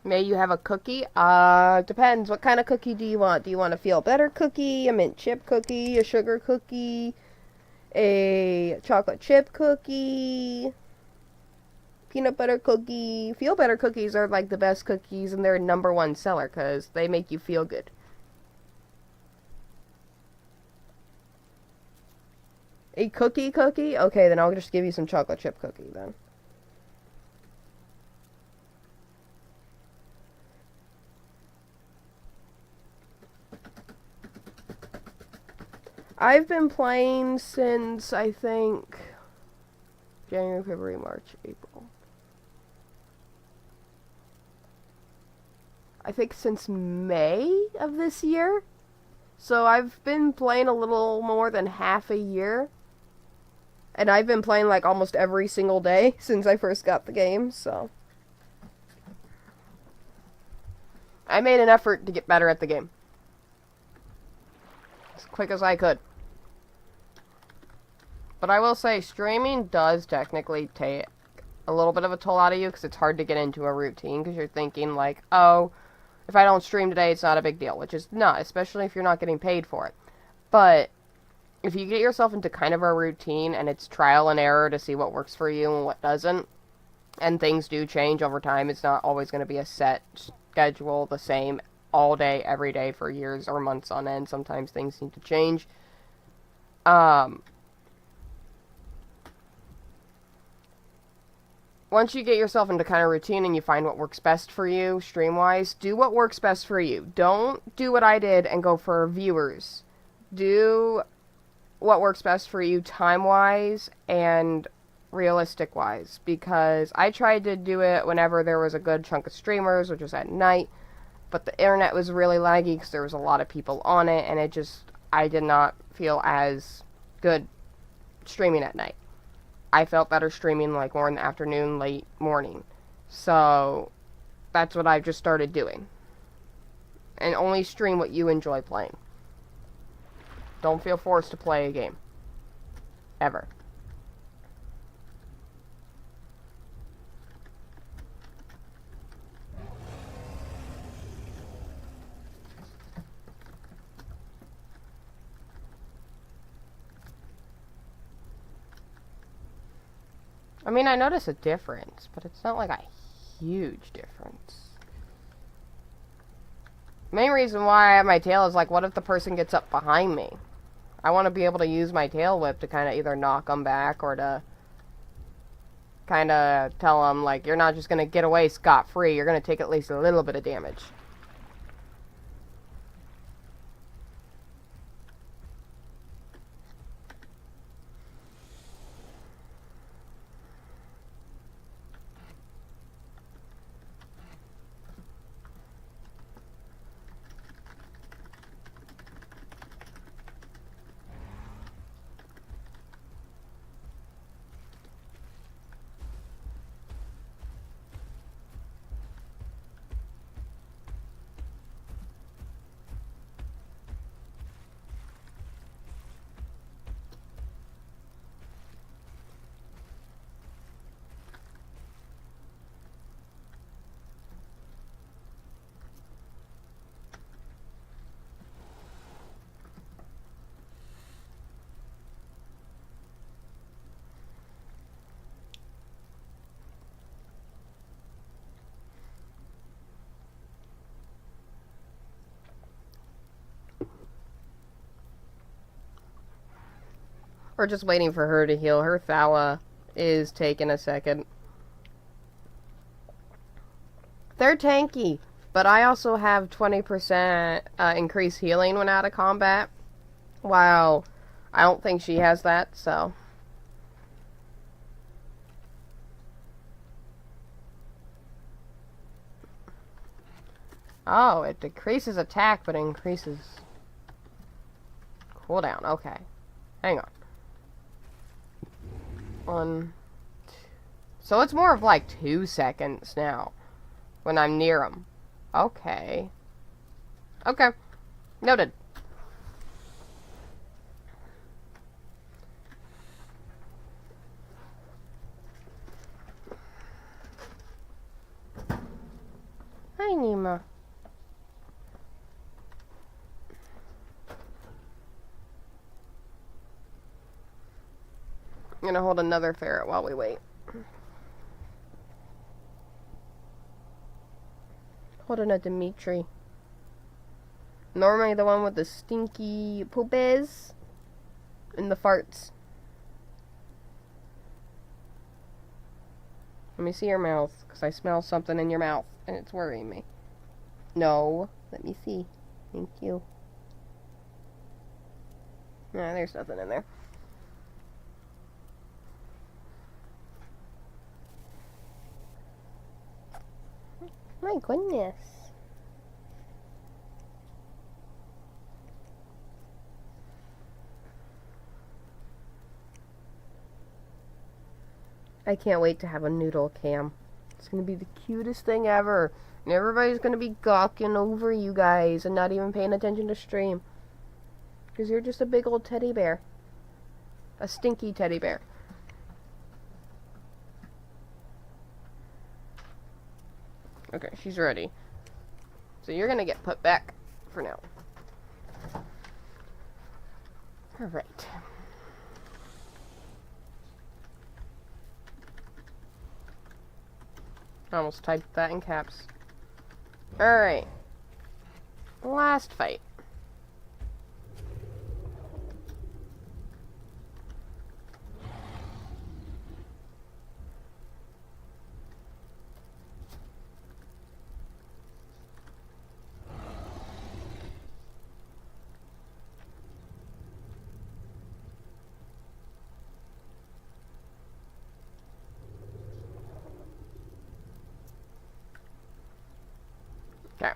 Speaker 1: May you have a cookie? Depends. What kind of cookie do you want? Do you want a feel better cookie, a mint chip cookie, a sugar cookie, a chocolate chip cookie, peanut butter cookie? Feel better cookies are like the best cookies and they're #1 seller because they make you feel good. A cookie? Okay, then I'll just give you some chocolate chip cookie then. I've been playing since, I think, January, February, March, April. I think since May of this year. So I've been playing a little more than half a year. And I've been playing like almost every single day since I first got the game, so. I made an effort to get better at the game. As quick as I could. But I will say, streaming does technically take a little bit of a toll out of you, because it's hard to get into a routine, because you're thinking like, oh, if I don't stream today, it's not a big deal, which is not, especially if you're not getting paid for it. But if you get yourself into kind of a routine, and it's trial and error to see what works for you and what doesn't, and things do change over time, it's not always going to be a set schedule, the same all day, every day for years or months on end. Sometimes things need to change. Once you get yourself into kind of routine and you find what works best for you, stream-wise, do what works best for you. Don't do what I did and go for viewers. Do what works best for you time-wise and realistic-wise. Because I tried to do it whenever there was a good chunk of streamers, which was at night. But the internet was really laggy because there was a lot of people on it, and I did not feel as good streaming at night. I felt better streaming like more in the afternoon, late morning. So that's what I've just started doing. And only stream what you enjoy playing. Don't feel forced to play a game. Ever. I mean, I notice a difference, but it's not like a huge difference. Main reason why I have my tail is like, what if the person gets up behind me? I want to be able to use my tail whip to kind of either knock them back or to kind of tell them, like, you're not just going to get away scot-free. You're going to take at least a little bit of damage. We're just waiting for her to heal. Her Thala is taking a second. They're tanky, but I also have 20% increased healing when out of combat. While I don't think she has that, so. Oh, it decreases attack, but increases cooldown. Okay. Hang on. 1, 2. So it's more of like 2 seconds now when I'm near them. Okay. Okay. Noted. Hi, Nima. I'm gonna hold another ferret while we wait. Holding a Dimitri. Normally the one with the stinky poopies and the farts. Let me see your mouth, because I smell something in your mouth, and it's worrying me. No. Let me see. Thank you. Nah, there's nothing in there. My goodness. I can't wait to have a noodle cam. It's gonna be the cutest thing ever. And everybody's gonna be gawking over you guys and not even paying attention to stream. Because you're just a big old teddy bear. A stinky teddy bear. Okay, she's ready. So you're gonna get put back for now. Alright. I almost typed that in caps. Alright. Last fight. Okay.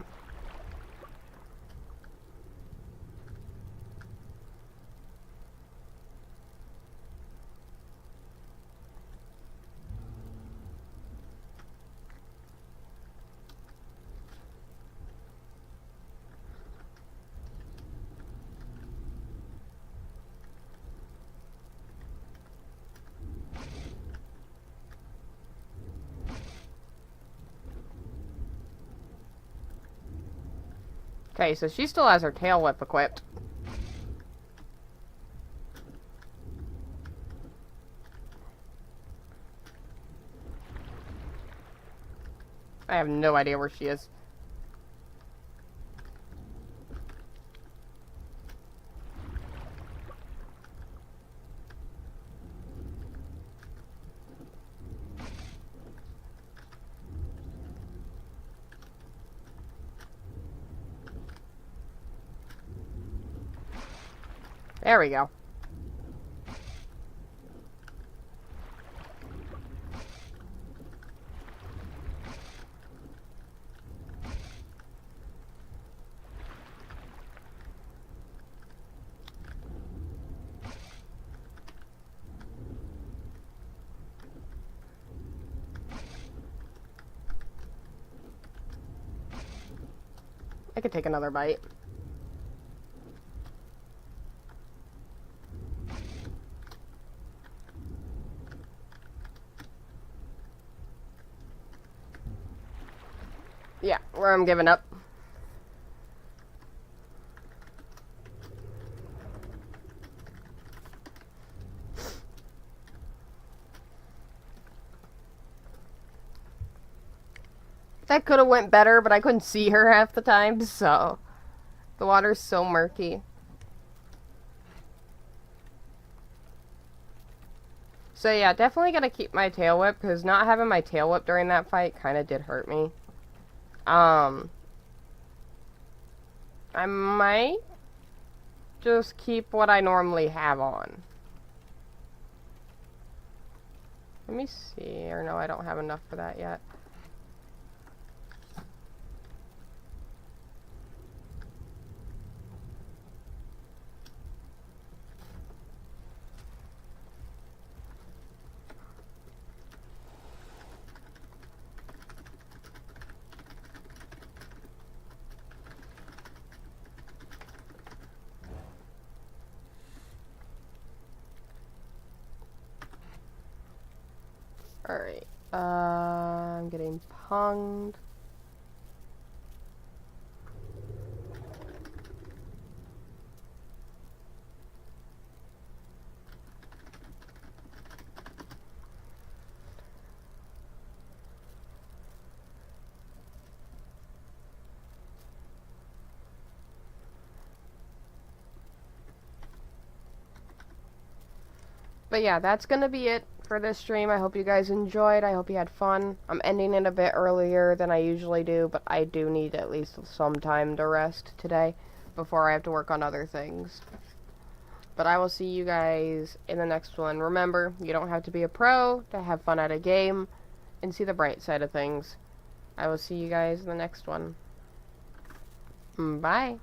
Speaker 1: Okay, so she still has her tail whip equipped. I have no idea where she is. There we go. I could take another bite. Yeah, where I'm giving up. That could have went better, but I couldn't see her half the time, so the water's so murky. So yeah, definitely gonna keep my tail whip, because not having my tail whip during that fight kind of did hurt me. I might just keep what I normally have on. Let me see, or no, I don't have enough for that yet. Alright, I'm getting punged. But yeah, that's gonna be it for this stream. I hope you guys enjoyed. I hope you had fun. I'm ending it a bit earlier than I usually do, but I do need at least some time to rest today before I have to work on other things. But I will see you guys in the next one. Remember, you don't have to be a pro to have fun at a game and see the bright side of things. I will see you guys in the next one. Bye.